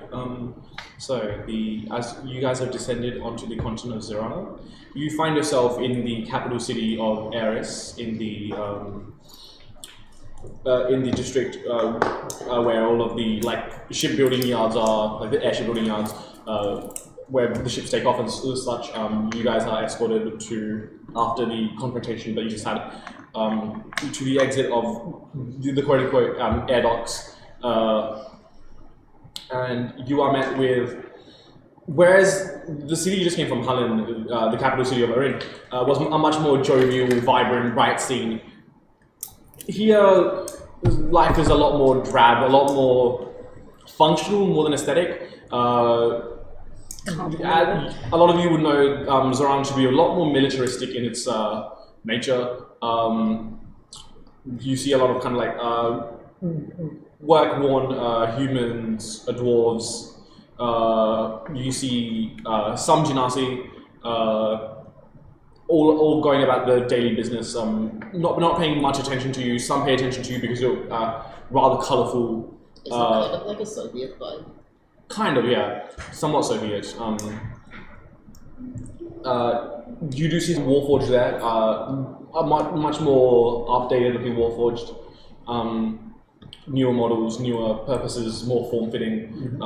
As you guys have descended onto the continent of Zerana, you find yourself in the capital city of Eris, in the district where all of the shipbuilding yards are, like the airship building yards, where the ships take off and such. You guys are escorted to, after the confrontation that you just had, to the exit of the quote-unquote air docks, and you are met with, whereas the city you just came from, Hallin, the capital city of Erin, was a much more jovial, vibrant, bright scene. Here, life is a lot more drab, a lot more functional, more than aesthetic. A lot of you would know Zoran to be a lot more militaristic in its nature. You see a lot of kind of work-worn humans, dwarves. You see some genasi, all going about the daily business. Not paying much attention to you. Some pay attention to you because you're rather colourful. Is it kind of like a Soviet vibe? Kind of, yeah. Somewhat Soviet. You do see some Warforged there. A much more updated looking Warforged. Newer models, newer purposes, more form-fitting.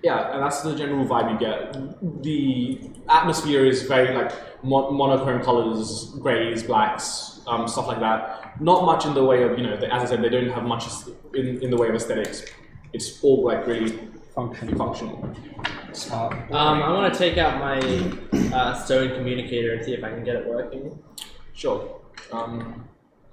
Yeah, and that's the general vibe you get. The atmosphere is very monochrome colors, grays, blacks, stuff like that. Not much in the way of, as I said, they don't have much in the way of aesthetics. It's all really functional. I want to take out my stone communicator and see if I can get it working. Sure.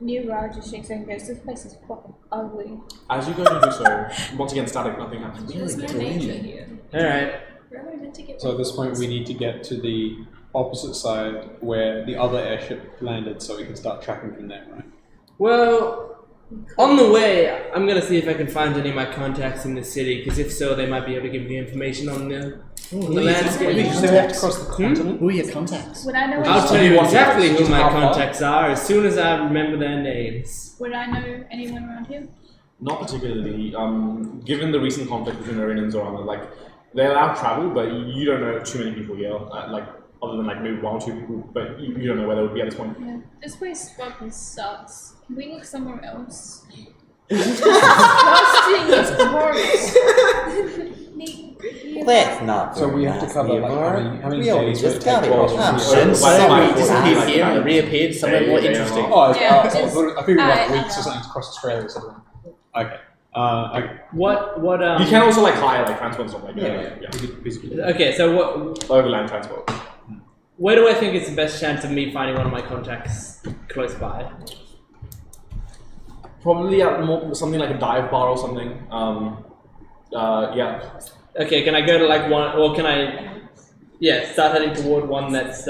New Raj just shakes and goes, this place is fucking ugly. As you go to do so, once again, static, nothing happens. There's no nature here. Alright. Where am I meant to get So at this point, we need to get to the opposite side where the other airship landed, so we can start tracking from there, right? Well, on the way, I'm going to see if I can find any of my contacts in the city, because if so, they might be able to give me information on the landscape. Who So we have to cross the continent? Who are your contacts? Would I know I'll tell anyone, you exactly who Just my how far? contacts are as soon as I remember their names. would I know anyone around here? Not particularly. Given the recent conflict between Erin and Zorana, they allow travel, but you don't know too many people here. Other than maybe one or two people, but you don't know where they would be at this point. Yeah. This place fucking sucks. Can we look somewhere else? It's disgusting, it's gross. that's not So very we have to nice, cover like Leonor. how many We only days would just it got take here. to I'm cross? sure And Why- so why- we disappeared here and reappeared somewhere more Yeah, yeah, interesting. yeah. Oh, it's, Yeah, I it's- figured like I weeks or know. something to cross Australia or something. Okay. Okay. What You can also like hire like transport and stuff like that. Yeah. Okay, so what? Overland transport. Where do I think is the best chance of me finding one of my contacts close by? Probably at something like a dive bar or something. Yeah. Okay, can I go to like one, or can I, start heading toward one that's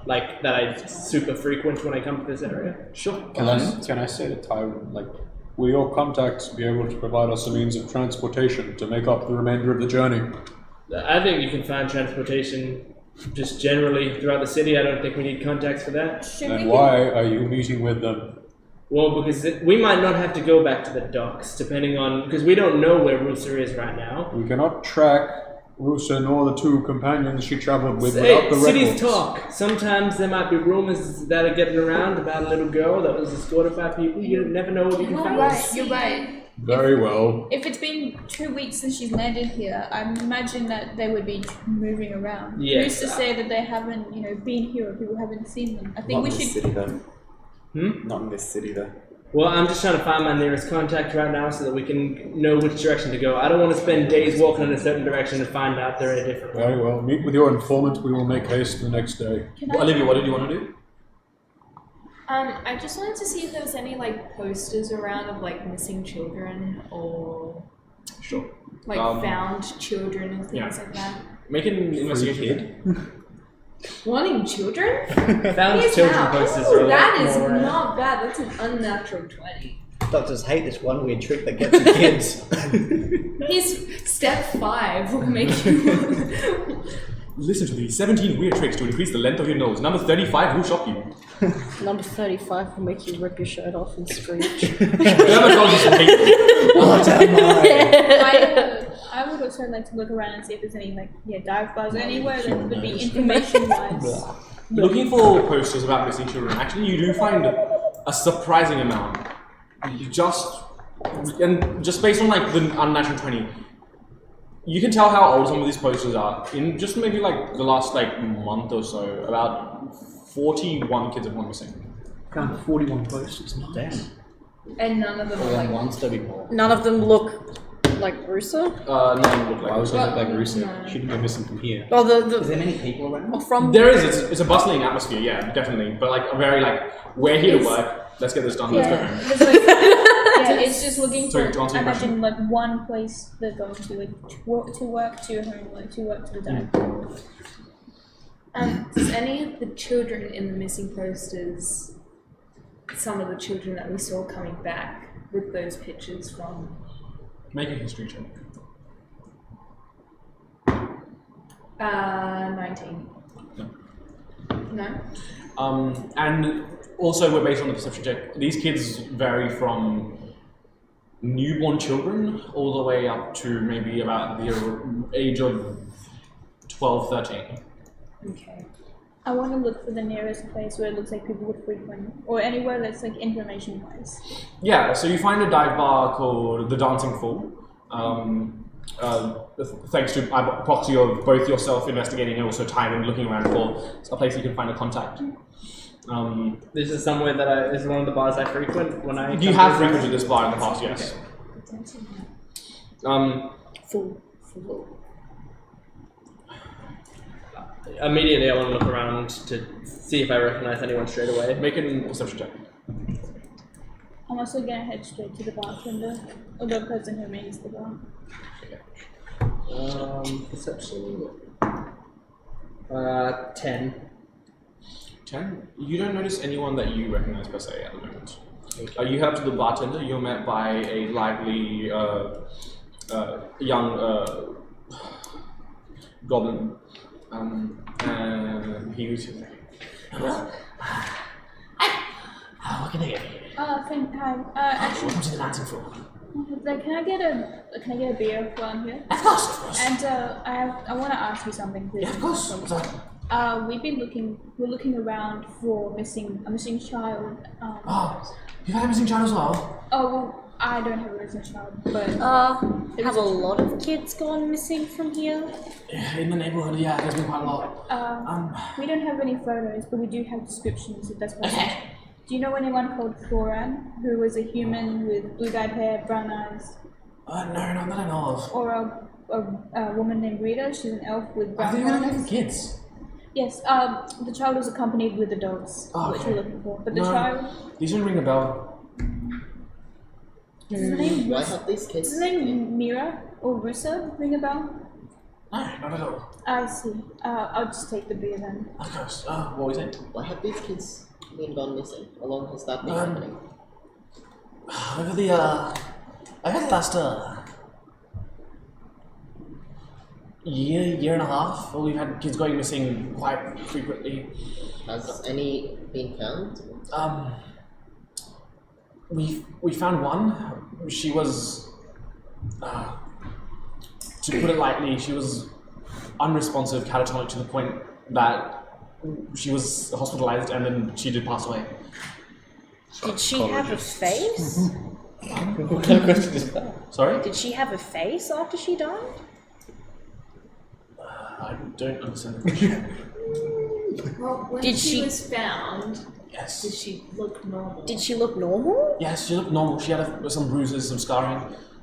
like that I super frequent when I come to this area? Sure. Can I say to Tyrone, like, will your contacts be able to provide us a means of transportation to make up the remainder of the journey? I think you can find transportation just generally throughout the city. I don't think we need contacts for that. And why are you meeting with them? Well, because we might not have to go back to the docks, depending on, because we don't know where Rusa is right now. We cannot track Rusa nor the two companions she traveled with without the Cities records. talk. Sometimes there might be rumors that are getting around about a little girl that was escorted by people. You never know what you can find. Right, you're right. Very well. If it's been 2 weeks since she's landed here, I imagine that they would be moving around. Yes. Who's to say that they haven't, been here or people haven't seen them? I think we Not in this should. city though. Hmm? Not in this city though. Well, I'm just trying to find my nearest contact right now so that we can know which direction to go. I don't want to spend days walking in a certain direction and find out they're in a different one. Very well. Meet with your informant. We will make haste the next day. Well, Olivia, what did you want to do? I just wanted to see if there was any like posters around of like missing children or Sure. like found children and things yeah. like that. Make an investigation. Wanting children? Found Here's children how. posters Ooh, are a that lot is more, not bad. That's an unnatural 20. Doctors hate this one weird trick that gets the kids. He's step 5 will make you. Listen to these 17 weird tricks to increase the length of your nose. Number 35 will shock you. Number 35 will make you rip your shirt off and screech. Dermatologists will hate you. What am I? I would also like to look around and see if there's any dive bars or anywhere that would be information-wise. Looking for posters about missing children, actually you do find a surprising amount. Just based on like the unnatural 20, you can tell how old some of these posters are. In just maybe like the last like month or so, about 41 kids have gone missing. Found 41 posters. Damn. And none of them are All in like. one study hall. None of them look like Rusa. None of them look Why like was it look like Rusa? No. She didn't go missing from here. Well, Is there many people around? or from There is, it's a bustling atmosphere, yeah, definitely. But like a very like, we're here to work, let's get this done, let's go home. It's like, it's just looking Sorry, for, to answer I your question. imagine, like one place they're going to, like to work to home, like to work to the dive. Does any of the children in the missing posters, some of the children that we saw coming back with those pictures from? Make a history check. 19. No? And also we're based on the perception check. These kids vary from newborn children all the way up to maybe about the age of 12, 13. Okay. I want to look for the nearest place where it looks like people would frequent, or anywhere that's like information-wise. Yeah, so you find a dive bar called the Dancing Fool. Thanks to a proxy of both yourself investigating and also Tyron looking around for a place you can find a contact. This is somewhere that this is one of the bars I frequent when I. You have frequented this bar in the past, yes. Full. Immediately, I want to look around to see if I recognize anyone straight away. Make a perception check. I'm also gonna head straight to the bartender, or the person who manages the bar. Perception. 10. 10. You don't notice anyone that you recognize per se at the moment. You head up to the bartender. You're met by a lively young goblin, and he was like, What can I get you? Hi. Actually, Welcome to the Dancing Fool. can I get a beer while I'm here? Of course. And I want to ask you something, please. Yeah, of course. We're looking around for a missing child. Oh, you've had a missing child as well? Oh, well, I don't have a recent child, but Have a lot of kids gone missing from here? In the neighborhood, yeah, there's been quite a lot. we don't have any photos, but we do have descriptions. If that's possible. Do you know anyone called Floran, who was a human with blue-dyed hair, brown eyes? No, not that I know of. Or a woman named Rita? She's an elf with I brown think we're eyes. having kids. Yes, the child was accompanied with the dogs, which okay. we're looking for. But the No. child, These didn't ring a bell. does the name Why have these kids? does the name Mira or Rusa ring a bell? No, not at all. I see. I'll just take the beer then. Of course. What was it? Why have these kids been gone missing? How long has that been happening? Over the I guess last year and a half. Well, we've had kids going missing quite frequently. Has any been found? We found one. She was, to put it lightly, she was unresponsive, catatonic to the point that she was hospitalized and then she did pass away. Did she have a face? What kind of question is that? Sorry? Did she have a face after she died? I don't understand the question. Well, when Did she she- was found, Yes. did she look normal? Did she look normal? Yes, she looked normal. She had some bruises, some scarring,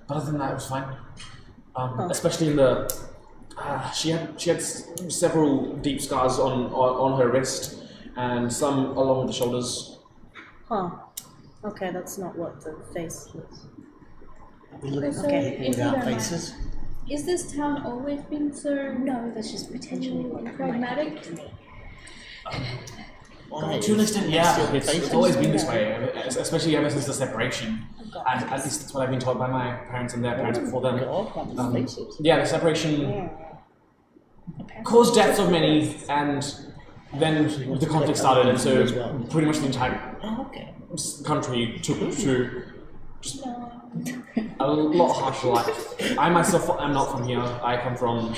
but other than that, it was fine. Especially in the, she had several deep scars on her wrist, and some along the shoulders. Huh. Okay, that's not what the face was. We look at So, people if you without don't mind, faces. Is this town always been so No, that's just potentially what it pragmatic? might be to me. To an extent, yeah. It's always been this way, especially ever since the separation. At least that's what I've been told by my parents and their parents before them. Yeah, the separation caused deaths of many, and then the conflict started, and so pretty much the entire country took to just a lot harsher life. I myself am not from here. I come from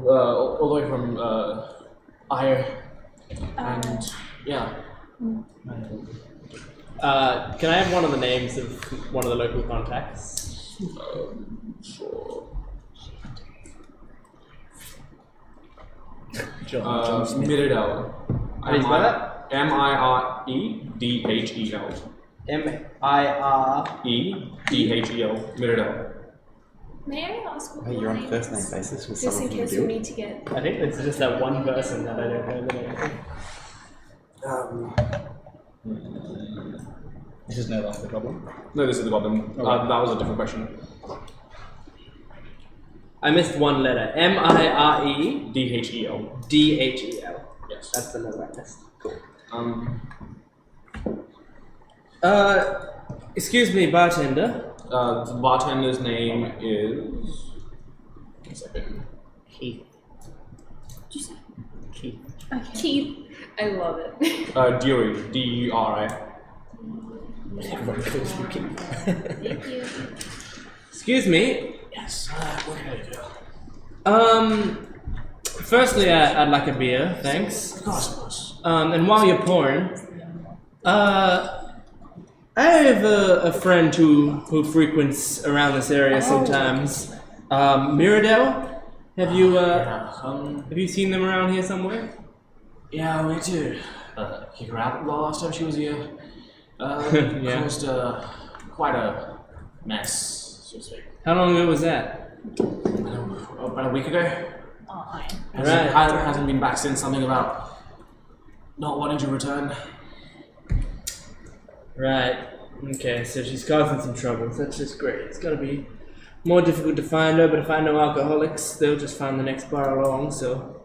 all the way from Aether, and yeah. Can I have one of the names of one of the local contacts? Sure. Miredel. How do you spell that? Miredel. M-I-R... Miredel. May I ask what Hey, you're on line first name is, basis with just in someone from case we Guild. need to get... I think it's just that one person that I don't know the name of. This is no longer the problem. No, this is the goblin. That was a different question. I missed one letter. M-I-R-E... Dhel. D-H-E-L. Yes. That's the letter I missed. Cool. Excuse me, bartender. The bartender's name is. One second. Keith. Just Keith. okay. Keith. I love it. Duri. D-U-R-I. Everyone calls me Keith. Thank you. Excuse me. Yes. What can I do? Firstly, I'd like a beer, thanks. Of course. And while you're pouring, I have a friend who frequents around this area sometimes. Miredel, have you seen them around here somewhere? Yeah, we do. Kick her out the last time she was here. Yeah. Caused quite a mess, so to speak. How long ago was that? About a week ago. Fine. Hasn't been back since. Something about not wanting to return. Right. Okay, so she's causing some trouble. That's just great. It's gotta be more difficult to find her, but if I know alcoholics, they'll just find the next bar along, so...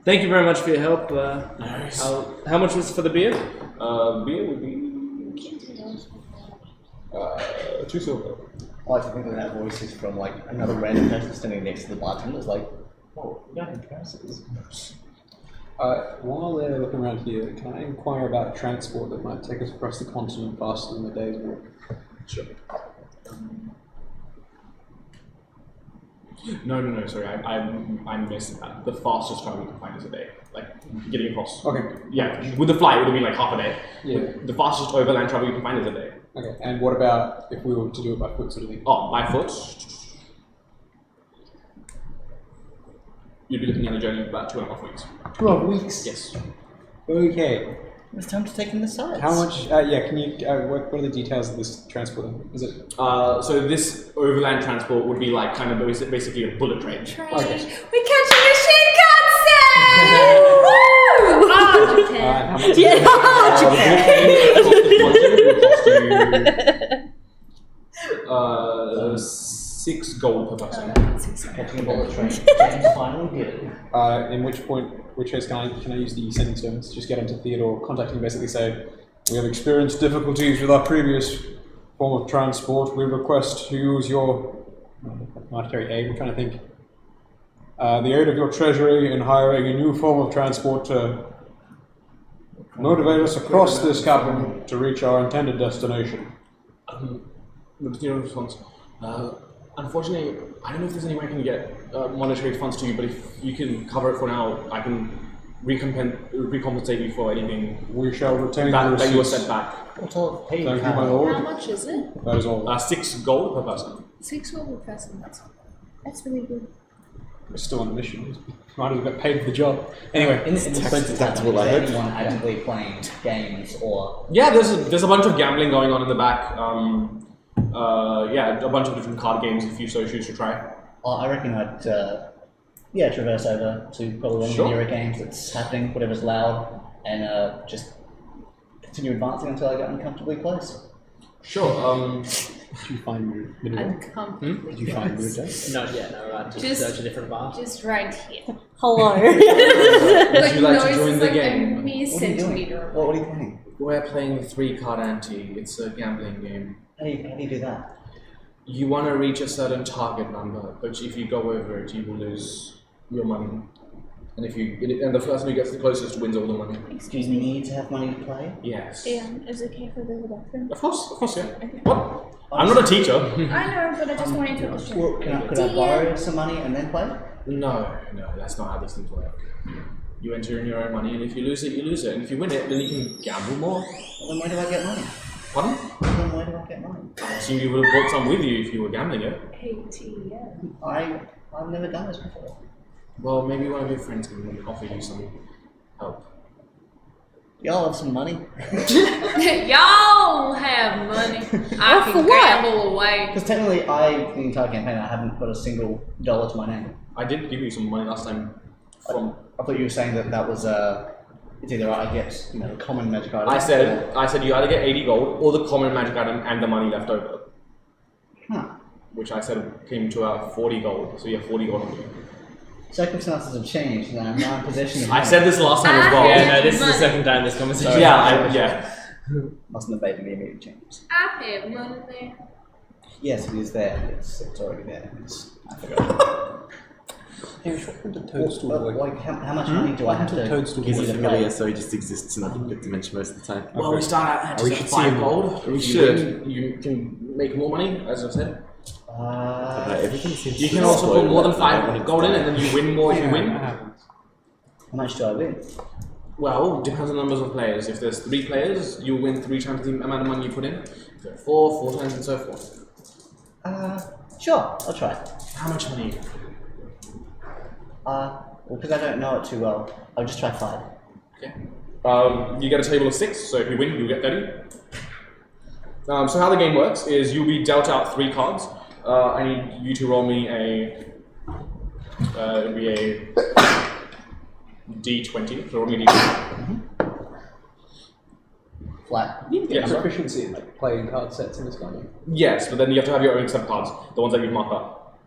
Thank you very much for your help. Nice. How much was for the beer? Beer would be 2 silver. I like to think that that voice is from like another random person standing next to the bartender. It's like, oh, yeah, prices. While they're looking around here, can I inquire about transport that might take us across the continent faster than a day's walk? Sure. No, sorry, I missed that. The fastest travel you can find is a day. Like, getting across. Okay. Yeah, with the flight, it would have been like half a day. Yeah. The fastest overland travel you can find is a day. Okay, and what about if we were to do it by foot sort of thing? Oh, by foot. You'd be looking at a journey of about 2.5 weeks. 12 weeks? Yes. Okay. It's time to take in the sides. How much, can you, what are the details of this transport? Is it? So this overland transport would be like kind of basically a bullet train. Okay. We're catching a Shinkansen! Woo! Oh, Japan. How much Yeah, Japan. 6 gold per person. Catching a bullet train. James finally did it. in which case can I use the sending stones? Just get onto Theodore, contact him, basically say, we have experienced difficulties with our previous form of transport. We request to use your monetary aid. I'm trying to think. The aid of your treasury in hiring a new form of transport to motivate us across this capital to reach our intended destination. The Theodore response. Unfortunately, I don't know if there's any way I can get monetary funds to you, but if you can cover it for now, I can recompensate you for anything We shall retain the that you were receipts. sent back. What's all paid? Thank you, my How lord. much is it? That is all. 6 gold per person. 6 gold per person. That's really good. We're still on a mission. Might have got paid for the job. Anyway, In this That's pattern, what I is heard. anyone actively playing games or Yeah, there's a bunch of gambling going on in the back. Yeah, a bunch of different card games if you so choose to try. I reckon I'd traverse over to probably one of the nearer games that's happening, whatever's loud, and just continue advancing until I get uncomfortably close. Sure. did you find Midway? Uncomfortably. Did you find Midway? Not yet, no, I just Just- search a different bar. Just right here. Hello. Would you like to join the A game? mere What are you doing? centimeter. What are you playing? We're playing the 3-card ante. It's a gambling game. How do you do that? You want to reach a certain target number, but if you go over it, you will lose your money. And and the person who gets the closest wins all the money. Excuse me, need to have money to play? Yes. Is it okay for the bathroom? Of course, yeah. Okay. What? I'm not a teacher. I know, but I just wanted to understand. Well, could I borrow some money and then play? No, that's not how these things work. You enter in your own money, and if you lose it, you lose it. And if you win it, then you can gamble more. Well, then where do I get money? Pardon? Then where do I get money? I assume you would have brought some with you if you were gambling it. ATM. I've never done this before. Well, maybe one of your friends can offer you some help. Y'all have some money? Y'all have money. I for can what? gamble away. Because technically, the entire campaign, I haven't got a single dollar to my name. I did give you some money last time from... I thought you were saying that was it's either I get the common magic item. I said you either get 80 gold or the common magic item and the money left over. Huh. Which I said came to 40 gold, so you have 40 gold on you. Circumstances have changed, and I'm now in possession of I money. said this last time as well. Yeah, no, this is the second time this conversation. Yeah. Mustn't have made the immediate changes. I have money there. Yes, it is there. It's already there. I forgot. Hamish, what happened to Toadstool? Like, how much money do I have to Toadstool. He's give a you to familiar, play? so he just exists in a different dimension most of the time. Well, we start out at We just should 5 see him. gold. We If should. You can make more money, as I said. Everything seems You to can also explode put more than without 5 wanting gold in, to and then you win more if you win. How much do I win? Well, depends on the numbers of players. If there's 3 players, you win 3 times the amount of money you put in. If there are 4 times, and so forth. Sure, I'll try. How much money? Well, because I don't know it too well, I'll just try 5. Okay. You get a table of 6, so if you win, you get 30. So how the game works is you'll be dealt out 3 cards. I need you to roll me it'll be a D20. So roll me a D20. Flat. You get Yes. proficiency in playing card sets in this game. Yes, but then you have to have your own set of cards, the ones that you've marked up.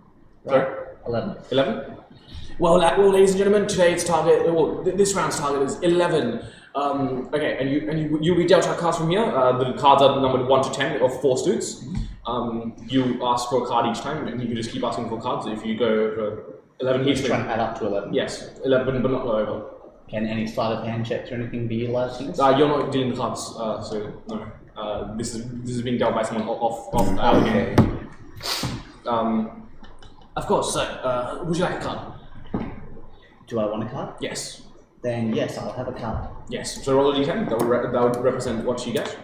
Sorry? 11. 11? Well, ladies and gentlemen, today's target, this round's target is 11. Okay, and you'll be dealt out cards from here. The cards are numbered 1 to 10 of 4 suits. You ask for a card each time, and you can just keep asking for cards. If you go over 11 each, Just try and add up to 11. yes, 11, but not go over. Can any sleight of hand checks or anything be utilized in this? You're not dealing the cards, so no. This is being dealt by someone off our game. Of course. So, would you like a card? Do I want a card? Yes. Then yes, I'll have a card. Yes. So roll a d10. That would represent what you get.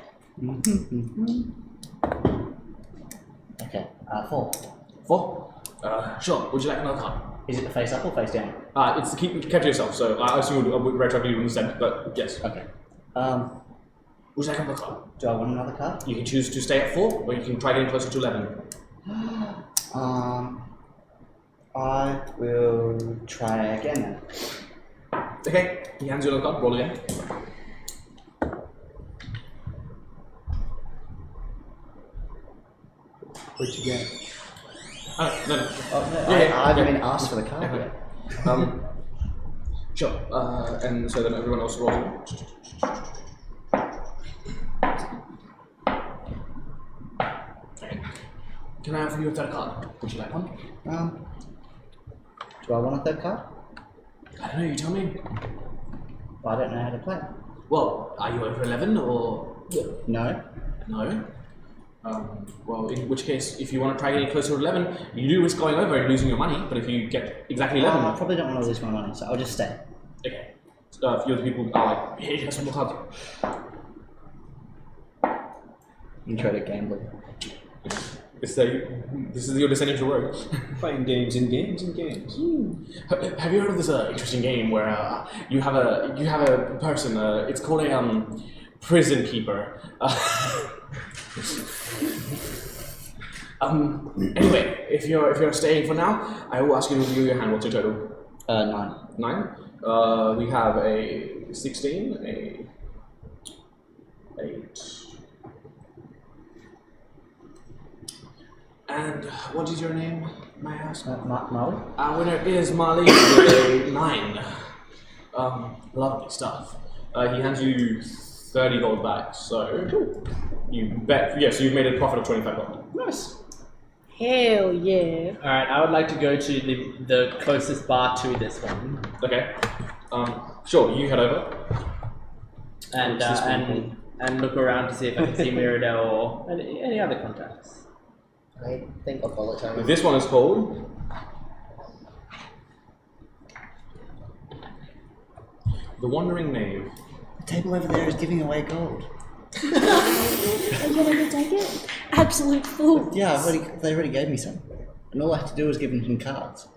Okay, 4. 4? Sure. Would you like another card? Is it the face up or face down? It's keep to yourself, so I assume you would retroactively understand, but yes. Okay. Would you like another card? Do I want another card? You can choose to stay at 4, or you can try getting closer to 11. I will try again then. Okay, he hands you another card, roll again. What'd you get? No. Oh, no, Yeah, I haven't been asked for the card yet. Sure. And so then everyone else rolls. Okay. Can I offer you a third card? Would you like one? Do I want a third card? I don't know, you tell me. Well, I don't know how to play. Well, are you over 11 or? No. No? Well, in which case, if you want to try getting closer to 11, you do risk going over and losing your money, but if you get exactly 11... I probably don't want to lose my money, so I'll just stay. Okay. So a few other people are like, hey, here's some more cards. Intro to gambling. This is your descending to rogue. Playing games and games and games. Have you heard of this interesting game where you have a person? It's called a prison keeper. Anyway, if you're staying for now, I will ask you to review your hand. What's your total? 9. 9. We have a 16, a 8. And what is your name, may I ask? Molly? Our winner is Marley with a 9. Lovely stuff. He hands you 30 gold back, so you bet. Yes, you've made a profit of 25 gold. Nice. Hell yeah. Alright, I would like to go to the closest bar to this one. Okay. Sure, you head over. And look around to see if I can see Mirabelle or any other contacts. I think of volatile. This one is called The Wandering Knave. The table over there is giving away gold. Are you gonna take it? Absolute fool. Yeah, they already gave me some. And all I have to do is give them some cards.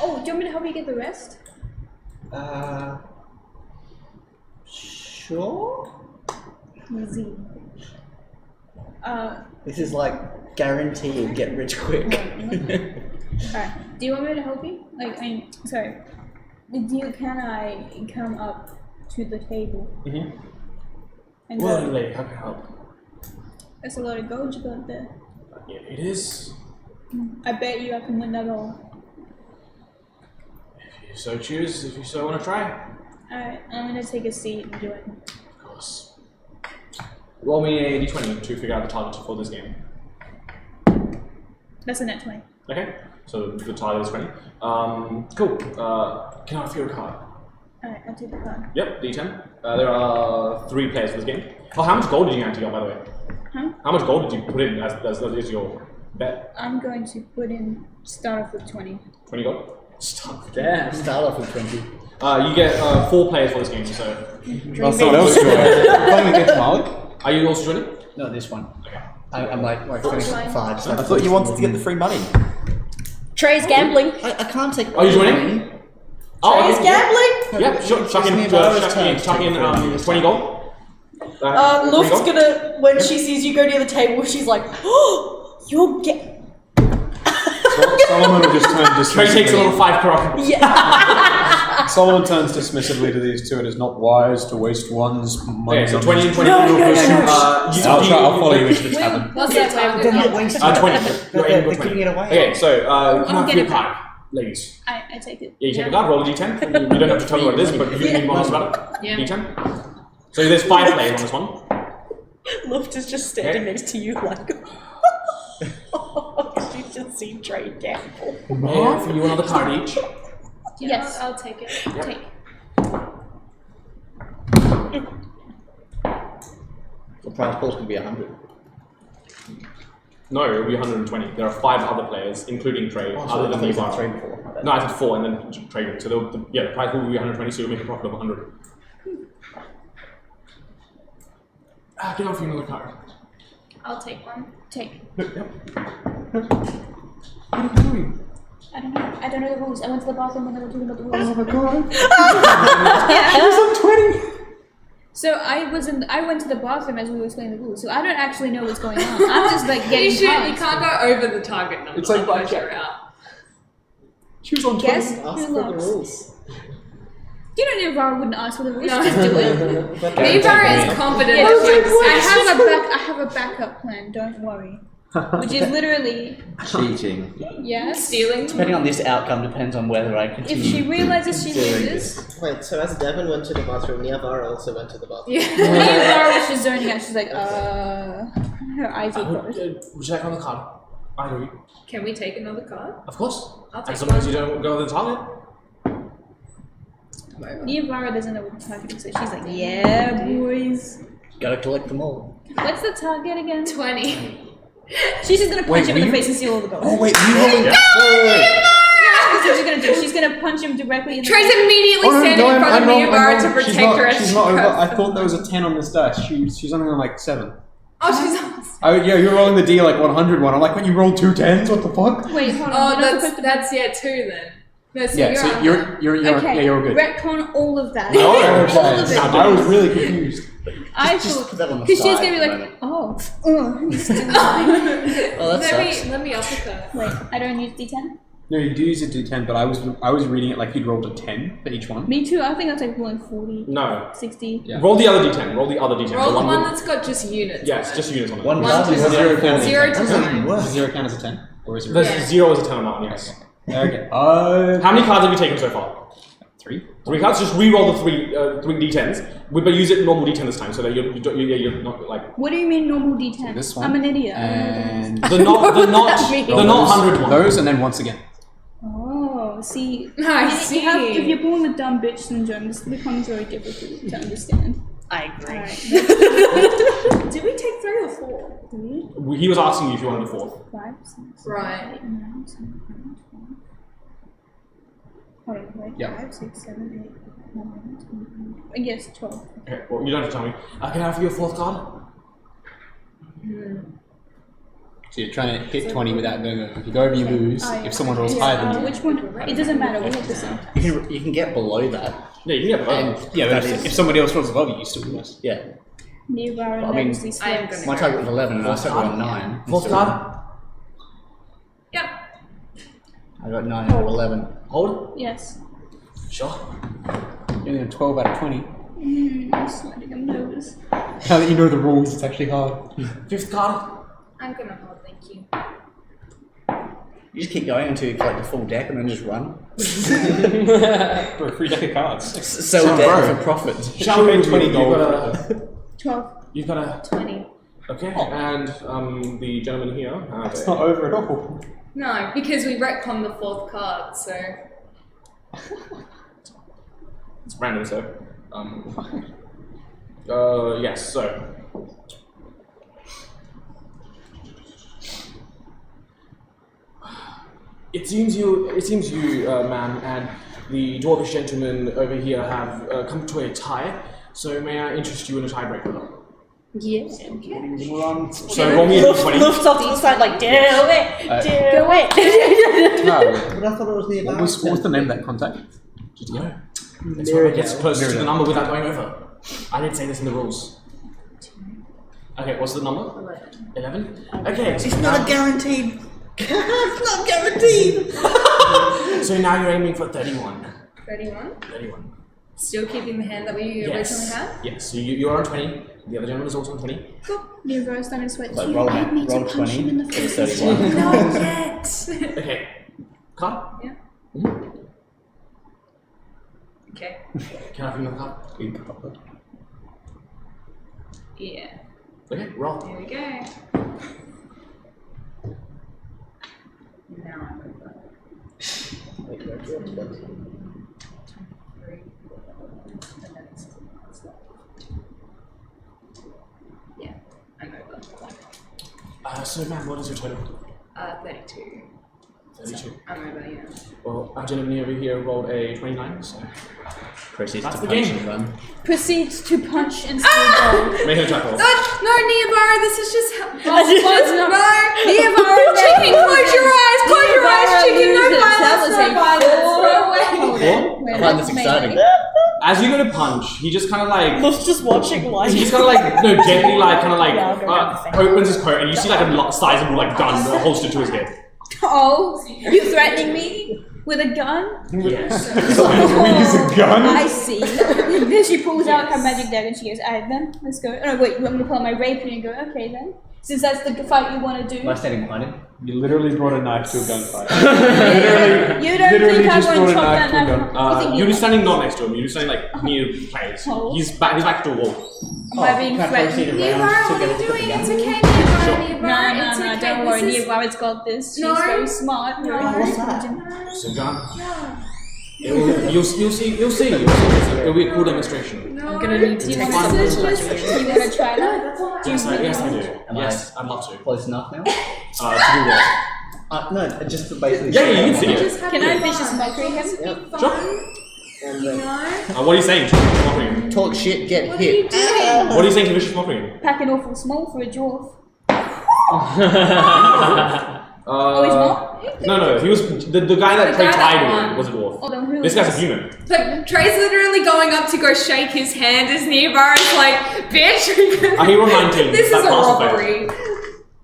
Oh, do you want me to help you get the rest? Sure? Easy. This is like guaranteed get rich quick. Alright. Do you want me to help you? Sorry. Can I come up to the table? Mm-hmm. And Well, go? lady, how can I help? That's a lot of gold you got there. Yeah, it is. I bet you I can win that all. If you so choose, if you so want to try. Alright, I'm gonna take a seat and join. Of course. Roll me a d20 to figure out the target for this game. That's a net 20. Okay, so the target is 20. Cool. Can I offer you a card? Alright, I'll take the card. Yep, d10. There are 3 players for this game. Oh, how much gold did you ante on, by the way? Huh? How much gold did you put in as your bet? I'm going to start off with 20. 20 gold? Stop. Damn. Start off with 20. You get 4 players for this game, so... Oh, someone else joined. Playing against Molly? Are you also joining? No, this one. Okay. I'm like 25. I thought you wanted to get the free money. Trey's gambling. I can't take. Are you joining? Oh, Trey's okay. gambling. Yeah, sure. Chuck in 20 gold. 20 Luft's gold? gonna, when she sees you go near the table, she's like, oh, you're Solomon will just turn Trey takes a little dismissively. 5 per Yeah. Solomon turns dismissively to these two. It is not wise to waste one's money. Okay, so on 20 and these- 20. I'll follow you into the tavern. What's that target? They're not wasting 20. it. You're They're aiming for giving 20. it away. Okay, so can I I'll have get your it. card, ladies? I take it. Yeah, you take a card, roll a d10. You don't have to tell me what it is, but you can be honest about it. Yeah. D10. So there's 5 players on this one. Luft is just standing Okay. next to you like, she's just seen Trey gamble. May I offer you another card each? Yes. I'll take it. Take. The prize pool's gonna be 100. No, it'll be 120. There are 5 other players, including Trey, Oh, other than you you said are. 3 before. No, I said 4 and then Trey. So the prize pool will be 120, so you'll make a profit of 100. Can I offer you another card? I'll take one. Take. What are you doing? I don't know. I don't know the rules. I went to the bathroom when they were talking about the rules. Oh my god. Yeah. She was on 20. So I went to the bathroom as we were explaining the rules. So I don't actually know what's going on. I'm just like getting You cards. can't go over the target number. It's like otherwise blackjack. you're out. She was on 20. Guess Ask who for the lost? rules. You know Nirvara wouldn't ask for the rules. No. Just do it. Nivara is confident Yeah, that I have a backup plan. Don't worry. Which is literally Cheating. yes. stealing. Depending on this outcome depends on whether I continue. If she realizes she doing loses, Wait, so as Devon went to the bathroom, Niavara also went to the bathroom. Yeah. Nirvara was just zoning out. She's like, her eyes are closed. Would you like another card? I agree. Can we take another card? Of course. I'll take As long as one. you don't go to the target. Nirvara doesn't know what the target is, so she's like, yeah, boys. Gotta collect them all. What's the target again? 20. She's just gonna punch Wait, him in the you- face and steal all the gold. Oh wait, you rolling? That's what she's gonna do. She's gonna punch him directly in the Trey's face. immediately standing in front of Nivara to She's protect not, her as she's she not over. goes. I thought there was a 10 on this dice. She's only on like 7. Oh, she's on. Oh yeah, you're rolling the D like 100 one. I'm like, when you rolled 2 10s, what the fuck? Wait, hold on. Oh, we're not supposed to- that's 2 then. No, so Yeah, you're so on. you're Okay, yeah, you're good. retcon all of that. No, all of okay. it. I was really confused. I Just thought put that on the because she's side gonna be at the like, moment. oh, he's still mine. Oh, that sucks. let me uppercut. Wait, I don't use D10. No, you do use a D10, but I was reading it like you'd rolled a 10 for each one. Me too. I think that's like rolling 40, No. 60. Yeah. Roll the other D10. Roll the other D10. Roll the one with- that's got just units. Yes, on it. just units on it. One One card to is zero count as a 0 10. to Doesn't 9. work. Does 0 count as a 10? Or is it? There's Yeah. 0 as a 10 on that one, yes. Okay. How many cards have you taken so far? 3. 3 cards. Just re-roll the three D10s, but use it normal D10 this time, so that you're not like What do you mean normal D10? This one. I'm an idiot. And the not 100 one. those, and then once again. Oh, see. I You see. have, if you're born with dumb bitch syndrome, this becomes very difficult to understand. I agree. Alright. Did we take 3 or 4? 3, He was asking you if you wanted a 4th. 5, 6, 7, Right. 8, 9, 10, 11, 12. Hold on, wait. Yeah. 5, 6, 7, 8, 9, 10, 11. Yes, 12. Okay, well, you don't have to tell me. Can I offer you a 4th card? So you're trying to hit 20 without going over. If you go over, you lose. Oh, yeah. If someone rolls higher than you. Which one? It doesn't matter. We hit the same. You can get below that. Yeah, you can get And both. yeah, That but is- if somebody else rolls above you, you still lose. Yeah. Nirvara I mean, knows these I am things. My target was 11 and I still got 9. 4th card? Yep. I got 9 out of 11. Hold. Yes. Sure. You only have 12 out of 20. I'm sweating. I'm nervous. Now that you know the rules, it's actually hard. 5th card? I'm gonna hold, thank you. You just keep going until you collect the full deck and then just run. For a free deck of cards. Sell So, deck bro. for profit. Shall we? 20 gold. 12. You've got a 20. Okay, and the gentleman here have It's a. not over at all. No, because we retconned the 4th card, so. It's random, so. Yes, so. It seems you, ma'am, and the dwarvish gentleman over here have come to a tie. So may I interest you in a tiebreaker? Yes. So roll me a 20. Looks off to the side like, do it, do it. No. But I thought it was the What was the name of that contact? Just go. That's where it gets closest to the number without going over. I didn't say this in the rules. Okay, what's the number? 11. Okay. It's not a guaranteed. It's not guaranteed. So now you're aiming for 31. 31. 31. Still keeping the hand that we originally had? Yes. So you're on 20. The other gentleman is also on 20. Nirvara starting to sweat. So You roll paid me to roll punch him in 20 the for face. 31. Not yet! Okay. Card? Yeah. Mm-hmm. Okay. Can I have another card? Yeah. Okay, roll. Here we go. Now I'm over. 23. And then it's yeah, I'm over. So ma'am, what is your total? 32. 32. Over, yeah. Well, our gentleman over here rolled a 29, so Proceeds That's to the punch game. and run. Proceeds to punch and steal make an attack roll. No, Neobara, this is just. gold. Neobara, chicken, close your eyes, chicken, no violence, no violence. Go away. I find this exciting. As you go to punch, he just kind of like Luke's just watching like. He's kind of like, no, gently like, kind of like, Yeah, I'll go grab the thing. opens his coat, and you see like a sizable like gun holstered to his head. Oh, you threatening me with a gun? Yes. We use a gun? I see. Then she pulls out her magic dagger and she goes, alright then, let's go. Oh, no, wait, I'm gonna pull out my rapier and go, okay then. Since that's the fight you want to do. Am I standing behind him? You literally brought a knife to a gunfight. You don't literally think I'm just going to brought a chop knife that to a knife? gun. You think You're you- standing not next to him. You're standing like near players. Oh. He's back to a wall. Am I being Can I proceed threatened? around Neobara, to what get are it you to the doing? gun? It's okay, Neobara, No, Neobara. It's no, okay. don't worry. This is- Neobara's got this. She's No. very smart. No. Very What's that? intelligent. So gun. You'll see. It'll be a cool demonstration. No. I'm gonna need to Do you take want one. to try that? Yes, I do. Am Yes, I'd love to. Close enough now? To do what? No, just to basically. Yeah, you can see it. Just have Can I fun. vicious mockery him? Fun, Sure. And You then know? What are you saying? Vicious mockery. talk shit, get What are you hit. doing? What are you saying to vicious mockery? Packing awful small for a dwarf. Oh, he's not? No. He was the guy that The Trey guy that tied won. with was a dwarf. Oh, then who This is guy's a this? human. Like, Trey's literally going up to go shake his hand as Neobara's like, bitch. He rolled 19. This is That a passes fail. robbery.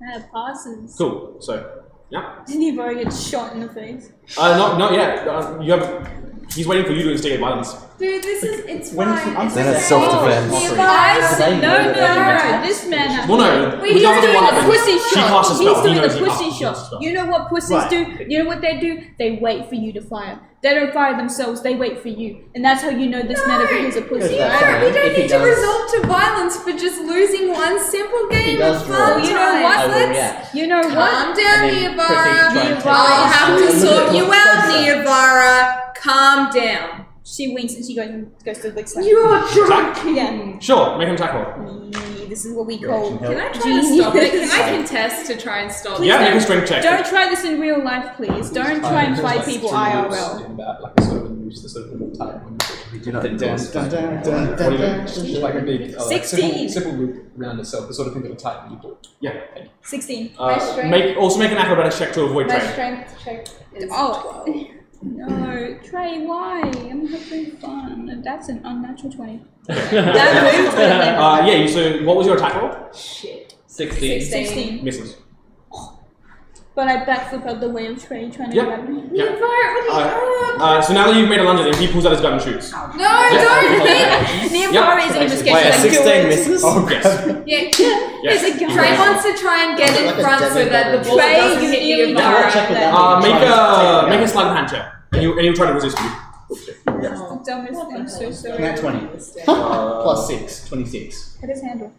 That passes. Cool. So, yeah. Neobara gets shot in the face. Not yet. You have. He's waiting for you to instigate violence. Dude, it's When is fine. the- It's Then it's okay. self-defense. I Do they see. know No, that they're being attacked? this man has. Well, no. Wait, we he's don't doing know what a happens. pussy She shot. casts a spell. He's doing he the knows he pussy casts a shot. spell. You know what pussies Right. do? You know what they do? They wait for you to fire. They don't fire themselves. They wait for you, and that's how you know this man over here is a pussy. Yeah, Right? We don't If he need to does- resort to violence for just losing one simple game does of draw, fun. you know what? I will Let's react. You know what? calm down, And then Neobara. proceed to try and take I'll it. have to A little sort bit you closer. out, Neobara. Calm down. She winks and she goes to the big slam. You're drunk. Yeah. Sure, make him tackle. This is what we call. Can I try to Genius. stop it? Can I contest to try and stop Yeah, it? make a strength check. Don't try this in real life, please. Don't try and fight people IRL. In that, like a sort of a noose, the sort of little tight one. We do not Dun, endorse dun, fighting. dun, dun, dun, dun. Just like a big, like 16. simple loop around itself, the sort of thing that will tighten you pull. Yeah. 16. Make an acrobatics check to avoid My Trey. strength check is Oh. No, Trey, why? I'm having fun. That's an unnatural 20. That moved Yeah. So, what was your attack roll? 16. 16. Misses. But I backflip out the way of Trey trying to Yeah. grab me. Yeah. Neobara, what are you So now that you've made a lunge at him, he pulls out his gun and shoots. No, don't Neobara isn't even scared. Wait, a She's like, 16 do it. misses? Oh, yes. Yeah. Yes. It's a gun. Trey wants to try and get in Like a front so deadly that the weapon. bullet Trey, doesn't you hit nearly Now we'll Neobara. check with died. that. Make a sleight of hand check. And you try to resist you. Dumbest thing, I'm so sorry. Nat 20. Plus 6. 26. Hit his handle.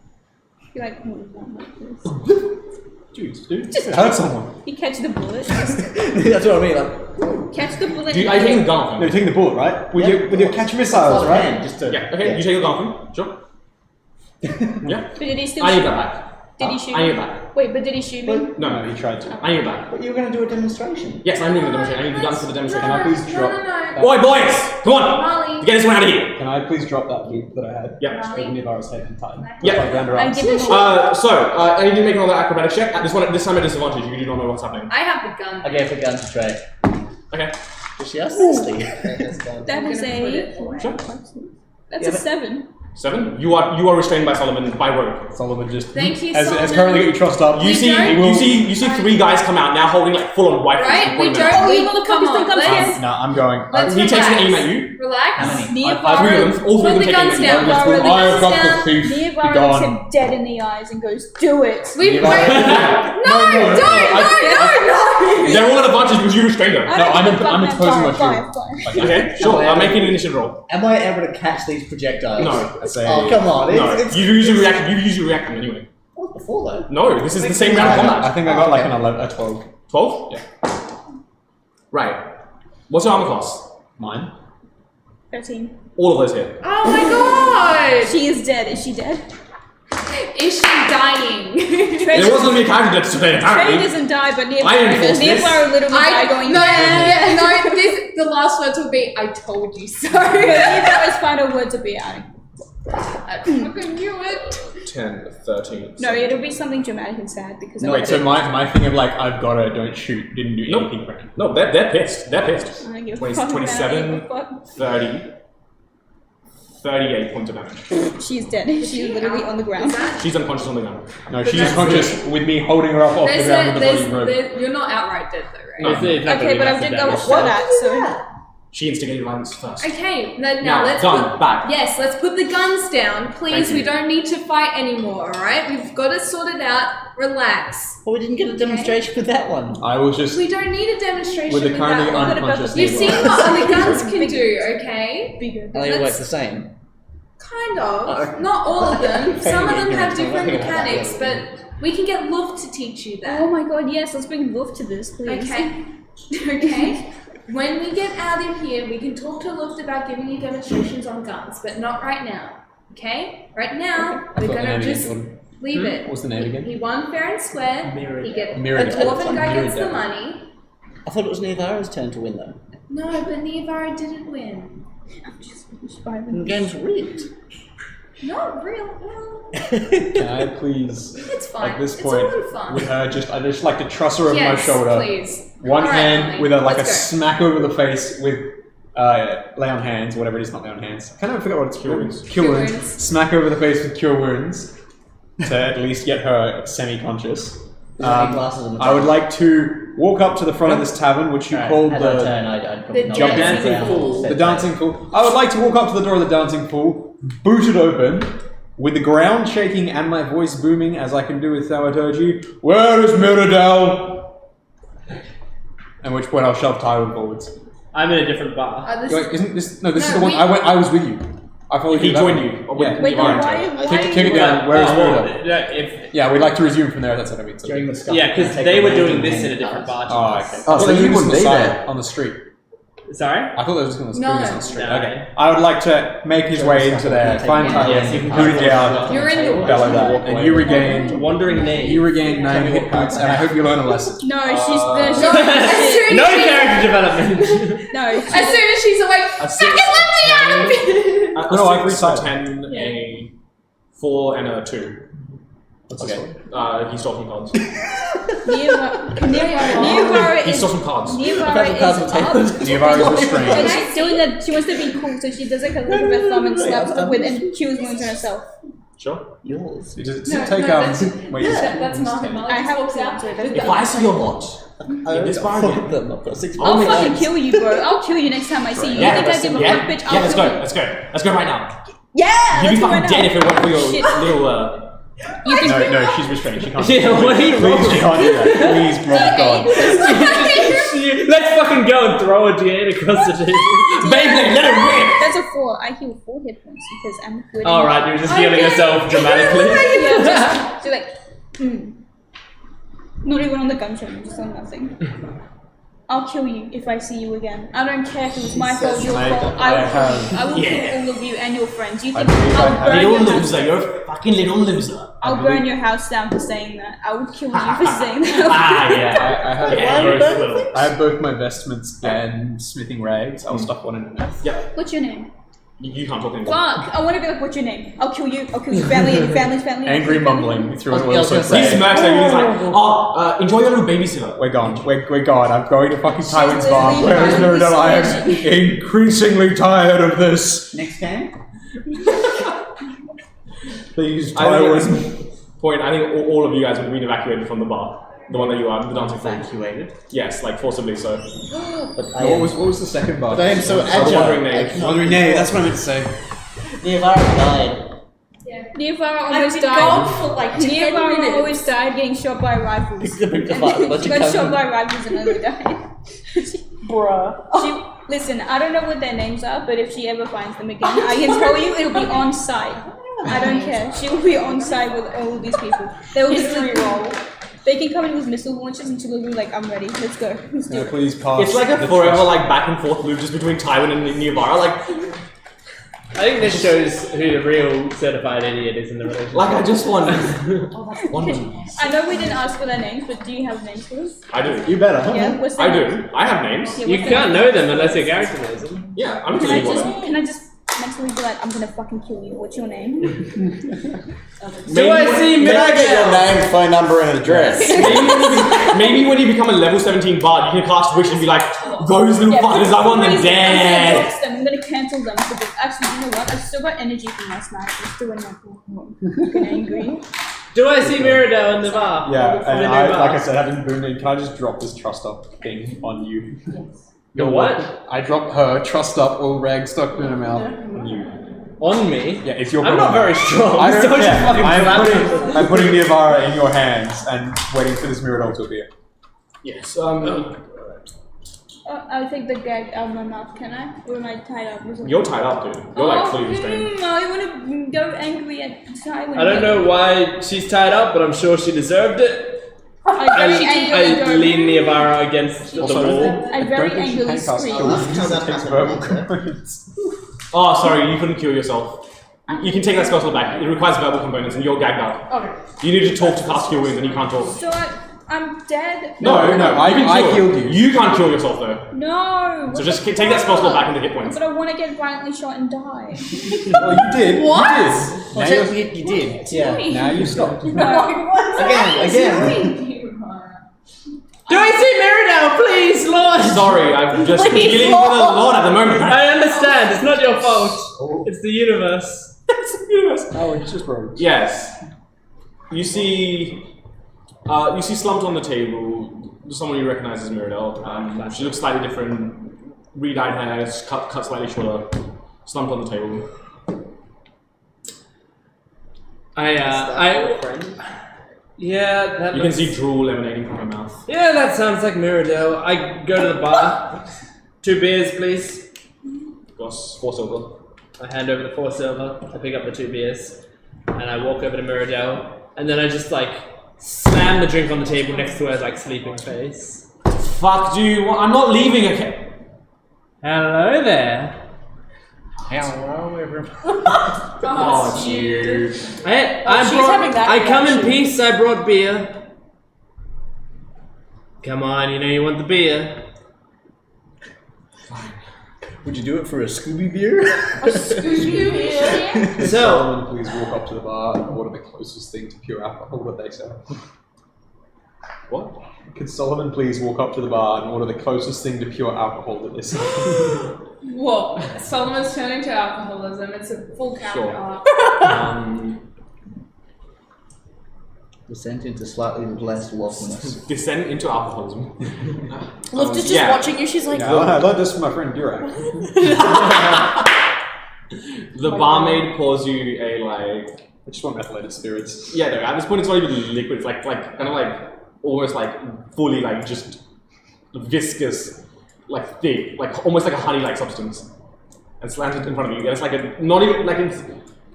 You're like, like this. Dude, just hurt someone. You catch the bullet. That's what I mean. Like, Catch the bullet. Are you taking the gun off No, him? you're taking the bullet, right? With your catch missiles, Hand, right? just to, Yeah. Okay. You take the gun off him. Sure. Yeah. But did he still I need shoot that me? back. Did he shoot I need me? it back. Wait, but did he shoot me? No. he tried to. I need it back. But you were going to do a demonstration. Yes, I'm doing the demonstration. I need the gun for the demonstration. Can I please drop? No. Oi, boys! Come on! Molly. Get this one out of here. Can I please drop that loop that I had? Yeah. Over Nivara's head and tighten? Yeah. Like round her I arms. give him I need to make another acrobatic check. This time at disadvantage. You do not know what's happening. I have the gun. I gave the gun to Trey. Okay. Is she thirsty? That is I'm gonna put it away. Sure. That's Yeah, a 7. 7. You are restrained by Solomon by rope. Solomon just Thank you, as Solomon. currently got you trussed up. You We see, don't- you see 3 guys come out now holding like full on rifles. Right? and We pointing them don't. at We you motherfuckers come think on. I'm Let's scared? No, I'm going. Let's He takes an aim relax. at you. Relax. How many? Three of Neobara. them. All 3 of Put them the take guns aim at down. you. Put the I have guns got the down. thief. Be Neobara gone. looks him dead in the eyes and goes, do it. We Neobara- break. No, don't. They're all at advantage because you restrained them. No, I'm exposing my shield. Okay, sure. Make an initiative roll. Am I able to catch these projectiles? No. That's a- Oh, come on. No, It's you usually react. You usually react them anyway. What was before though? No, this is the same round of I combat. think I got like an 11, a 12. 12. Yeah. Right. What's your armor class? Mine. 13. All of those here. Oh my god. She is dead. Is she dead? Is she dying? There wasn't me character to play Trey apparently. doesn't die, but I enforce this. Nearby literally die going. No, the last words will be, I told you so. Nearby's final words will be out. I fucking knew it. 10, 13. No, it'll be something dramatic and sad because. Wait, so my thing of like, I've got her, don't shoot, didn't do anything right. No, they're pissed. They're pissed. I don't give a 20, fuck about 27, it, fuck. 30, 38 points of damage. She's dead. She's literally on the ground. She's unconscious on the ground. No, she's conscious with me holding her up off the ground with the bloody rope. You're not outright dead though, right? No. Okay, but I've just got before that, so. She instigated violence first. Okay, Now, now let's gun, back. Yes, let's put the guns down, please. Thank you. We don't need to fight anymore, alright? We've got it sorted out. Relax. Well, we didn't get a demonstration with that one. I was just We don't need a demonstration with the with currently that one. unconscious. You've seen Nearby. what other guns can do, okay? Bigger. And they all work the same. Kind of. Not all of them. Some of them have different Ignorant. mechanics, but we can get Luv to teach you that. Oh my god, yes, let's bring Wolf to this, please. Okay. Okay. When we get out of here, we can talk to Luft about giving you demonstrations on guns, but not right now. Okay? Right now, we're gonna just leave it. What was the name again? He won fair and square. He gets Mirrored a dwarven guy Mirrored gets the Devil. money. I thought it was Neovara's turn to win though. No, but Nivara didn't win. The game's rigged. Not real. Well, Can I please, it's fine. at this It's point, all in fun. with her, I'd just like to truss her over Yes, my shoulder. please. One All right, hand Emily, with a like a let's go. smack over the face with lay on hands, whatever it is, not lay on hands. I kind of forgot what it's Cure called. wounds. Cure Cure wounds. wounds. Smack over the face with cure wounds to at least get her semi-conscious. Glasses on the I would like to walk up to the front of this tavern, which you called As I the turn, I'd probably The not Jumping get dancing around fool. and the step dancing pool. I would like to walk up to the door of the dancing pool, boot it open, with the ground shaking and my voice booming as I can do with thaumaturgy. Where is Mirrodale? At which point I'll shove Tywin forwards. I'm in a different bar. This Wait, isn't this? No, this is No, the one. we- I was with you. I followed He you. that joined way. you. Yeah. Wait, Alright. why? Kick it down. Where is Mirrodale? If, Yeah, we'd like to resume from there. That's what I mean. So. during the scuffle. yeah, because take they the were random doing this hand in a different cards. bar. Oh, okay. Oh, I thought so they were you doing this on wouldn't the be side, there. on the street. Sorry? I thought they were just going to No. do this on the street. No. Okay. I would like to make his way into there, find Tywin, Yes, you can boot it down, You're in the bellow that, and you regain. Wandering name. You regain 9 hit points, and I hope you learn a lesson. No, she's As the. soon No as she's- character development. No, As soon as she's awake, A fucking let me out of here! No, I agree. decided. 10, a 4, and a 2. What's this one? He stole some cards. Nearby He is. stole some cards. Nearby is up. Nearby is restrained. And she's doing that. She wants to be cool, so she does like a little bit of thumb and slaps with and cures wounds on herself. Sure. Yours. Does it No, take no, that's- wait, That's not him. I have walks out. If I see your lot in this bar Four again, of them. I've got 6 I'll more. fucking kill you, bro. I'll kill you next time I see you. You think I give a fuck, bitch? I'll let's kill go. you. Let's go. Let's go right now. Yeah, You'd be let's go fucking right dead now. if it weren't for your Shit. little. You can. No, she's restrained. She can't. Yeah, what are you Please, she can't do that. Please, Rob, God. Let's fucking go and throw a D8 across the table. Beyblade, let it rip! That's a 4. I heal 4 hit points because I'm good. Alright, you're just healing yourself dramatically. Yeah, just do like. Not even on the gun show, just on nothing. I'll kill you if I see you again. I don't care if it was my fault, your fault. I will kill all of you and your friends. You think I'll burn Little your house? loser, you're a fucking little loser. I'll burn your house down for saying that. I would kill you for saying that. Ah, yeah. I have, Yeah, you're a little. I have both my vestments and smithing rags. I'll stuff one in there. Yeah, What's your name? you can't talk anymore. Fuck! I want to be like, what's your name? I'll kill you. I'll kill your family and your family's family. Angry mumbling through an I oil was gonna soap say- He rag. smacks at you. He's like, enjoy your little babysitter. We're gone. We're gone. I'm going to fucking Tywin's literally bar. Where is trying to be Mirrodale? I am solution. increasingly tired of this. Next game? Please, I think at Tywin. this point, I think all of you guys would have been evacuated from the bar. The one that you are, the dancing floor. Evacuated. Yes, like forcibly so. But I What am. was the second bar? But I am so The agile. wandering I knave. cannot- Wandering Nay, that's what I meant to say. Neovara died. Nearvara I've almost been gone died. for like 10 Nearvara minutes. always died getting shot by rifles. Pick the fight, And let she you got come. shot by rifles and nearly died. Bruh. Listen, I don't know what their names are, but if she ever finds them again, I can tell you it'll be on site. I don't care. She will be on site with all of these people. They will History roll. They can come in with missile launchers and she'll be like, I'm ready. Let's go. Let's do No, it. please pass. It's like a the forever trust. like back and forth loop just between Tywin and Neovara. Like, I think this shows who the real certified idiot is in the relationship. Like I just want. I know we didn't ask for their names, but do you have names for us? I do. You better. Yeah, what's I their names? do. I have names. Yeah, You what's their can't names? know them unless your character knows them. Yeah, I'm telling you what. Can I just mentally be like, I'm gonna fucking kill you? What's your name? Do I see Can I get your Mirabelle? name, phone number, and address? Maybe when you become a level 17 bard, you can cast Wish and be like, those little fuckers, I want them I'm dead. gonna dox them. I'm gonna cancel them. Because actually, you know what? I've still got energy from last night. I'm still in my room. Fucking angry. Do I see Mirabelle in the bar? Yeah, In the and new I, bar? like I said, having boomed in, can I just drop this trust up thing on you? Your what? I drop her trust up, all rag stuck in her mouth. On you. On me? Yeah, it's your I'm not problem. very strong. I don't so just care. fucking slap it. I'm putting the Avara in your hands and waiting for this Mirrodol to appear. Yes. I'll take the gag out of my mouth. Can I? Or am I tied up? You're tied up, dude. You're like fully restrained. I want to go angry at Ty. I don't know why she's tied up, but I'm sure she deserved it. I I lean the Avara against the wall. I very angrily scream. I'll ask how that Takes happened. verbal later. components. Oh, sorry, you couldn't kill yourself. You can take that spell back. It requires verbal components, and you're gagged up. Okay. You need to talk to cast your wounds, and you can't talk. So I'm dead. No, I killed you. You can't kill yourself though. No. So just take that spell back into hit points. But I want to get violently shot and die. Well, you did. What? You did. You did. Yeah. Now you stopped. Again. Do I see Mirrodale, please, Lord? Sorry, I'm just Please, dealing with a lot at the moment. I understand. It's not your fault. It's the universe. Oh, it's just rogues. Yes. You see slumped on the table, someone you recognize as Mirrodale. She looks slightly different, re-dyed hair, cut slightly shorter, slumped on the table. Yeah, that You can looks- see drool emanating from her mouth. Yeah, that sounds like Mirrodale. I go to the bar. 2 beers, please. Gosh, 4 silver. I hand over the 4 silver. I pick up the 2 beers, and I walk over to Mirrodale, and then I just like slam the drink on the table next to her like sleeping face. Fuck, dude, I'm not leaving, okay? Hello there. Hello, everyone. Oh, it's you. Hey, she's having that I come in reaction. peace. I brought beer. Come on, you know you want the beer. Would you do it for a Scooby beer? Could So- Solomon please walk up to the bar and order the closest thing to pure alcohol that they sell? What? Could Solomon please walk up to the bar and order the closest thing to pure alcohol that they sell? Whoa, Solomon's turning to alcoholism. It's a full character Sure. arc. Descent into slightly less lawfulness. Descent into alcoholism. Lift is just yeah. watching you. She's like, Yeah, I learned this from my friend Durak. The barmaid pours you a like. I just want methylated spirits. Yeah, no. At this point, it's not even liquid. It's like kind of like almost like fully like just viscous, like thick, like almost like a honey-like substance, and slams it in front of you. And it's like a not even like it's.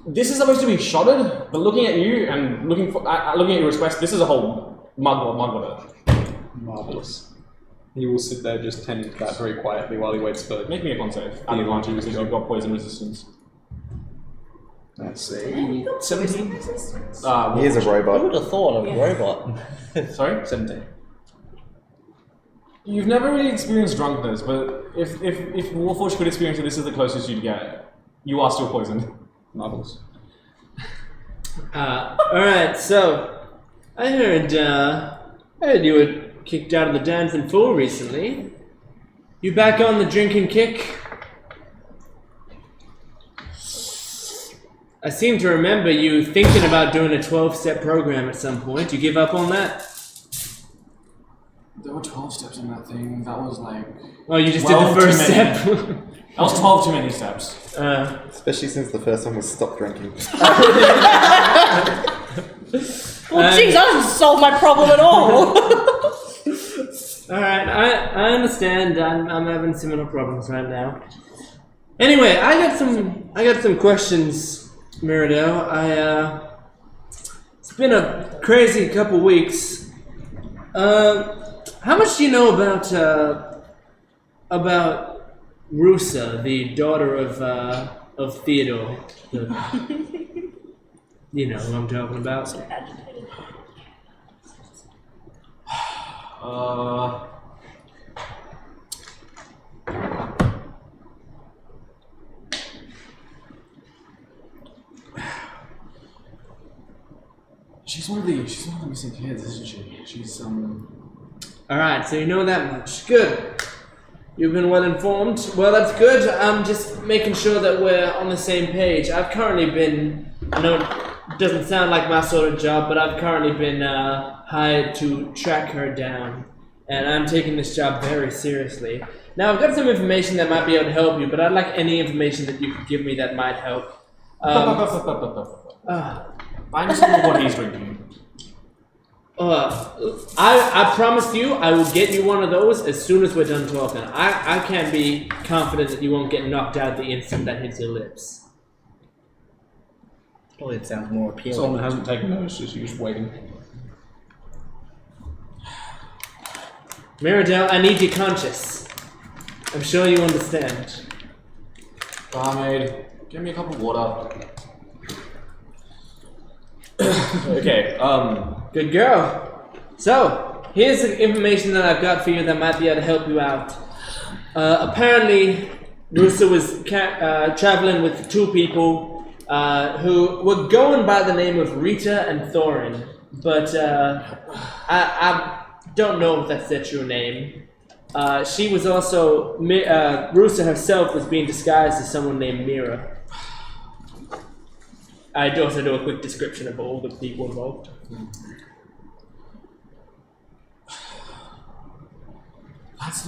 This is supposed to be shotted, but looking at you and looking at your request, this is a whole mug of it. Marvelous. He will sit there just tending to that very quietly while he waits for. Make me a con save. At advantage because you've got poison resistance. Let's see. 17. Here's a I robot. would have thought of a robot. Sorry? 17. You've never really experienced drunkenness, but if Warforged could experience it, this is the closest you'd get. You are still poisoned. Marvelous. Alright, so I heard you were kicked out of the dancing fool recently. You back on the drinking kick? I seem to remember you thinking about doing a 12-step program at some point. You give up on that? There were 12 steps in that thing. That was like... Oh, you just Well, did the first too step? That was 12 too many steps. Especially since the first one was stop drinking. well, geez, that doesn't solve my problem at all. Alright, I understand. I'm having similar problems right now. Anyway, I got some questions, Mirrodale. It's been a crazy couple weeks. How much do you know about Rusa, the daughter of of Theodore. You know who I'm talking about. She's one of the missing kids, isn't she? She's Alright, so you know that much. Good. You've been well informed. Well, that's good. I'm just making sure that we're on the same page. I've currently been, I know it doesn't sound like my sort of job, but I've currently been hired to track her down. And I'm taking this job very seriously. Now, I've got some information that might be able to help you, but I'd like any information that you could give me that might help. Find some of what he's drinking. I promise you I will get you one of those as soon as we're done talking. I can't be confident that you won't get knocked out the instant that hits your lips. Probably it sounds more appealing. Solomon hasn't taken notice, just he was waiting. Mirrodale, I need you conscious. I'm sure you understand. Barmaid, give me a cup of water. Okay, Good girl. So, here's the information that I've got for you that might be able to help you out. Apparently, Russo was traveling with two people who were going by the name of Rita and Thorin, but I don't know if that's their true name. She was also, Russo herself was being disguised as someone named Mira. I'd also do a quick description of all the people involved. That's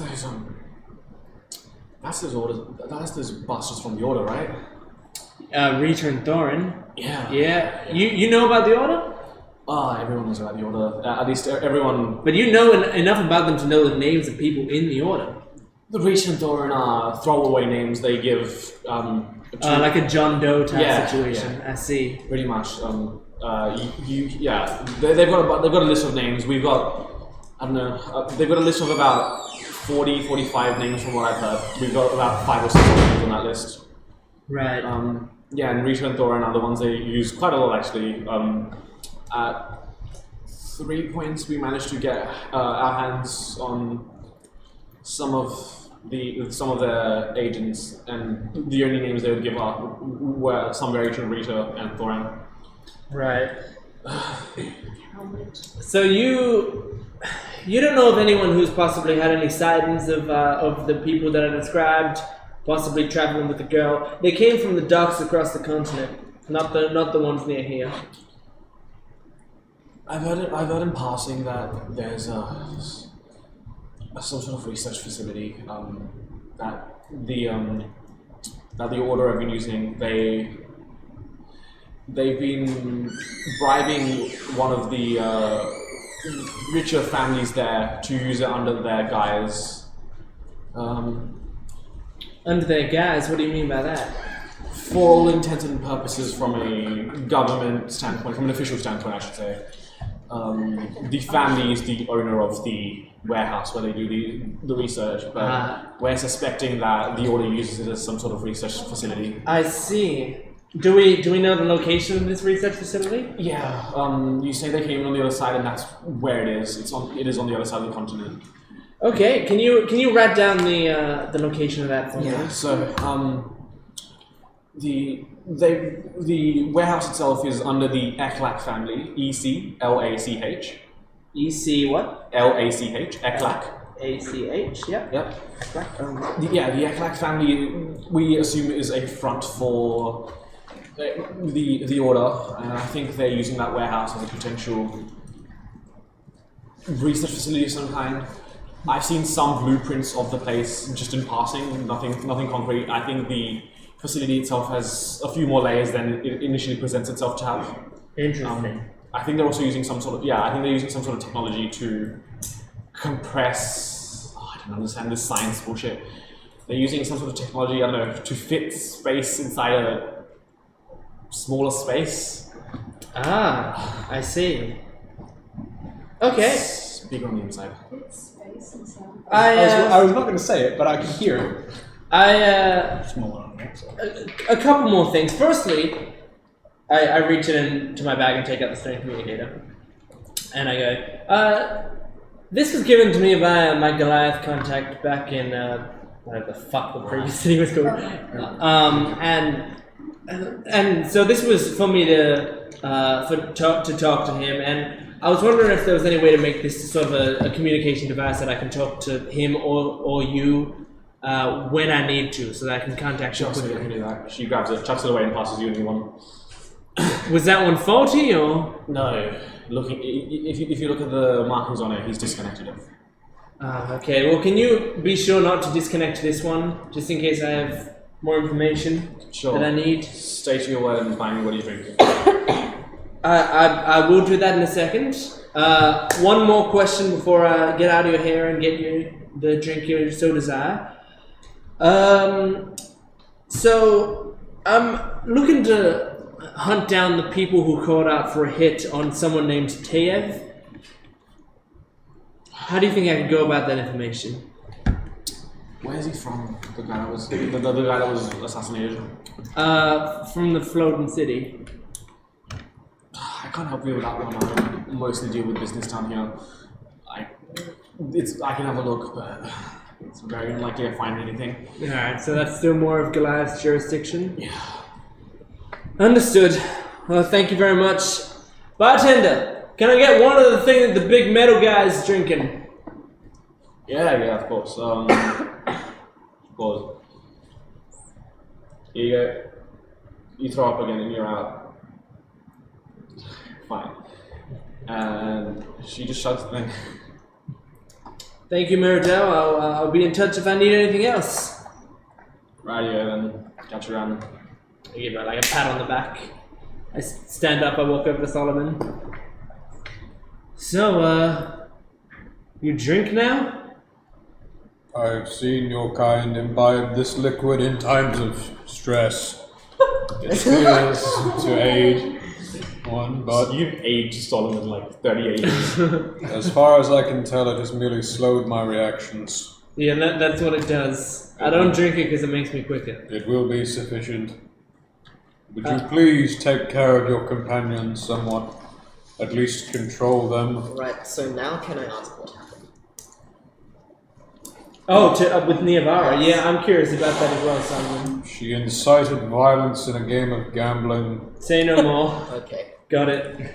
those bastards from the Order, right? Rita and Thorin. Yeah. Yeah. You know about the Order? Everyone knows about the Order. At least everyone. But you know enough about them to know the names of people in the Order. The Rita and Thorin are throwaway names they give. Like a John Doe type situation. Yeah. I see. Pretty much. They've got a list of names. We've got, I don't know, they've got a list of about 40, 45 names from what I've heard. We've got about 5 or 6 names on that list. Right. And Rita and Thorin are the ones they use quite a lot actually. At 3 points we managed to get our hands on some of their agents, and the only names they would give up were some variation of Rita and Thorin. Right. So you don't know of anyone who's possibly had any sightings of the people that are described, possibly traveling with the girl. They came from the docks across the continent, not the ones near here. I've heard in passing that there's some sort of research facility that the Order have been using. They've been bribing one of the richer families there to use it under their guise. Under their guise? What do you mean by that? For all intents and purposes, from a government standpoint, from an official standpoint, I should say. The family is the owner of the warehouse where they do the research, but we're suspecting that the Order uses it as some sort of research facility. I see. Do we know the location of this research facility? Yeah. You say they came on the other side, and that's where it is. It is on the other side of the continent. Okay. Can you write down the location of that for me? Yeah. So the warehouse itself is under the Eclach family. E-C-L-A-C-H. E-C what? L-A-C-H. Eclach. A-C-H. Yep. Yep. The Eclach family, we assume, is a front for the Order, and I think they're using that warehouse as a potential research facility of some kind. I've seen some blueprints of the place just in passing, nothing concrete. I think the facility itself has a few more layers than it initially presents itself to have. Interesting. I think they're also using some sort of technology to compress. I don't understand this science bullshit. They're using some sort of technology, I don't know, to fit space inside a smaller space. Ah, I see. Okay. It's bigger on the inside. I was not going to say it, but I could hear it. Smaller. A couple more things. Firstly, I reach into my bag and take out the stone communicator. And I go, this was given to me by my Goliath contact back in, whatever the fuck the previous city was called. And so this was for me to talk to him, and I was wondering if there was any way to make this sort of a communication device that I can talk to him or you when I need to, so that I can contact you. Sure, so you can do that. She grabs it, chucks it away, and passes you a new one. Was that one faulty, or? No. If you look at the markings on it, he's disconnected it. Okay, well, can you be sure not to disconnect this one, just in case I have more information that I need? State your word and find me what you're drinking. I will do that in a second. One more question before I get out of your hair and get you the drink you so desire. So, I'm looking to hunt down the people who called out for a hit on someone named Taev. How do you think I could go about that information? Where is he from? The guy that was assassinated. From the floating city. I can't help you with that one. I mostly deal with business down here. I can have a look, but it's very unlikely I find anything. Alright, so that's still more of Goliath's jurisdiction? Yeah. Understood. Well, thank you very much. Bartender, can I get one of the things that the big metal guy is drinking? Yeah, of course. Of course. Here you go. You throw up again and you're out. Fine. And she just shuts the thing. Thank you, Miradell. I'll be in touch if I need anything else. Radio, then catch you around. I give her like a pat on the back. I stand up, I walk over to Solomon. So, you drink now? I've seen your kind imbibe this liquid in times of stress. It appears to aid one, but you've aged Solomon like 38 years. As far as I can tell, it has merely slowed my reactions. Yeah, that's what it does. I don't drink it because it makes me quicker. It will be sufficient. Would you please take care of your companions somewhat? At least control them. Right, so now can I ask what happened? Oh, with Niavara. Yeah, I'm curious about that as well, Simon. She incited violence in a game of gambling. Say no more. Okay. Got it.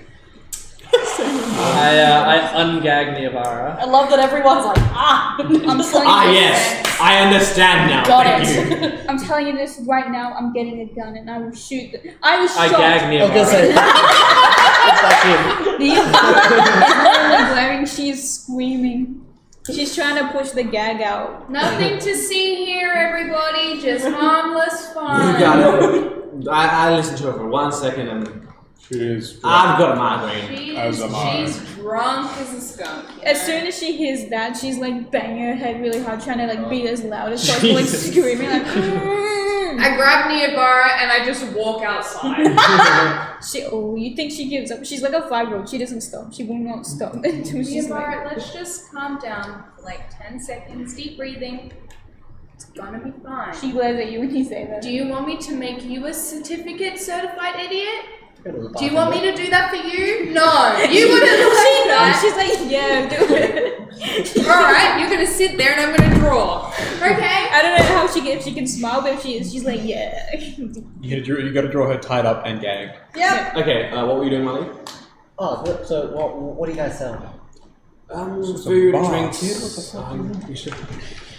I ungag Niavara. I love that everyone's like, I'm just like, yes, I understand now. Got Thank it. you. I'm telling you this right now. I'm getting a gun and I will shoot. I was I shocked. gag Niavara. The glaring. She's screaming. She's trying to push the gag out. Nothing to see here, everybody. Just harmless fun. You got it. I listened to her for 1 second and I've got a migraine. She's drunk as a skunk. As soon as she hears that, she's like banging her head really hard, trying to like beat as loud as possible, like screaming like. I grab Niabara and I just walk outside. You think she gives up? She's like a 5-year-old. She doesn't stop. She will not stop until she's Niabara, like. let's just calm down for like 10 seconds. Deep breathing. It's gonna be fine. She glares at you when you say that. Do you want me to make you a certificate certified idiot? Do you want me to do that for you? No, you wouldn't like that. She's like, yeah, do it. Alright, you're gonna sit there and I'm gonna draw. Okay? I don't know how if she can smile, but if she is, she's like, yeah. You got to draw her tied up and gagged. Yep. Okay, what were you doing, Molly? Oh, so what do you guys sell? Food, bar. drinks.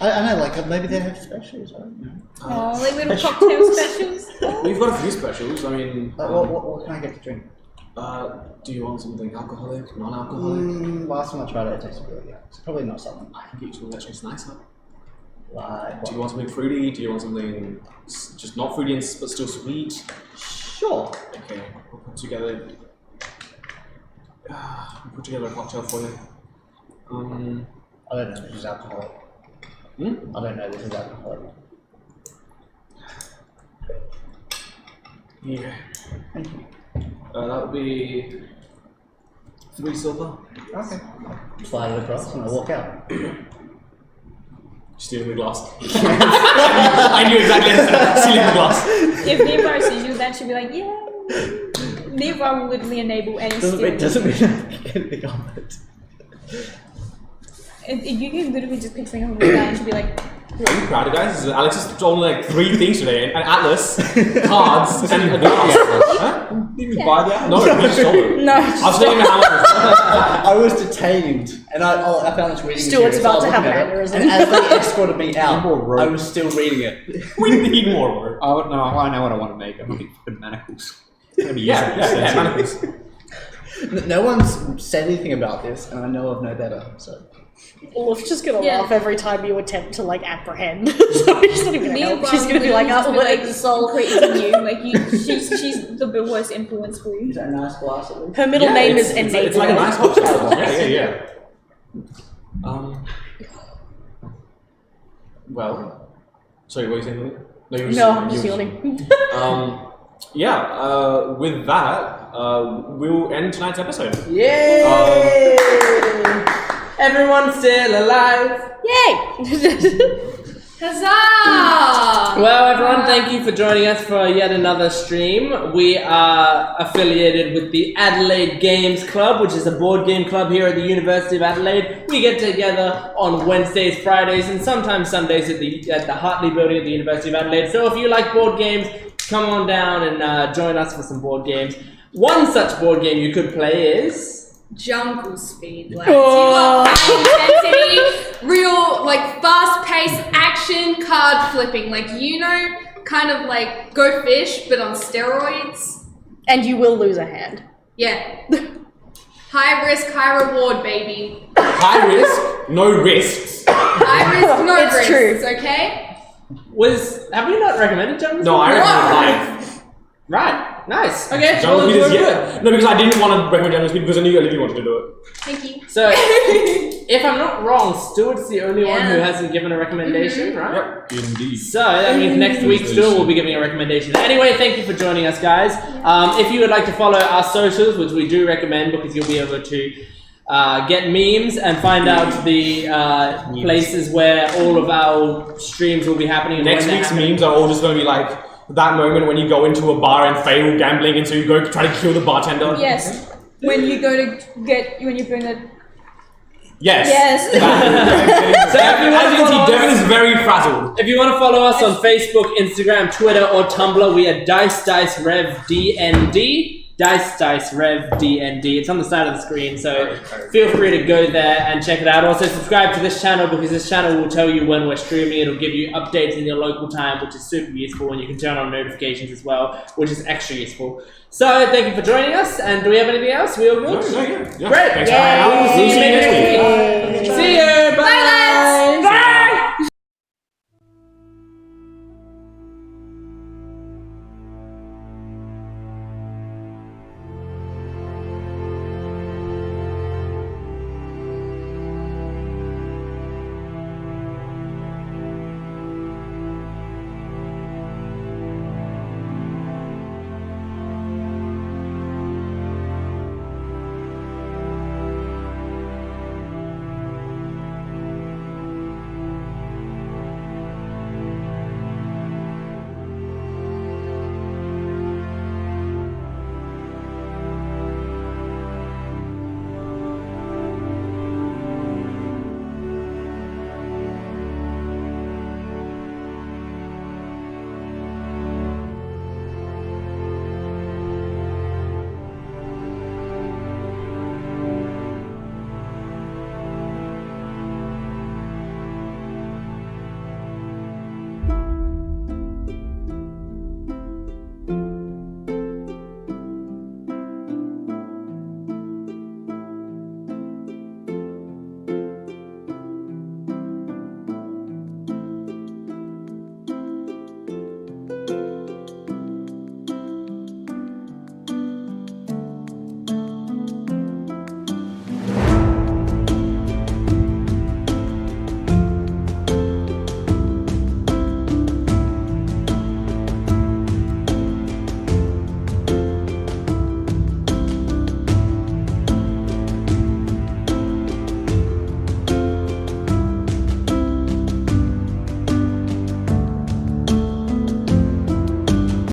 I know, like maybe they have specials. I don't know. Oh, like little cocktail specials. We've got a few specials. I mean, what can I get to drink? do you want something alcoholic, non-alcoholic? Last time I tried it, it tasted really good. It's probably not something. I can get you something that tastes nicer. Like, Do you want something fruity? Do you want something just not fruity but still sweet? Sure. Okay, we'll put together a cocktail for you. I don't know this is alcoholic. I don't know this is alcoholic. Yeah. Thank you. That would be 3 silver. Okay. Slide it across and I walk out. Stealing the glass. I knew exactly stealing the glass. If Nearby sees you, then she'll be like, yeah. Nearby will literally enable any stealing. Doesn't mean I can pick on it. You can literally just pick something up with that and she'll be like, Are you proud of guys? Alex has told me like 3 things today: an atlas, cards, and a glass. Huh? Did you buy that? No, we stole it. No, I was telling him how much. I was detained, and I found this reading Stuart's material, about so to I have was an looking at aneurysm. it, and as they escorted me out, More rope. I was still reading it. We need more, bro. Oh no, I know what I want to make. I'm making fucking manacles. Yeah, manacles. No one's said anything about this, and I know of no better. So Wolf's just gonna Yeah. laugh every time you attempt to like apprehend. So she's not even gonna help. Nearby She's gonna be like, will oh, literally like just soul. creating you. Like she's the worst influence for you. is that a nice glass at least? Her middle Yeah, name it's, is it's, Enriya. it's like a nice hot chocolate. Yeah. Well, sorry, what were you saying? No, you were No, I'm just yawning. With that, we'll end tonight's episode. Yay! Everyone's still alive. Yay! Huzzah! Well, everyone, thank you for joining us for yet another stream. We are affiliated with the Adelaide Games Club, which is a board game club here at the University of Adelaide. We get together on Wednesdays, Fridays, and sometimes Sundays at the Hartley building at the University of Adelaide. So if you like board games, come on down and join us for some board games. One such board game you could play is... Jungle speed, lads. You got high intensity, real, like, fast-paced action card flipping. Like, you know, kind of like Go Fish, but on steroids. And you will lose a hand. Yeah. High risk, high reward, baby. High risk, no risks. High risk, no It's risks, true. okay? Have we not recommended Jungle No, I Speed? recommend live. Right, nice. Okay, Jungle well, Speed is we're yeah. No, because I didn't want to recommend Jungle Speed because I knew Olivia wanted to do it. Thank you. So, if I'm not wrong, Stuart's the only one who Yeah. hasn't given a recommendation, right? Yep, indeed. So that means next week Stuart will be giving a recommendation. Anyway, thank you for joining us, guys. If you would like to follow our socials, which we do recommend because you'll be able to get memes and find out the places where all of our streams will be happening. And Next when they're week's happening. memes are all just going to be like that moment when you go into a bar and fail gambling, and so you go try to kill the bartender. Yes. When you bring a Yes. yes. So if you want as to you can follow see, Devin us- is very frazzled. If you want to follow us on Facebook, Instagram, Twitter, or Tumblr, we are Dice Rev DND. Dice Rev DND. It's on the side of the screen, so feel free to go there and check it out. Also, subscribe to this channel because this channel will tell you when we're streaming. It'll give you updates in your local time, which is super useful, and you can turn on notifications as well, which is extra useful. So, thank you for joining us. And do we have anything else? We all good? Yeah. Great. Thanks for hanging out. See you next week. See you.